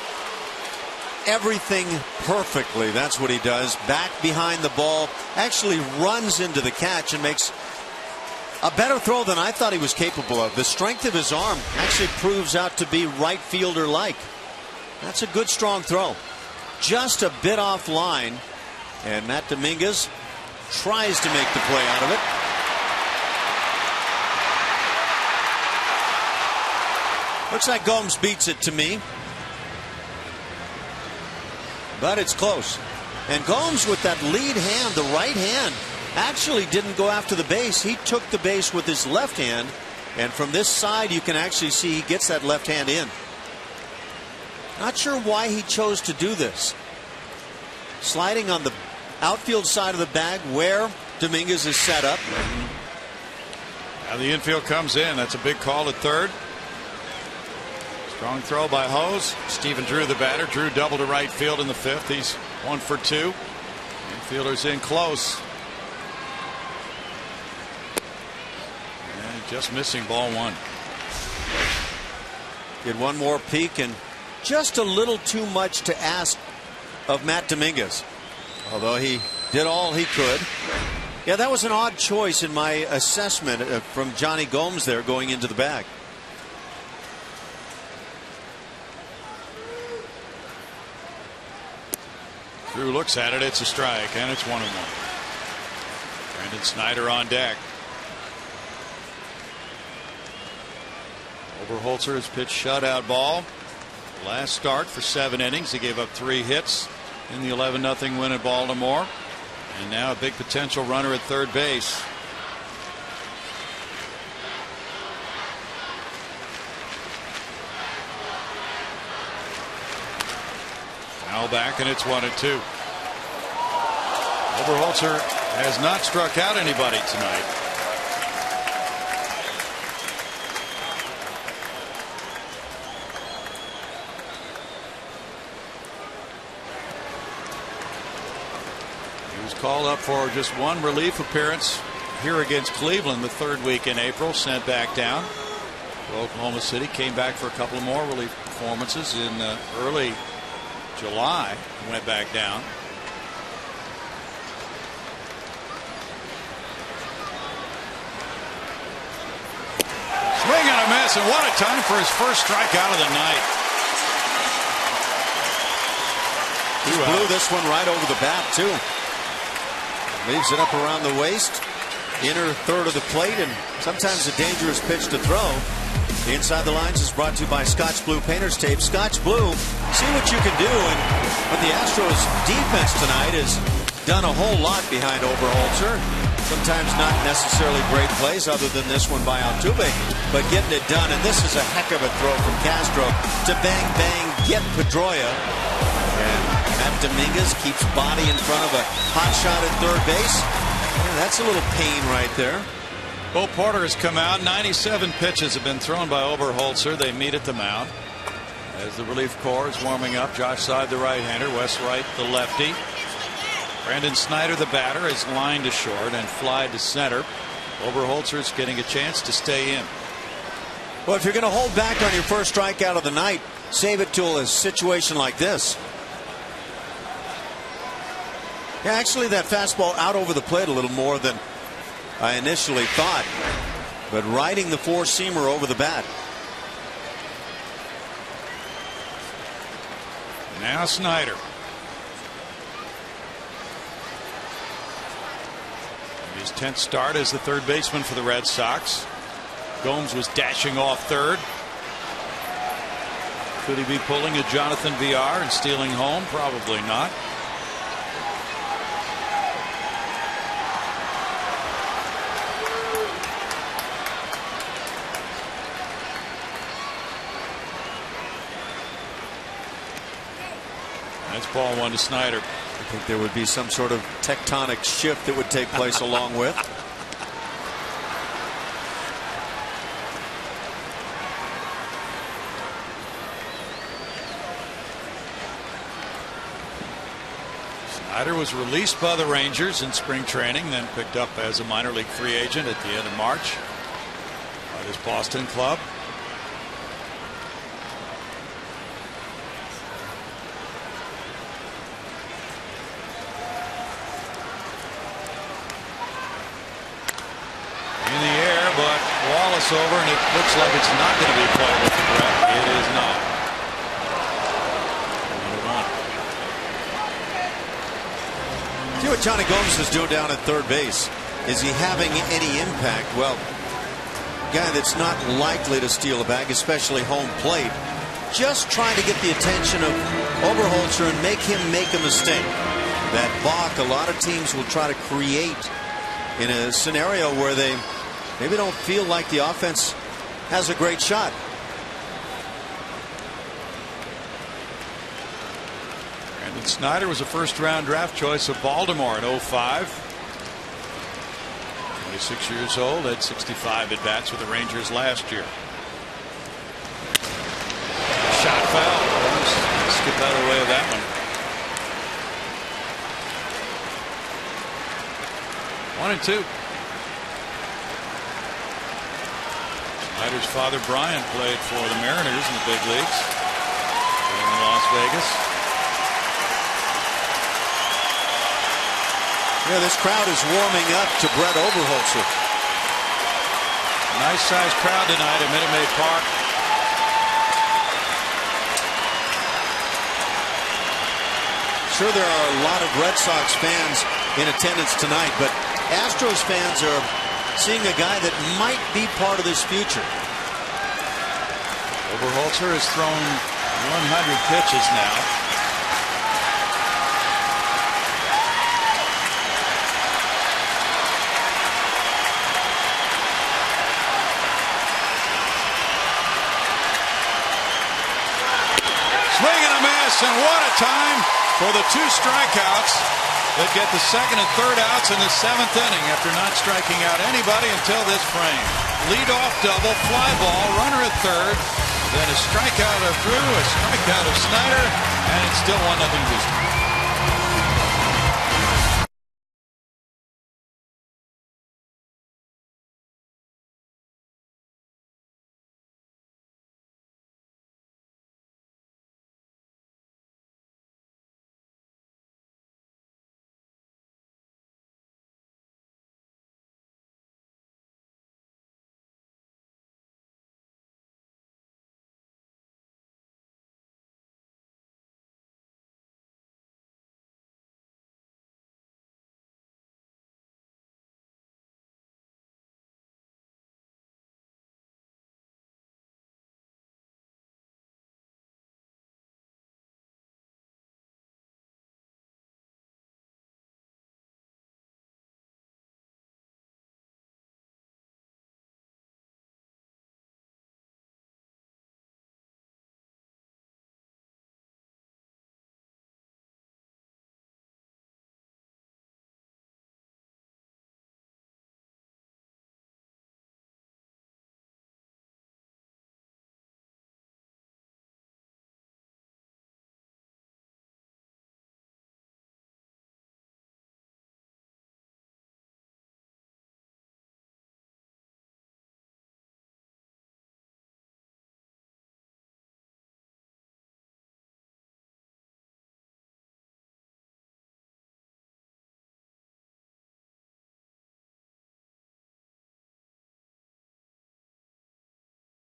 everything perfectly. That's what he does. Back behind the ball, actually runs into the catch and makes a better throw than I thought he was capable of. The strength of his arm actually proves out to be right fielder like. That's a good strong throw. Just a bit off line, and Matt Dominguez tries to make the play out of it. Looks like Gomes beats it to me. But it's close. And Gomes with that lead hand, the right hand, actually didn't go after the base. He took the base with his left hand. And from this side, you can actually see he gets that left hand in. Not sure why he chose to do this. Sliding on the outfield side of the bag where Dominguez is set up. Now the infield comes in. That's a big call at third. Strong throw by Hose. Stephen Drew, the batter. Drew double to right field in the 5th. He's 1 for 2. Infielders in close. And just missing ball 1. Get one more peek, and just a little too much to ask of Matt Dominguez. Although he did all he could. Yeah, that was an odd choice in my assessment from Johnny Gomes there going into the bag. Drew looks at it. It's a strike, and it's 1-1. Brandon Snyder on deck. Oberholzer has pitched shutout ball. Last start for 7 innings. He gave up 3 hits in the 11-0 win at Baltimore. And now a big potential runner at third base. Foul back, and it's 1-2. Oberholzer has not struck out anybody tonight. He was called up for just 1 relief appearance here against Cleveland the 3rd week in April, sent back down to Oklahoma City, came back for a couple of more relief performances in early July, went back down. Swing and a miss, and what a time for his first strikeout of the night. He blew this one right over the bat too. Leaves it up around the waist, inner third of the plate, and sometimes a dangerous pitch to throw. The Inside the Lines is brought to you by Scotch Blue Painter's Tape. Scotch Blue, see what you can do. But the Astros defense tonight has done a whole lot behind Oberholzer. Sometimes not necessarily great plays other than this one by Altuve, but getting it done. And this is a heck of a throw from Castro to bang, bang, get Pedroia. And Matt Dominguez keeps body in front of a hot shot at third base. Yeah, that's a little pain right there. Bo Porter has come out. 97 pitches have been thrown by Oberholzer. They meet at the mound as the relief corps is warming up. Josh Side, the right-hander. Wes Wright, the lefty. Brandon Snyder, the batter, is lined to short and fly to center. Oberholzer is getting a chance to stay in. Well, if you're going to hold back on your first strikeout of the night, save it to a situation like this. Yeah, actually, that fastball out over the plate a little more than I initially thought, but riding the four-seamer over the bat. Now Snyder. His 10th start as the third baseman for the Red Sox. Gomes was dashing off third. Could he be pulling a Jonathan VR and stealing home? Probably not. That's ball 1 to Snyder. I think there would be some sort of tectonic shift that would take place along with. Snyder was released by the Rangers in spring training, then picked up as a minor league free agent at the end of March by this Boston club. Over, and it looks like it's not going to be played with the breath. It is not. 1-1. See what Johnny Gomes is doing down at third base. Is he having any impact? Well, guy that's not likely to steal a bag, especially home plate, just trying to get the attention of Oberholzer and make him make a mistake. That balk, a lot of teams will try to create in a scenario where they maybe don't feel like the offense has a great shot. Brandon Snyder was a first-round draft choice of Baltimore in 2005. 26 years old, had 65 at-bats with the Rangers last year. Shot foul. Skip out of the way of that one. 1-2. Snyder's father, Brian, played for the Mariners in the big leagues in Las Vegas. Yeah, this crowd is warming up to Brett Overholzer. Nice sized crowd tonight at Minute Maid Park. Sure, there are a lot of Red Sox fans in attendance tonight, but Astros fans are seeing a guy that might be part of this future. Overholzer has thrown 100 pitches now. Swing and a miss, and what a time for the 2 strikeouts that get the second and third outs in the 7th inning after not striking out anybody until this frame. Leadoff double, fly ball, runner at third, then a strikeout of Drew, a strikeout of Snyder, and it's still 1-0 Houston.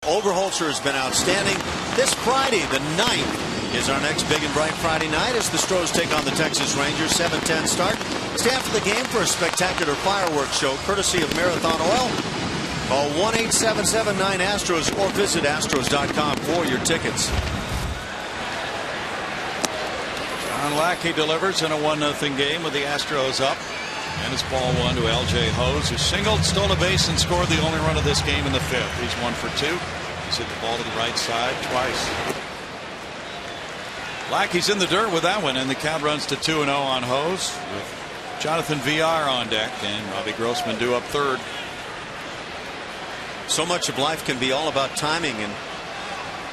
Overholzer has been outstanding. This Friday, the 9th, is our next big and bright Friday night as the Stros take on the Texas Rangers. 7:10 start. Stay after the game for a spectacular fireworks show courtesy of Marathon Oil. Call 1-877-9-ASTROS or visit Astros.com for your tickets. John Lackey delivers in a 1-0 game with the Astros up. And it's ball 1 to L.J. Hose, who singled, stole a base, and scored the only run of this game in the 5th. He's 1 for 2. He's hit the ball to the right side twice. Lackey's in the dirt with that one, and the count runs to 2-0 on Hose, with Jonathan VR on deck and Robbie Grossman due up third. So much of life can be all about timing, and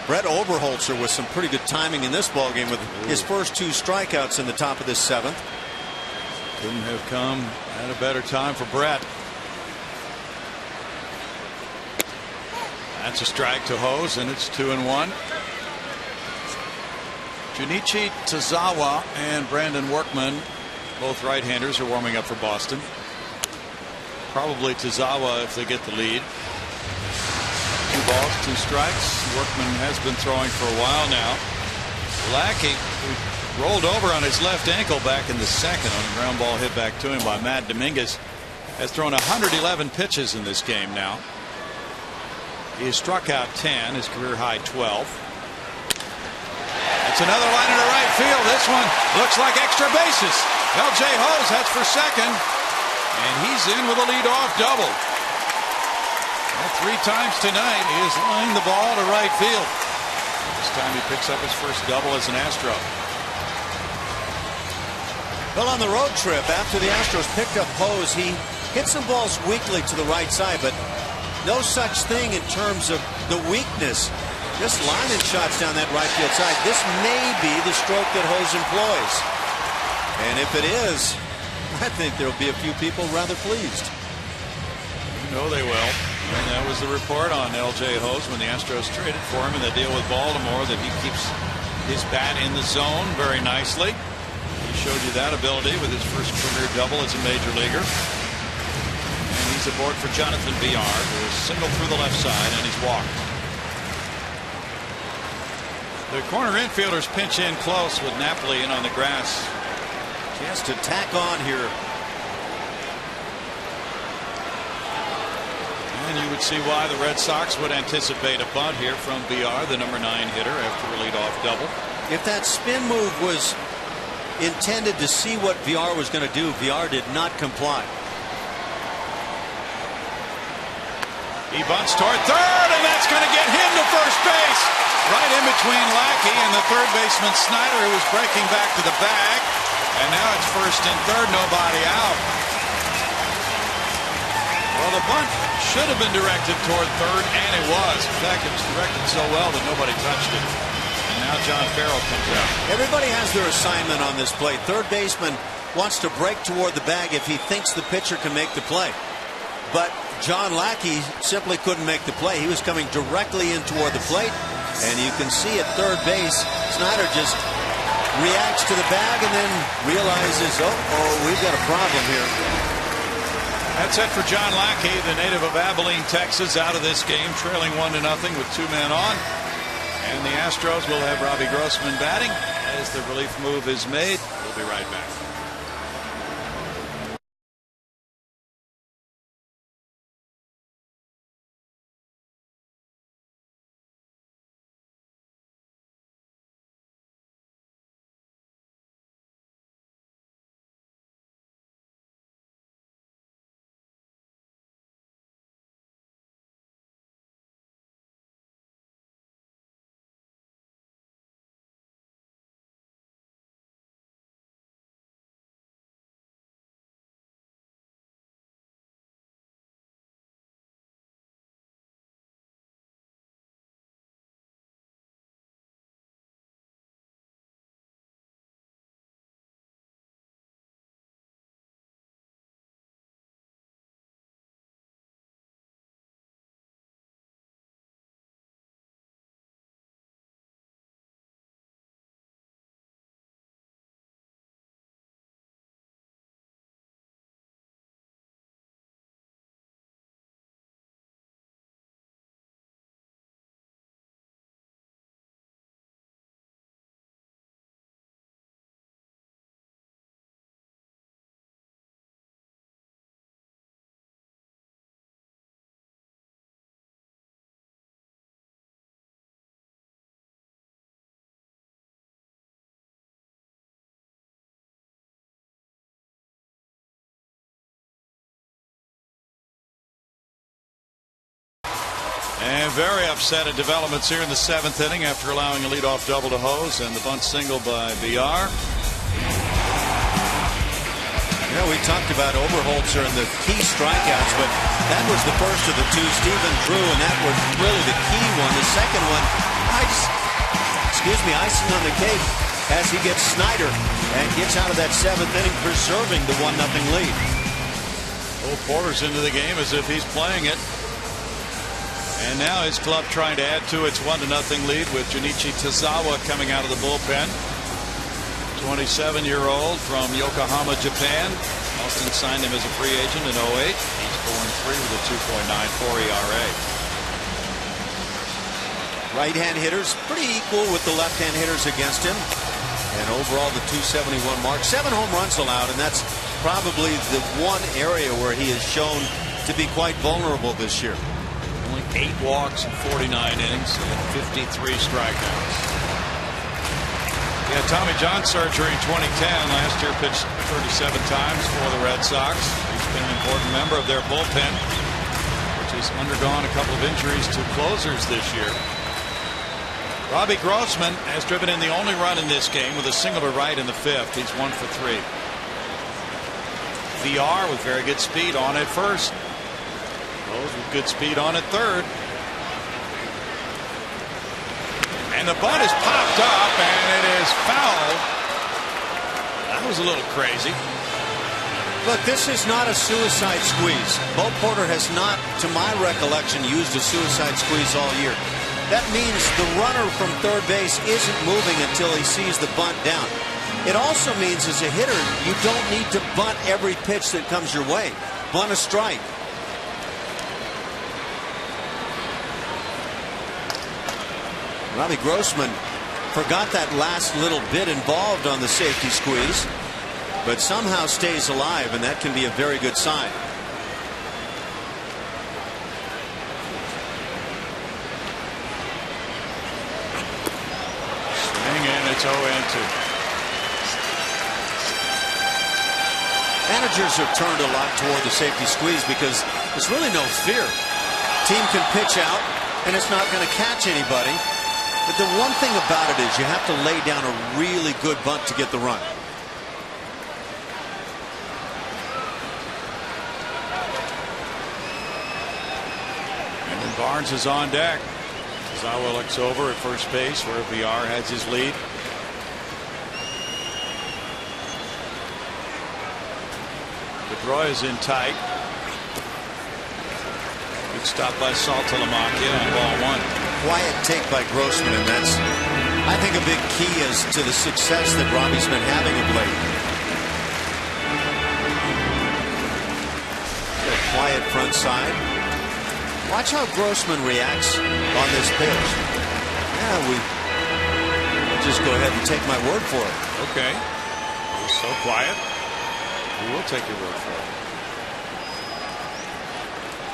Brett Overholzer with some pretty good timing in this ballgame with his first 2 strikeouts in the top of this 7th. Couldn't have come at a better time for Brett. That's a strike to Hose, and it's 2-1. Junichi Tazawa and Brandon Workman, both right-handers, are warming up for Boston. Probably Tazawa if they get the lead. 2 balls, 2 strikes. Workman has been throwing for a while now. Lackey, who rolled over on his left ankle back in the 2nd on a ground ball hit back to him by Matt Dominguez, has thrown 111 pitches in this game now. He has struck out 10, his career high 12. It's another line into right field. This one looks like extra bases. L.J. Hose heads for second, and he's in with a leadoff double. Well, 3 times tonight he has lined the ball to right field. This time he picks up his first double as an Astro. Well, on the road trip after the Astros picked up Hose, he hit some balls weakly to the right side, but no such thing in terms of the weakness. Just lining shots down that right field side. This may be the stroke that Hose employs. And if it is, I think there'll be a few people rather pleased. You know they will. And that was the report on L.J. Hose when the Astros traded for him in the deal with Baltimore, that he keeps his bat in the zone very nicely. He showed you that ability with his first career double as a major leaguer. And he's aboard for Jonathan VR, who is single through the left side, and he's walked. The corner infielders pinch in close with Napoli in on the grass. Chance to tack on here. And you would see why the Red Sox would anticipate a bunt here from VR, the number 9 hitter, after a leadoff double. If that spin move was intended to see what VR was going to do, VR did not comply. He bunts toward third, and that's going to get him to first base. Right in between Lackey and the third baseman Snyder, who was breaking back to the bag. And now it's first and third, nobody out. Well, the bunt should have been directed toward third, and it was. In fact, it was directed so well that nobody touched it. And now John Farrell comes out. Everybody has their assignment on this play. Third baseman wants to break toward the bag if he thinks the pitcher can make the play. But John Lackey simply couldn't make the play. He was coming directly in toward the plate. And you can see at third base, Snyder just reacts to the bag and then realizes, oh, we've got a problem here. That's it for John Lackey, the native of Abilene, Texas, out of this game, trailing 1-0 with 2 men on. And the Astros will have Robbie Grossman batting as the relief move is made. We'll be right back. And very upset at developments here in the 7th inning after allowing a leadoff double to Hose and the bunt single by VR. Yeah, we talked about Oberholzer and the key strikeouts, but that was the first of the 2 Stephen drew, and that was really the key one. The second one, icing on the cake as he gets Snyder and gets out of that 7th inning, preserving the 1-0 lead. Cole Porter's into the game as if he's playing it. And now his club trying to add to its 1-0 lead with Junichi Tazawa coming out of the bullpen. 27-year-old from Yokohama, Japan. Austin signed him as a free agent in 08. He's 4-3 with a 2.94 ERA. Right-hand hitters pretty equal with the left-hand hitters against him. And overall the 271 mark. 7 home runs allowed, and that's probably the one area where he has shown to be quite vulnerable this year. Only 8 walks in 49 innings and 53 strikeouts. He had Tommy John surgery in 2010. Last year pitched 37 times for the Red Sox. He's been an important member of their bullpen, which has undergone a couple of injuries to closers this year. Robbie Grossman has driven in the only run in this game with a single to right in the 5th. He's 1 for 3. VR with very good speed on at first. Rose with good speed on at third. And the bunt is popped up, and it is foul. That was a little crazy. Look, this is not a suicide squeeze. Bo Porter has not, to my recollection, used a suicide squeeze all year. That means the runner from third base isn't moving until he sees the bunt down. It also means as a hitter, you don't need to bunt every pitch that comes your way. Bunt a strike. Robbie Grossman forgot that last little bit involved on the safety squeeze, but somehow stays alive, and that can be a very good sign. Swing and it's 0-2. Managers have turned a lot toward the safety squeeze because there's really no fear. Team can pitch out and it's not going to catch anybody. But the one thing about it is you have to lay down a really good bunt to get the run. And Barnes is on deck. Zawa looks over at first base where VR has his lead. Pedroia is in tight. Good stop by Saltalamacchia on ball one. Quiet take by Grossman, and that's, I think, a big key as to the success that Robbie's been having of late. A quiet front side. Watch how Grossman reacts on this pitch. Yeah, we'll just go ahead and take my word for it. Okay. You're so quiet. We will take your word for it.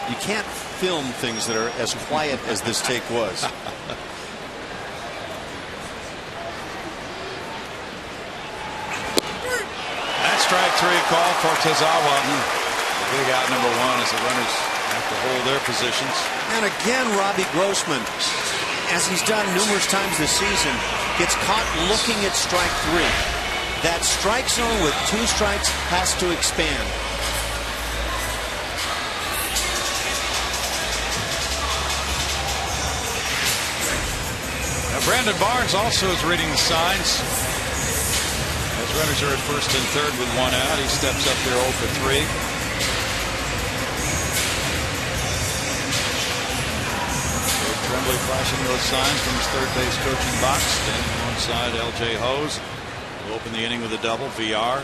You can't film things that are as quiet as this take was. That's strike three call for Tazawa. The big out number one as the runners have to hold their positions. And again, Robbie Grossman, as he's done numerous times this season, gets caught looking at strike three. That strike zone with two strikes has to expand. Now Brandon Barnes also is reading the signs. As runners are at first and third with one out, he steps up there 0 for 3. Tremblay flashing those signs from his third base coaching box. Standing alongside L.J. Hose. Will open the inning with a double. VR,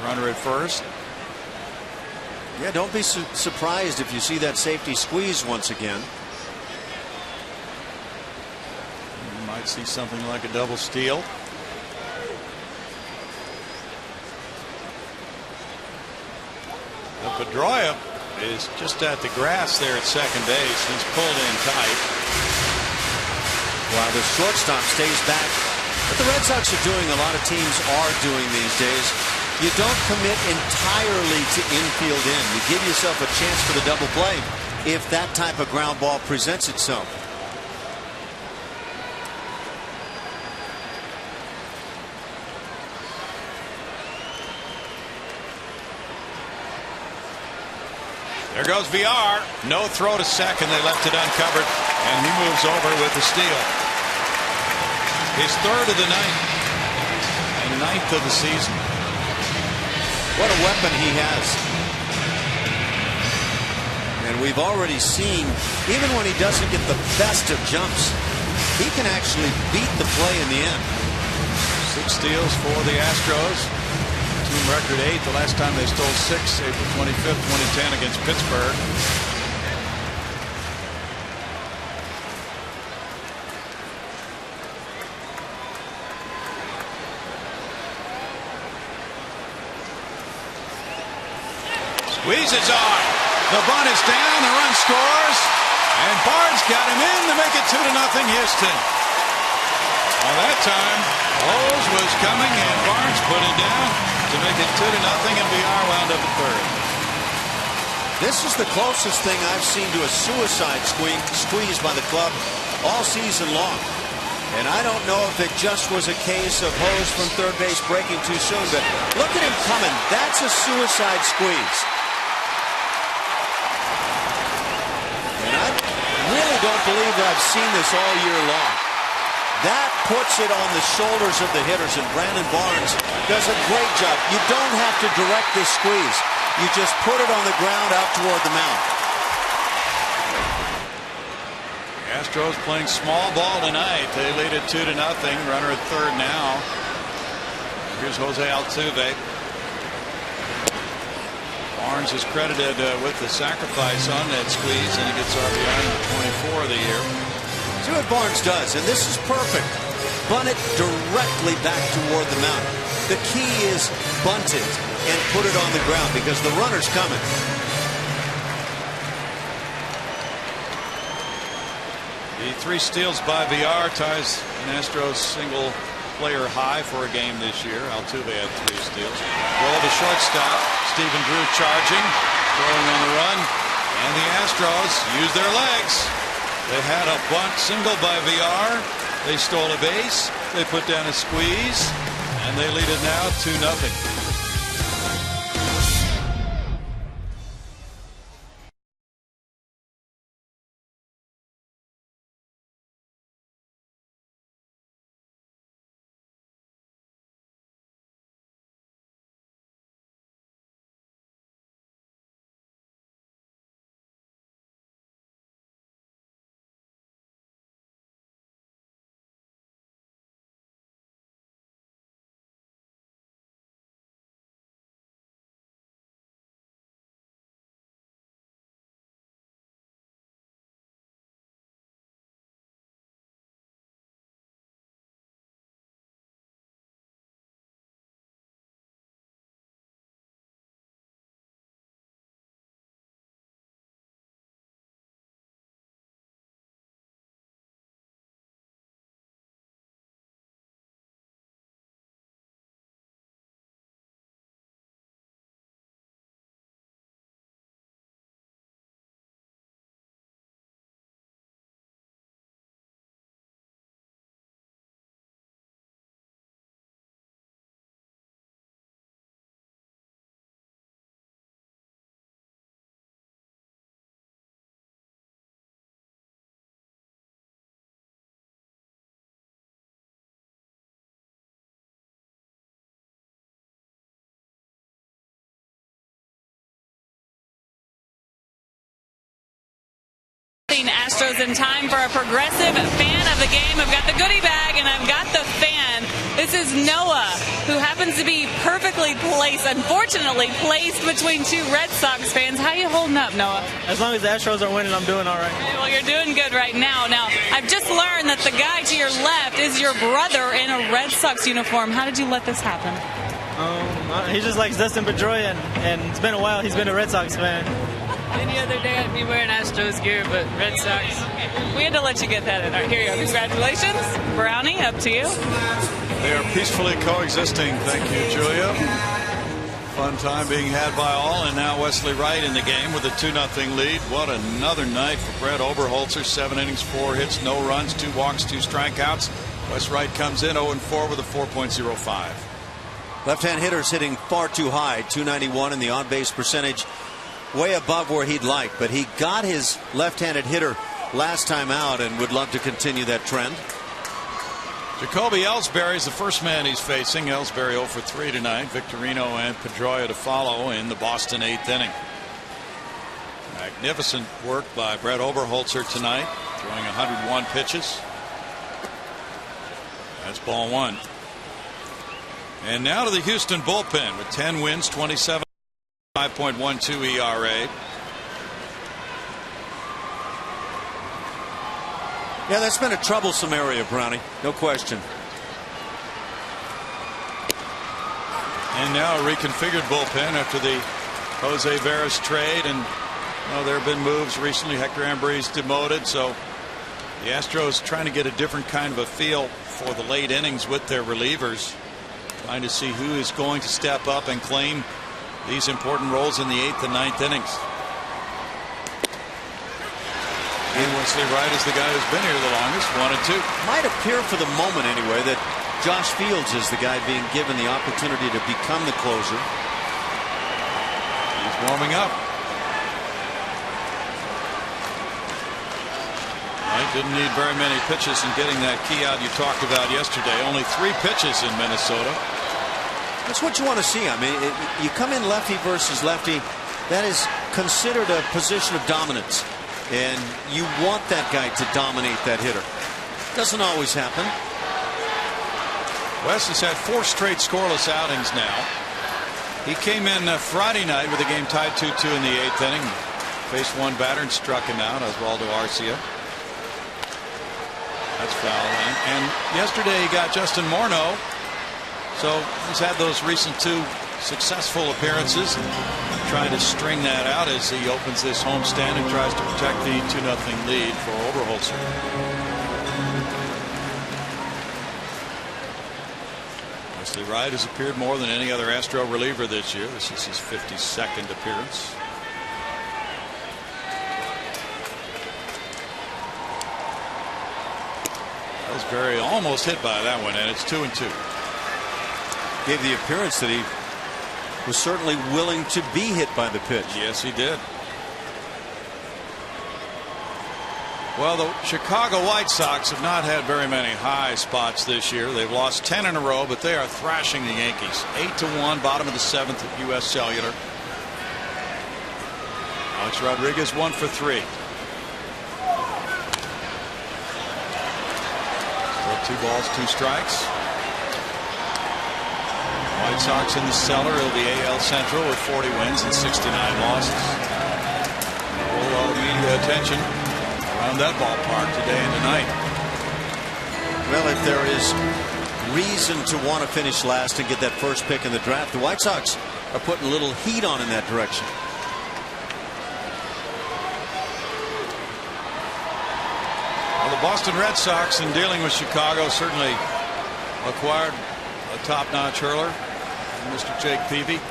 runner at first. Yeah, don't be surprised if you see that safety squeeze once again. You might see something like a double steal. Pedroia is just at the grass there at second base. He's pulled in tight. While the shortstop stays back. What the Red Sox are doing, a lot of teams are doing these days. You don't commit entirely to infield in. You give yourself a chance for the double play if that type of ground ball presents itself. There goes VR. No throw to second. They left it uncovered, and he moves over with the steal. His third of the night and ninth of the season. What a weapon he has. And we've already seen, even when he doesn't get the best of jumps, he can actually beat the play in the end. 6 steals for the Astros. Team record 8 the last time they stole 6, April 25th, 2010 against Pittsburgh. Squeezes on. The bunt is down. The run scores. And Barnes got him in to make it 2-0 Houston. Well, that time, Hose was coming and Barnes put it down to make it 2-0, and VR wound up at third. This is the closest thing I've seen to a suicide squeeze by the club all season long. And I don't know if it just was a case of Hose from third base breaking too soon, but look at him coming. That's a suicide squeeze. And I really don't believe that I've seen this all year long. That puts it on the shoulders of the hitters, and Brandon Barnes does a great job. You don't have to direct this squeeze. You just put it on the ground out toward the mound. Yeah, Astros playing small ball tonight. They lead it 2-0. Runner at third now. Here's Jose Altuve. Barnes is credited with the sacrifice on that squeeze, and he gets RBI number 24 of the year. See what Barnes does, and this is perfect. Bunt it directly back toward the mound. The key is bunt it and put it on the ground because the runner's coming. The 3 steals by VR ties an Astros single player high for a game this year. Altuve had 3 steals. Roll to shortstop. Stephen Drew charging, throwing on the run, and the Astros use their legs. They had a bunt single by VR. They stole a base. They put down a squeeze, and they lead it now 2-0. Astros in time for a progressive fan of the game. I've got the goodie bag and I've got the fan. This is Noah, who happens to be perfectly placed, unfortunately placed between 2 Red Sox fans. How are you holding up, Noah? As long as the Astros are winning, I'm doing all right. Okay, well, you're doing good right now. Now, I've just learned that the guy to your left is your brother in a Red Sox uniform. How did you let this happen? He just likes Dustin Pedroia, and it's been a while. He's been a Red Sox fan. Any other day I'd be wearing Astros gear, but Red Sox. We had to let you get that in. All right, here you go. Congratulations. Brownie, up to you. They are peacefully coexisting. Thank you, Julia. Fun time being had by all, and now Wesley Wright in the game with a 2-0 lead. What another night for Brett Oberholzer. 7 innings, 4 hits, no runs, 2 walks, 2 strikeouts. Wes Wright comes in 0-4 with a 4.05. Left-hand hitters hitting far too high. 291 in the on-base percentage. Way above where he'd like, but he got his left-handed hitter last time out and would love to continue that trend. Jacoby Ellsbury is the first man he's facing. Ellsbury 0 for 3 tonight. Victorino and Pedroia to follow in the Boston 8th inning. Magnificent work by Brett Oberholzer tonight, throwing 101 pitches. That's ball 1. And now to the Houston bullpen with 10 wins, 27. 5.12 ERA. Yeah, that's been a troublesome area, Brownie. No question. And now a reconfigured bullpen after the Jose Veras trade. And there have been moves recently. Hector Ambrose demoted. So the Astros trying to get a different kind of a feel for the late innings with their relievers. Trying to see who is going to step up and claim these important roles in the 8th and 9th innings. And Wesley Wright is the guy who's been here the longest, 1 and 2. Might appear for the moment anyway that Josh Fields is the guy being given the opportunity to become the closer. He's warming up. Wright didn't need very many pitches in getting that key out you talked about yesterday. Only 3 pitches in Minnesota. That's what you want to see. I mean, you come in lefty versus lefty. That is considered a position of dominance. And you want that guy to dominate that hitter. Doesn't always happen. West has had 4 straight scoreless outings now. He came in Friday night with the game tied 2-2 in the 8th inning. Faced one batter and struck him out, Oswaldo Arcia. That's foul. And yesterday he got Justin Morneau. So he's had those recent 2 successful appearances. Trying to string that out as he opens this homestand and tries to protect the 2-0 lead for Oberholzer. Wesley Wright has appeared more than any other Astro reliever this year. This is his 52nd appearance. That was very almost hit by that one, and it's 2-2. Gave the appearance that he was certainly willing to be hit by the pitch. Yes, he did. Well, the Chicago White Sox have not had very many high spots this year. They've lost 10 in a row, but they are thrashing the Yankees. 8-1, bottom of the 7th at U.S. Cellular. Alex Rodriguez 1 for 3. So 2 balls, 2 strikes. White Sox in the cellar of the AL Central with 40 wins and 69 losses. A whole lot of media attention around that ballpark today and tonight. Well, if there is reason to want to finish last and get that first pick in the draft, the White Sox are putting a little heat on in that direction. Well, the Boston Red Sox, in dealing with Chicago, certainly acquired a top-notch hurler, Mr. Jake Peavy. In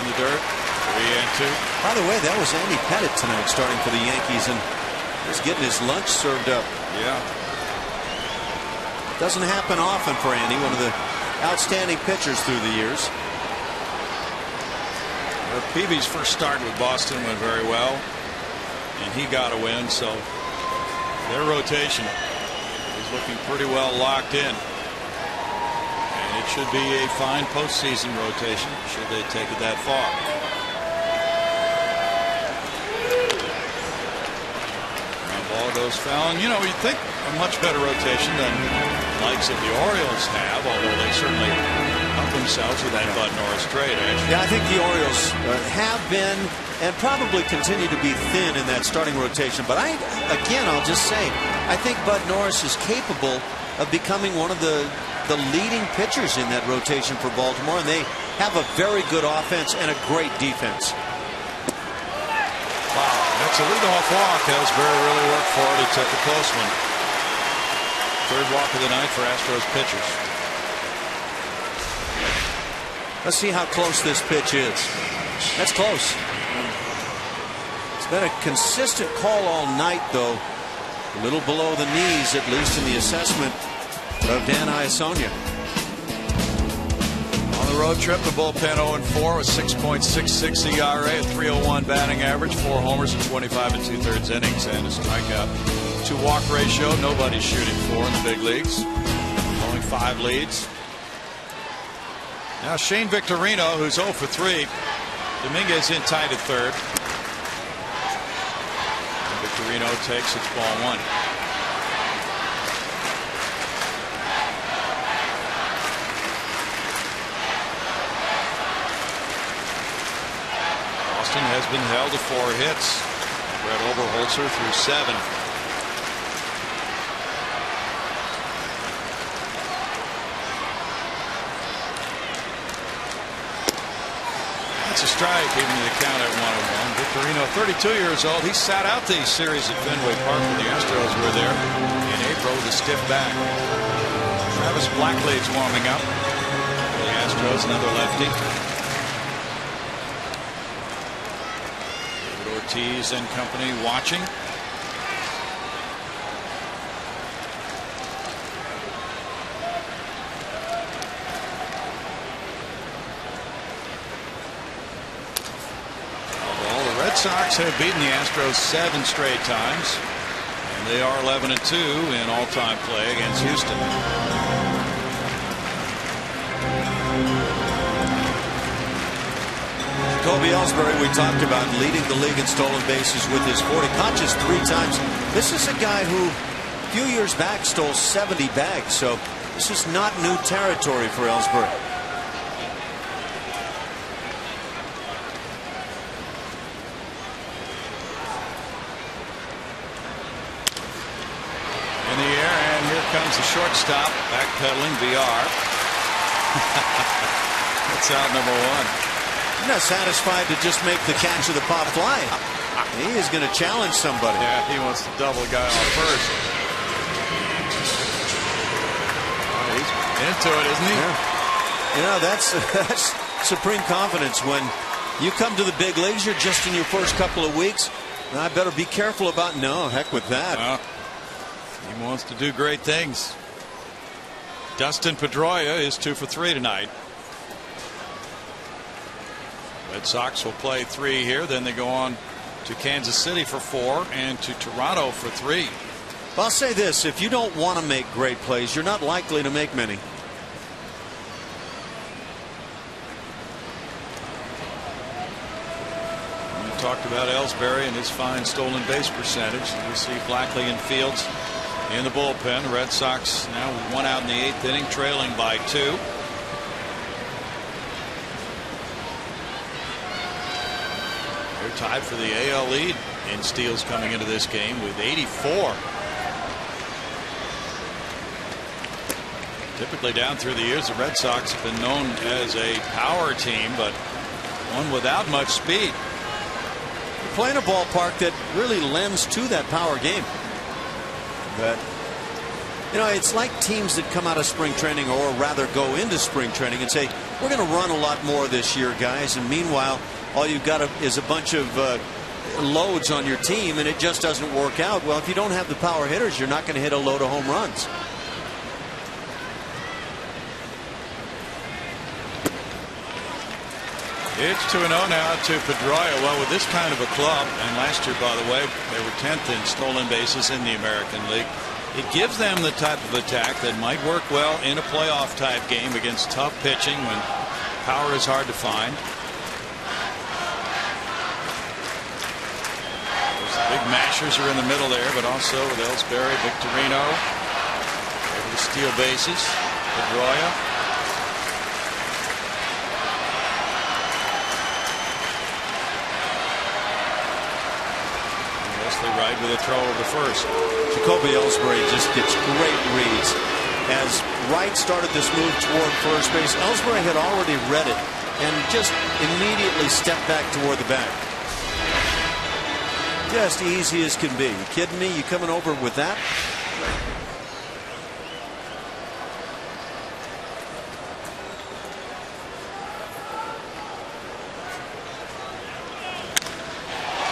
the dirt, 3-2. By the way, that was Andy Pettit tonight starting for the Yankees, and he's getting his lunch served up. Yeah. Doesn't happen often for Andy, one of the outstanding pitchers through the years. Well, Peavy's first start with Boston went very well, and he got a win, so their rotation is looking pretty well locked in. And it should be a fine postseason rotation should they take it that far. Ground ball goes foul, and you know, you'd think a much better rotation than the likes of the Orioles have, although they certainly help themselves with that Bud Norris trade. Actually. Yeah, I think the Orioles have been and probably continue to be thin in that starting rotation. But I'll just say, I think Bud Norris is capable of becoming one of the leading pitchers in that rotation for Baltimore, and they have a very good offense and a great defense. Wow, that's a leadoff walk. Ellsbury really worked for it. He took a close one. 3rd walk of the night for Astros pitchers. Let's see how close this pitch is. That's close. It's been a consistent call all night, though. A little below the knees, at least in the assessment of Dan Iasonia. On the road trip, the bullpen 0-4 with 6.66 ERA, a 3.01 batting average, 4 homers in 25 2/3 innings, and a strikeout to walk ratio. Nobody's shooting 4 in the big leagues. Only 5 leads. Now Shane Victorino, who's 0 for 3. Dominguez in tight at 3rd. And Victorino takes its ball 1. Boston has been held to 4 hits. Brett Oberholzer through 7. That's a strike, even the count at 1-1. Victorino, 32 years old. He sat out the series at Fenway Park when the Astros were there in April with a stiff back. Travis Blacklead's warming up for the Astros, another lefty. David Ortiz and company watching. Red Sox have beaten the Astros 7 straight times, and they are 11-2 in all-time play against Houston. Jacoby Ellsbury, we talked about, leading the league in stolen bases with his 40. Caught just 3 times. This is a guy who a few years back stole 70 bags, so this is not new territory for Ellsbury. In the air, and here comes the shortstop, backpedaling VR. That's out number 1. He's not satisfied to just make the catch of the pop fly. He is going to challenge somebody. Yeah, he wants to double a guy off first. Oh, he's into it, isn't he? Yeah. You know, that's supreme confidence. When you come to the big leagues, you're just in your first couple of weeks. I better be careful about. No, heck with that. He wants to do great things. Dustin Pedroia is 2 for 3 tonight. Red Sox will play 3 here. Then they go on to Kansas City for 4 and to Toronto for 3. I'll say this: if you don't want to make great plays, you're not likely to make many. We talked about Ellsbury and his fine stolen base percentage. You see Blackley and Fields in the bullpen. The Red Sox now with 1 out in the 8th inning, trailing by 2. They're tied for the AL lead in steals coming into this game with 84. Typically down through the years, the Red Sox have been known as a power team, but one without much speed. You're playing a ballpark that really lends to that power game. But you know, it's like teams that come out of spring training, or rather go into spring training and say, we're going to run a lot more this year, guys, and meanwhile all you've got is a bunch of loads on your team, and it just doesn't work out. Well, if you don't have the power hitters, you're not going to hit a load of home runs. It's 2-0 now to Pedroia. Well, with this kind of a club, and last year, by the way, they were 10th in stolen bases in the American League. It gives them the type of attack that might work well in a playoff type game against tough pitching when power is hard to find. The big mashers are in the middle there, but also with Ellsbury, Victorino able to steal bases. Pedroia. Wesley Wright with a throw over first. Jacoby Ellsbury just gets great reads. As Wright started this move toward first base, Ellsbury had already read it and just immediately stepped back toward the bag. Just easy as can be. You kidding me? You coming over with that?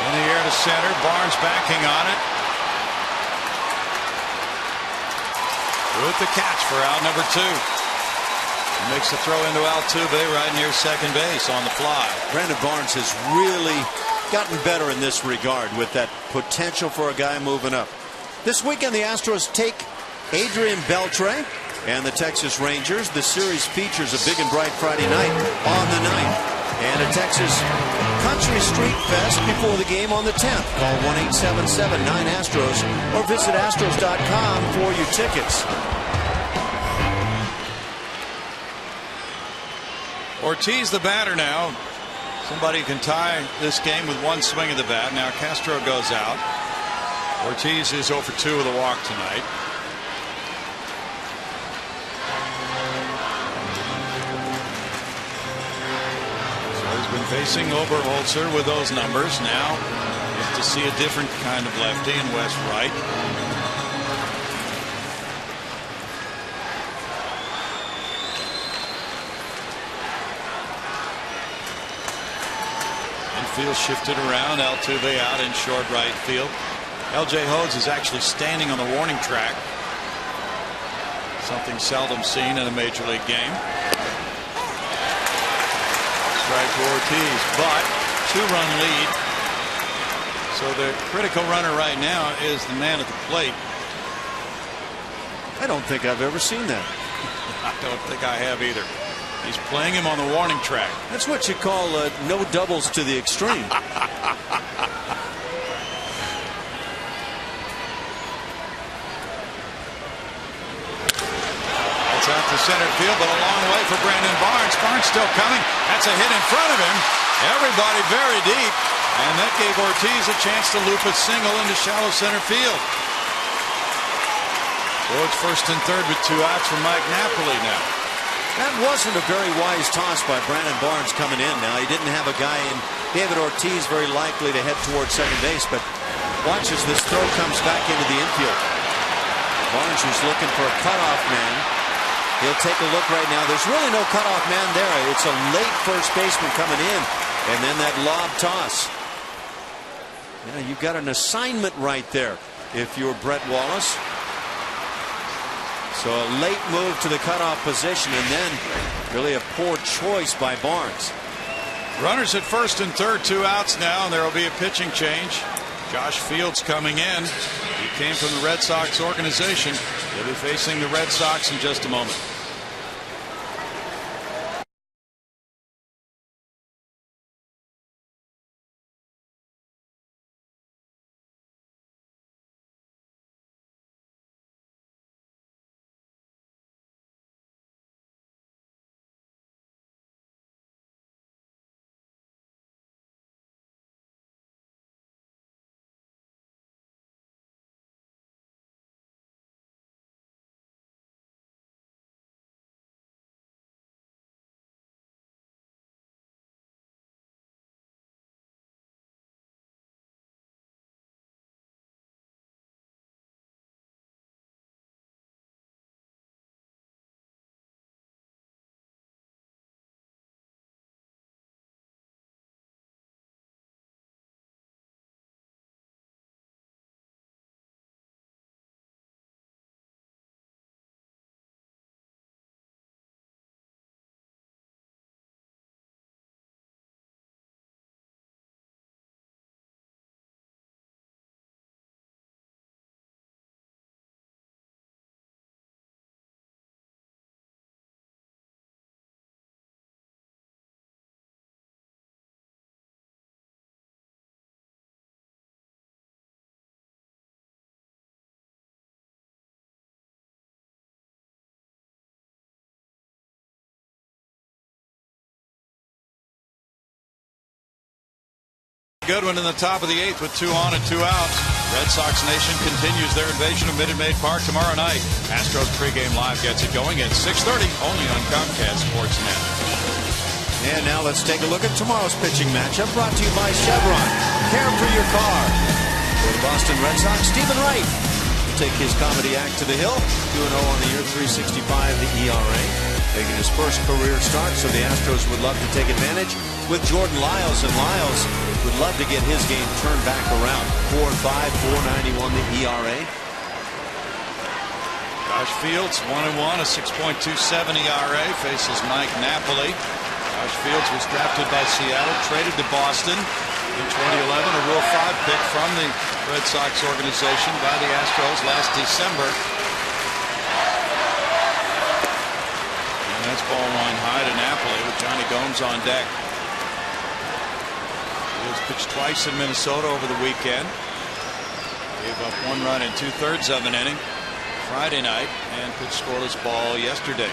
In the air to center. Barnes backing on it. With the catch for out number 2. He makes the throw into Altuve right near second base on the fly. Brandon Barnes has really gotten better in this regard with that potential for a guy moving up. This weekend the Astros take Adrian Beltre and the Texas Rangers. The series features a big and bright Friday night on the 9th and a Texas Country Street Fest before the game on the 10th. Call 1-877-9-ASTROS or visit Astros.com for your tickets. Ortiz the batter now. Somebody can tie this game with one swing of the bat. Now Castro goes out. Ortiz is 0 for 2 with a walk tonight. So he's been facing Oberholzer with those numbers. Now you have to see a different kind of lefty in Wes Wright. Field shifted around. Altuve out in short right field. L.J. Hodes is actually standing on the warning track. Something seldom seen in a major league game. Strike to Ortiz, but 2-run lead. So the critical runner right now is the man at the plate. I don't think I've ever seen that. I don't think I have either. He's playing him on the warning track. That's what you call no doubles to the extreme. It's out to center field, but a long way for Brandon Barnes. Barnes still coming. That's a hit in front of him. Everybody very deep. And that gave Ortiz a chance to loop a single into shallow center field. So it's first and third with 2 outs for Mike Napoli now. That wasn't a very wise toss by Brandon Barnes coming in. Now, he didn't have a guy in David Ortiz very likely to head towards second base, but watch as this throw comes back into the infield. Barnes was looking for a cutoff man. He'll take a look right now. There's really no cutoff man there. It's a late first baseman coming in, and then that lob toss. Yeah, you've got an assignment right there if you're Brett Wallace. So a late move to the cutoff position, and then really a poor choice by Barnes. Runners at first and third, 2 outs now, and there will be a pitching change. Josh Fields coming in. He came from the Red Sox organization. He'll be facing the Red Sox in just a moment. Goodwin in the top of the 8th with 2 on and 2 outs. Red Sox Nation continues their invasion of Minute Maid Park tomorrow night. Astros pregame live gets it going at 6:30 only on Comcast Sportsnet. And now let's take a look at tomorrow's pitching matchup, brought to you by Chevron. Care for your car. For the Boston Red Sox, Stephen Wright will take his comedy act to the hill. 2-0 on the year, 3.65 the ERA. Making his first career start, so the Astros would love to take advantage with Jordan Lyles, and Lyles would love to get his game turned back around. 4.5, 4.91 the ERA. Josh Fields 1-1, a 6.27 ERA, faces Mike Napoli. Josh Fields was drafted by Seattle, traded to Boston in 2011, a Rule 5 pick from the Red Sox organization by the Astros last December. And that's ball 1 high to Napoli with Johnny Gomes on deck. He was pitched twice in Minnesota over the weekend. Gave up 1 run in 2/3 of an inning Friday night and pitched scoreless ball yesterday.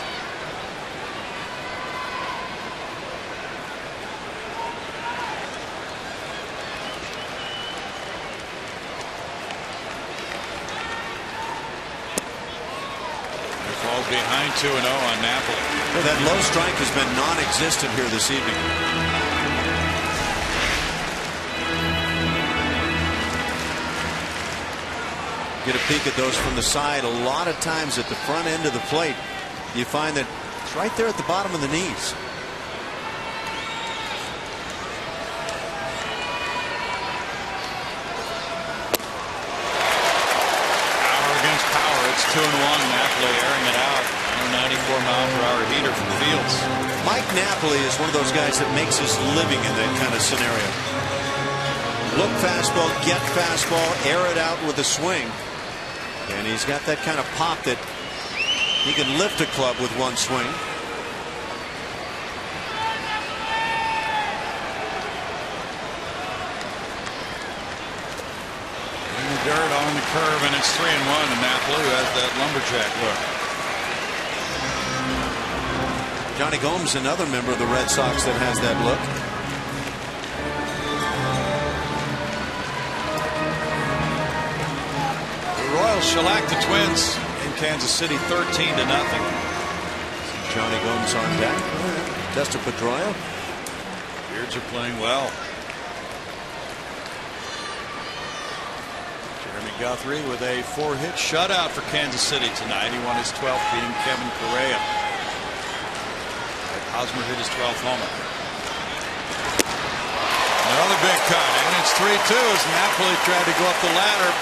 Falls behind 2-0 on Napoli. Well, that low strike has been non-existent here this evening. Get a peek at those from the side. A lot of times at the front end of the plate, you find that it's right there at the bottom of the knees. Power against power. It's 2-1. Napoli airing it out. 94-mile-per-hour heater from Fields. Mike Napoli is one of those guys that makes his living in that kind of scenario. Look fastball, get fastball, air it out with a swing. And he's got that kind of pop that he can lift a club with one swing. dirt on the curve, and it's 3-1 to Napoli, who has that lumberjack look. Johnny Gomes, another member of the Red Sox that has that look. The Royals shellac the Twins in Kansas City 13-0. Johnny Gomes on deck. Dustin Pedroia. Beards are playing well. Jeremy Guthrie with a 4-hit shutout for Kansas City tonight. He won his 12th, beating Kevin Correa. Hosmer hit his 12th homer. Another big cut, and it's 3-2 as Napoli tried to go up the ladder.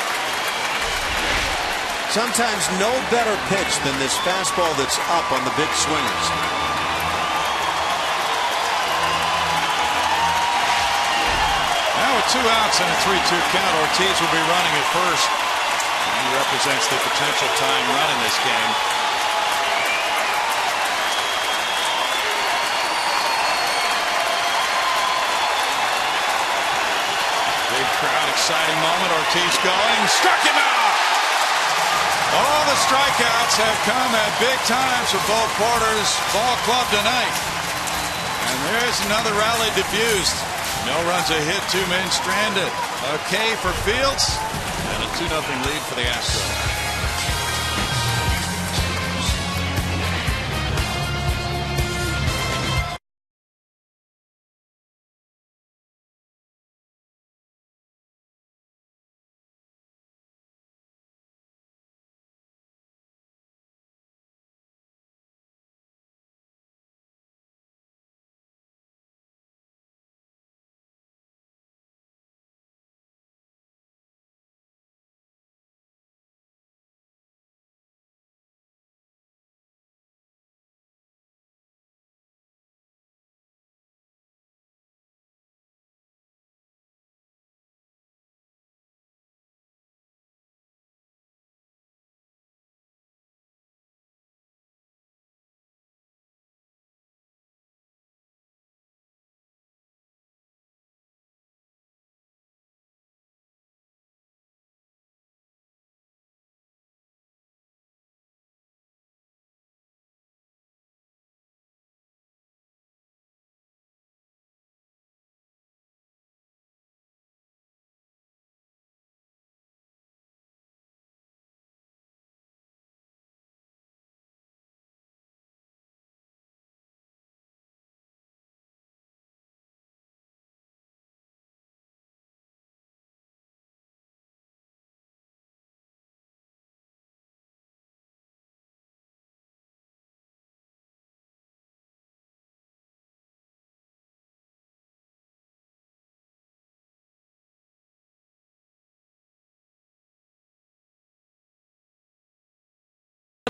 Sometimes no better pitch than this fastball that's up on the big swingers. Now with 2 outs and a 3-2 count, Ortiz will be running at first. He represents the potential tying run in this game. Big crowd, exciting moment. Ortiz going, struck him out. All the strikeouts have come at big times for Bo Porter's ball club tonight. And there's another rally diffused. No runs a hit, 2 men stranded. A K for Fields, and a 2-0 lead for the Astros.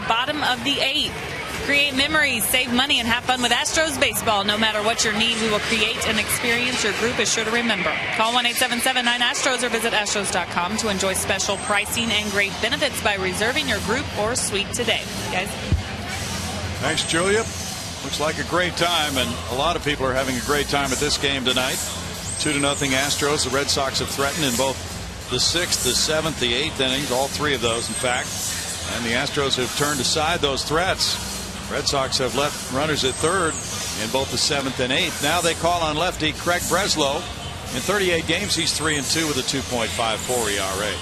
Bottom of the 8th. Create memories, save money, and have fun with Astros baseball. No matter what your need, we will create an experience your group is sure to remember. Call 1-877-9-ASTROS or visit Astros.com to enjoy special pricing and great benefits by reserving your group or suite today. Guys. Thanks, Julia. Looks like a great time, and a lot of people are having a great time at this game tonight. 2-0 Astros. The Red Sox have threatened in both the 6th, the 7th, the 8th innings, all 3 of those, in fact. And the Astros have turned aside those threats. Red Sox have left runners at third in both the 7th and 8th. Now they call on lefty Craig Breslow. In 38 games, he's 3-2 with a 2.54 ERA.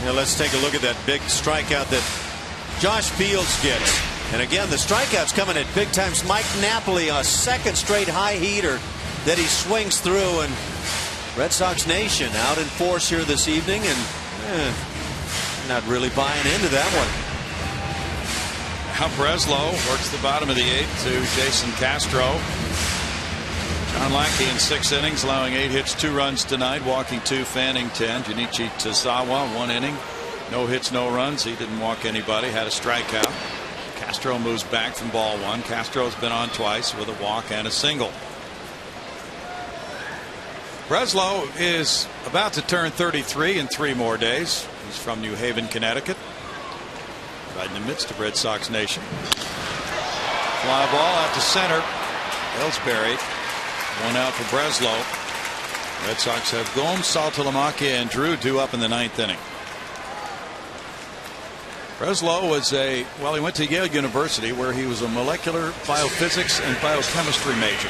Now let's take a look at that big strikeout that Josh Fields gets. And again, the strikeouts coming at big times. Mike Napoli, a 2nd straight high heater that he swings through, and Red Sox Nation out in force here this evening, and not really buying into that one. Now Breslow works the bottom of the 8th to Jason Castro. John Lackey in 6 innings, allowing 8 hits, 2 runs tonight, walking 2, fanning 10. Junichi Tozawa, 1 inning, no hits, no runs. He didn't walk anybody, had a strikeout. Castro moves back from ball 1. Castro's been on twice with a walk and a single. Breslow is about to turn 33 in 3 more days. He's from New Haven, Connecticut. Right in the midst of Red Sox Nation. Fly ball out to center. Ellsbury. 1 out for Breslow. Red Sox have Gomes, Saltalamacchia, and Drew due up in the 9th inning. Breslow was he went to Yale University, where he was a molecular biophysics and biochemistry major.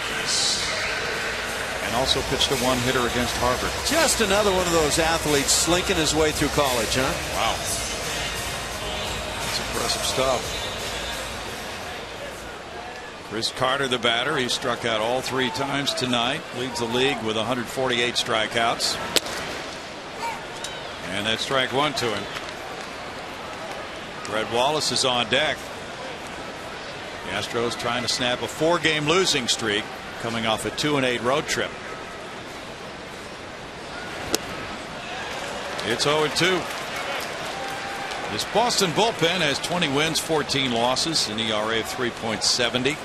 And also pitched a one-hitter against Harvard. Just another one of those athletes slinking his way through college, huh? Wow. That's impressive stuff. Chris Carter, the batter. He struck out all 3 times tonight. Leads the league with 148 strikeouts. And that's strike 1 to him. Red Wallace is on deck. The Astros trying to snap a 4-game losing streak, coming off a 2-8 road trip. It's 0-2. This Boston bullpen has 20 wins, 14 losses, an ERA of 3.70.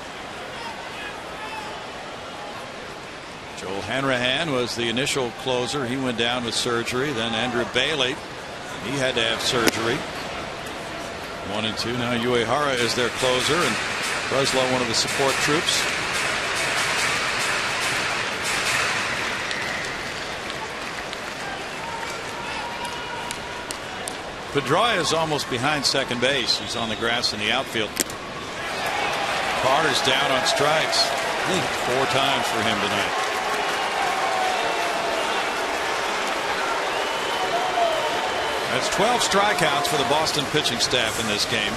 Joel Hanrahan was the initial closer. He went down with surgery. Then Andrew Bailey, he had to have surgery. 1 and 2. Now Uehara is their closer, and Breslow one of the support troops. Pedroia is almost behind second base. He's on the grass in the outfield. Carter's down on strikes. 4 times for him tonight. That's 12 strikeouts for the Boston pitching staff in this game.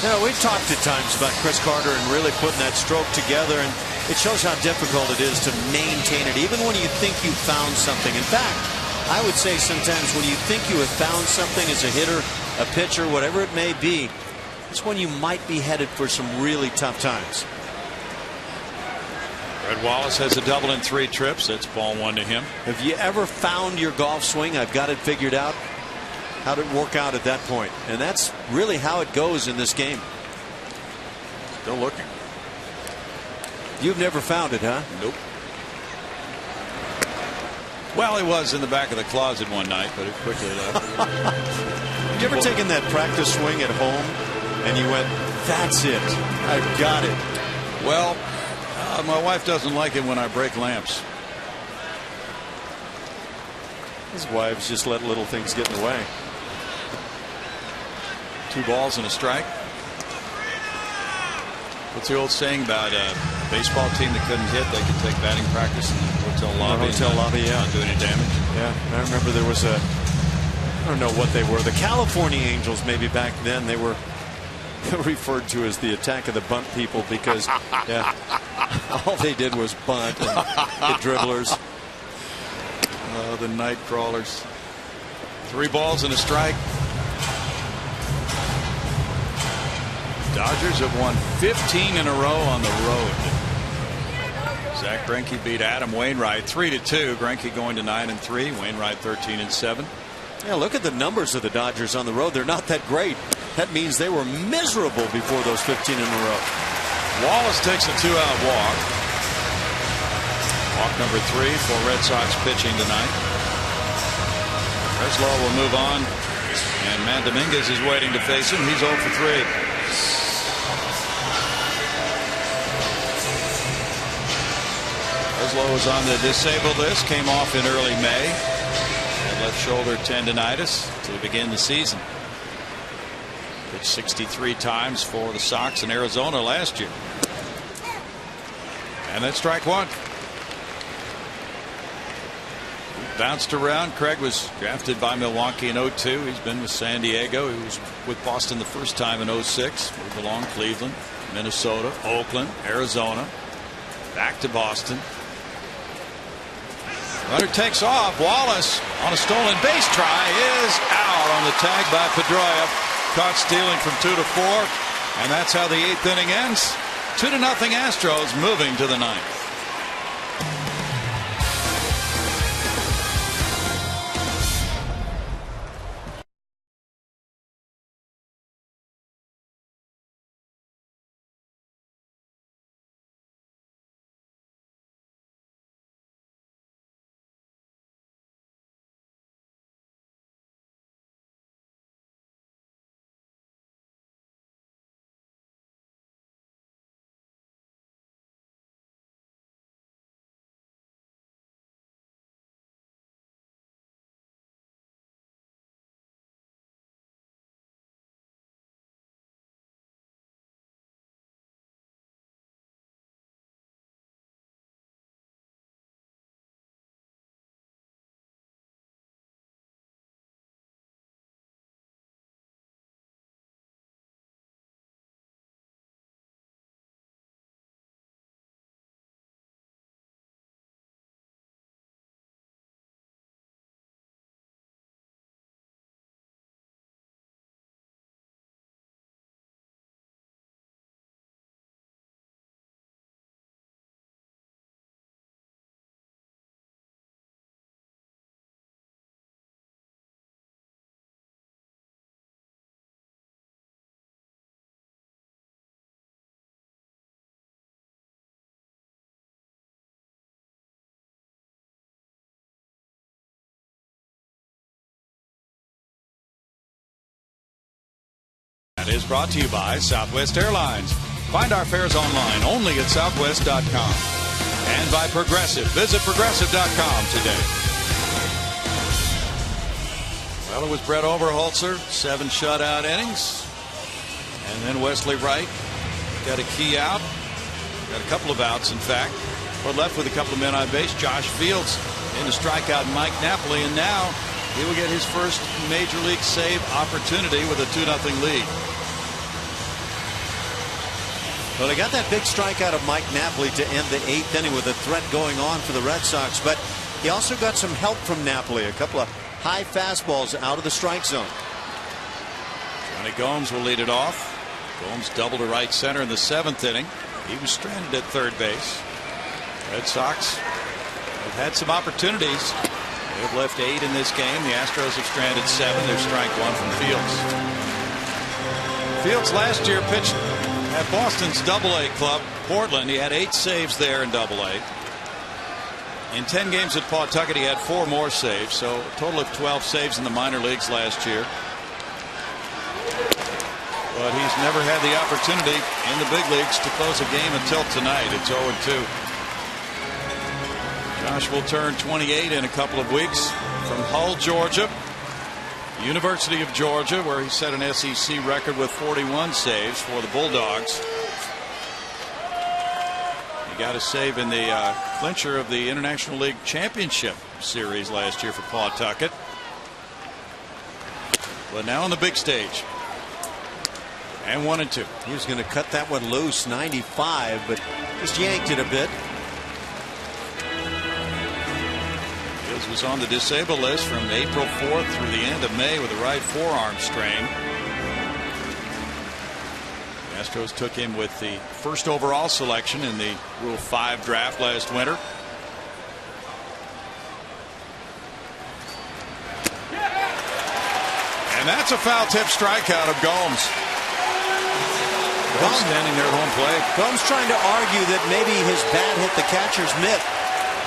Yeah, we've talked at times about Chris Carter and really putting that stroke together, and it shows how difficult it is to maintain it, even when you think you've found something. In fact, I would say sometimes when you think you have found something as a hitter, a pitcher, whatever it may be, it's when you might be headed for some really tough times. Red Wallace has a double in 3 trips. That's ball 1 to him. Have you ever found your golf swing? I've got it figured out. How did it work out at that point? And that's really how it goes in this game. Still looking. You've never found it, huh? Nope. Well, he was in the back of the closet one night, but it quickly left. Have you ever taken that practice swing at home and you went, that's it, I've got it? Well, my wife doesn't like it when I break lamps. His wives just let little things get in the way. 2 balls and a strike. What's the old saying about a baseball team that couldn't hit? They could take batting practice in the hotel lobby. Not do any damage. Yeah, I remember there was I don't know what they were. The California Angels, maybe back then, they were referred to as the attack of the bunt people because all they did was bunt and the dribblers. Oh, the night crawlers. 3 balls and a strike. Dodgers have won 15 in a row on the road. Zach Greinke beat Adam Wainwright 3-2. Greinke going to 9-3. Wainwright 13-7. Yeah, look at the numbers of the Dodgers on the road. They're not that great. That means they were miserable before those 15 in a row. Wallace takes a 2-out walk. Walk number 3 for Red Sox pitching tonight. Breslow will move on, and Matt Dominguez is waiting to face him. He's 0 for 3. Breslow was on the disabled list, came off in early May. Had left shoulder tendonitis to begin the season. Pitched 63 times for the Sox in Arizona last year. And that's strike 1. Bounced around. Craig was drafted by Milwaukee in 02. He's been with San Diego. He was with Boston the first time in 06. Moved along Cleveland, Minnesota, Oakland, Arizona, back to Boston. Runner takes off. Wallace on a stolen base try is out on the tag by Pedroia. Caught stealing from 2 to 4. And that's how the 8th inning ends. 2-0 Astros, moving to the 9th. That is brought to you by Southwest Airlines. Find our fares online only at southwest.com. And by Progressive. Visit progressive.com today. Well, it was Brett Overholtzer, 7 shutout innings. And then Wesley Wright got a key out. Got a couple of outs, in fact. But left with a couple of men on base. Josh Fields in to strike out Mike Napoli. And now he will get his first major league save opportunity with a 2-0 lead. Well, they got that big strikeout of Mike Napoli to end the 8th inning with a threat going on for the Red Sox. But he also got some help from Napoli. A couple of high fastballs out of the strike zone. Johnny Gomes will lead it off. Gomes doubled to right center in the 7th inning. He was stranded at third base. Red Sox have had some opportunities. They've left 8 in this game. The Astros have stranded 7. There's strike 1 from Fields. Fields last year pitched at Boston's Double-A club, Portland. He had 8 saves there in Double-A. In 10 games at Pawtucket, he had 4 more saves, so a total of 12 saves in the minor leagues last year. But he's never had the opportunity in the big leagues to close a game until tonight. It's 0-2. Josh will turn 28 in a couple of weeks from Hull, Georgia. University of Georgia, where he set an SEC record with 41 saves for the Bulldogs. He got a save in the clincher of the International League Championship Series last year for Pawtucket. But now on the big stage. And 1-2. He was going to cut that one loose, 95, but just yanked it a bit. Fields was on the disabled list from April 4th through the end of May with a right forearm strain. The Astros took him with the first overall selection in the Rule 5 draft last winter. And that's a foul tip strikeout of Gomes. Gomes standing there at home plate. Gomes trying to argue that maybe his bat hit the catcher's mitt,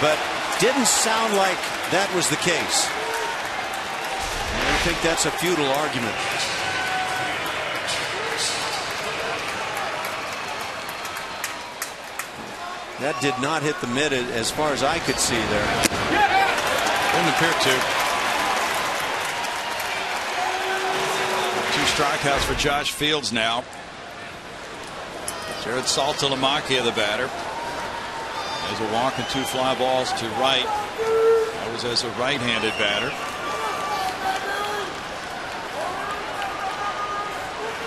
but didn't sound like that was the case. I think that's a futile argument. That did not hit the mitt as far as I could see there. Didn't appear to. 2 strikeouts for Josh Fields now. Jared Saltalamacchia, the batter. There's a walk and 2 fly balls to right. That was as a right-handed batter.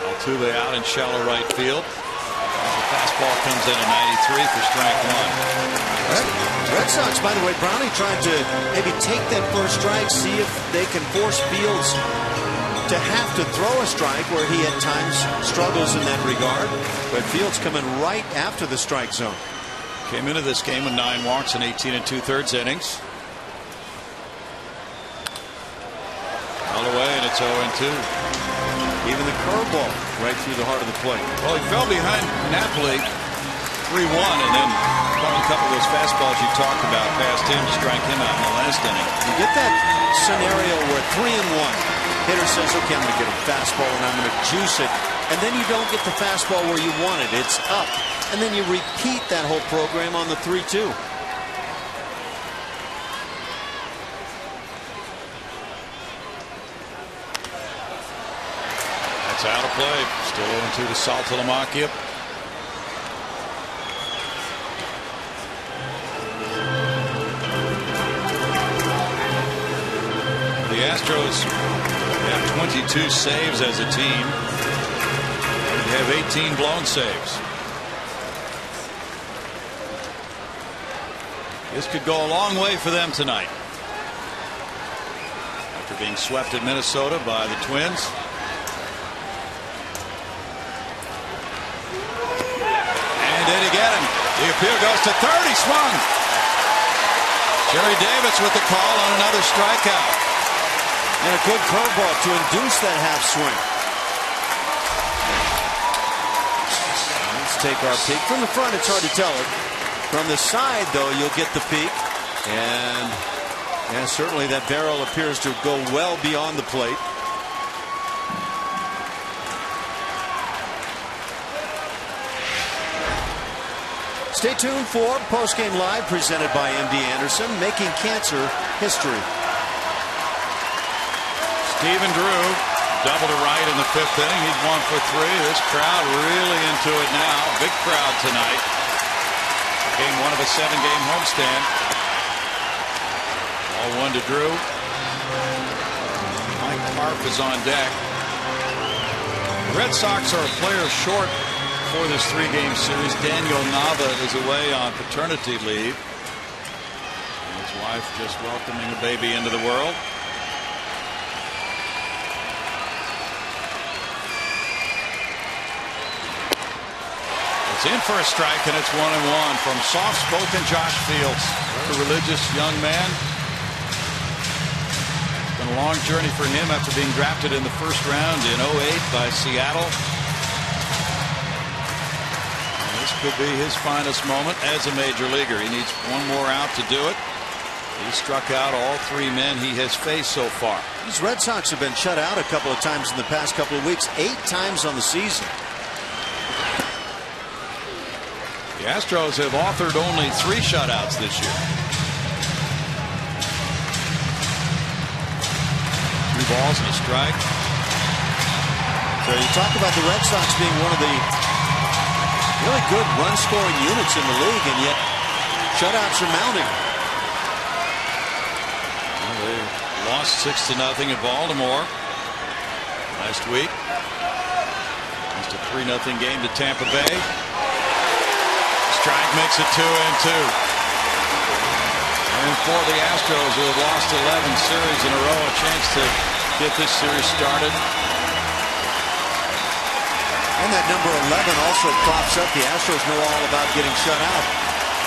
Altuve out in shallow right field. The fastball comes in at 93 for strike 1. Red Sox, by the way, Brownie tried to maybe take that first strike, see if they can force Fields to have to throw a strike, where he at times struggles in that regard. But Fields coming right after the strike zone. Came into this game with 9 walks in 18 2/3 innings. All the way, and it's 0-2. Even the curveball right through the heart of the plate. Well, he fell behind Napoli 3-1, and then a couple of those fastballs you talked about past him to strike him out in the last inning. You get that scenario where 3-1. Hitter says, okay, I'm going to get a fastball and I'm going to juice it. And then you don't get the fastball where you want it. It's up. And then you repeat that whole program on the 3-2. That's out of play. Still 0-2 to Saltalamacchia. The Astros have 22 saves as a team. They have 18 blown saves. This could go a long way for them tonight. After being swept at Minnesota by the Twins. And did he get him? The appeal goes to third. He swung. Jerry Davis with the call on another strikeout. And a good curveball to induce that half swing. Let's take our peek. From the front, it's hard to tell it. From the side, though, you'll get the peek. And yeah, certainly that barrel appears to go well beyond the plate. Stay tuned for Postgame Live presented by MD Anderson, making cancer history. Stephen Drew double to right in the 5th inning. He's 1 for 3. This crowd really into it now. Big crowd tonight. Game 1 of a 7-game homestand. Ball 1 to Drew. Mike Parf is on deck. The Red Sox are a player short for this 3-game series. Daniel Nava is away on paternity leave. His wife just welcoming a baby into the world. It's in for a strike, and it's 1-1 from soft-spoken Josh Fields. A religious young man. It's been a long journey for him after being drafted in the 1st round in 2008 by Seattle. And this could be his finest moment as a major leaguer. He needs one more out to do it. He struck out all 3 men he has faced so far. These Red Sox have been shut out a couple of times in the past couple of weeks, 8 times on the season. The Astros have authored only 3 shutouts this year. 2 balls and a strike. So you talk about the Red Sox being one of the really good run-scoring units in the league, and yet shutouts are mounting. Well, they lost 6-0 in Baltimore last week. Lost a 3-0 game to Tampa Bay. Strike makes it 2-2. And for the Astros, who have lost 11 series in a row, a chance to get this series started. And that number 11 also props up. The Astros know all about getting shut out.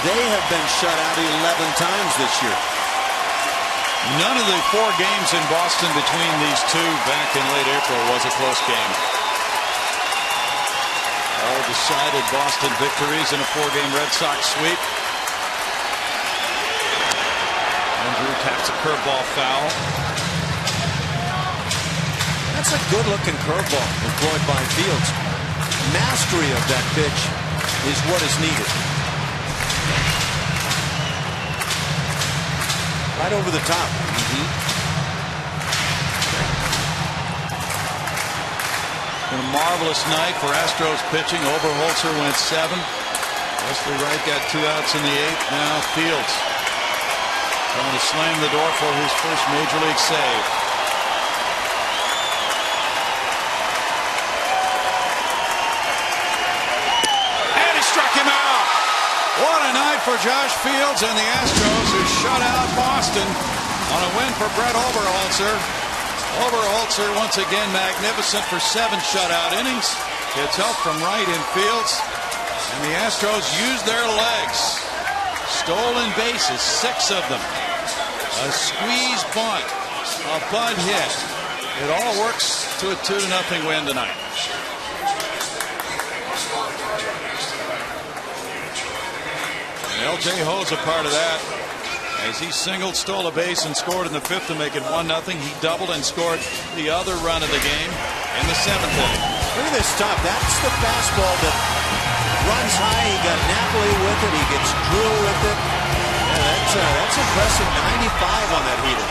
They have been shut out 11 times this year. None of the 4 games in Boston between these two back in late April was a close game. All decided Boston victories in a 4-game Red Sox sweep. Andrew taps a curveball foul. That's a good-looking curveball employed by Fields. Mastery of that pitch is what is needed. Right over the top. Been a marvelous night for Astros pitching. Oberholzer went 7. Wesley Wright got 2 outs in the 8th. Now Fields trying to slam the door for his first major league save. And he struck him out. What a night for Josh Fields and the Astros, who shut out Boston on a win for Brett Oberholzer. Oberholzer once again magnificent for 7 shutout innings. Gets help from Wright in Fields. And the Astros used their legs. Stolen bases, 6 of them. A squeeze bunt. A bunt hit. It all works to a 2-0 win tonight. And L.J. Ho's a part of that. As he singled, stole a base, and scored in the 5th to make it 1-0. He doubled and scored the other run of the game in the 7th inning. Look at this stop. That's the fastball that runs high. He got Napoli with it. He gets Drew with it. Yeah, that's impressive. 95 on that heater.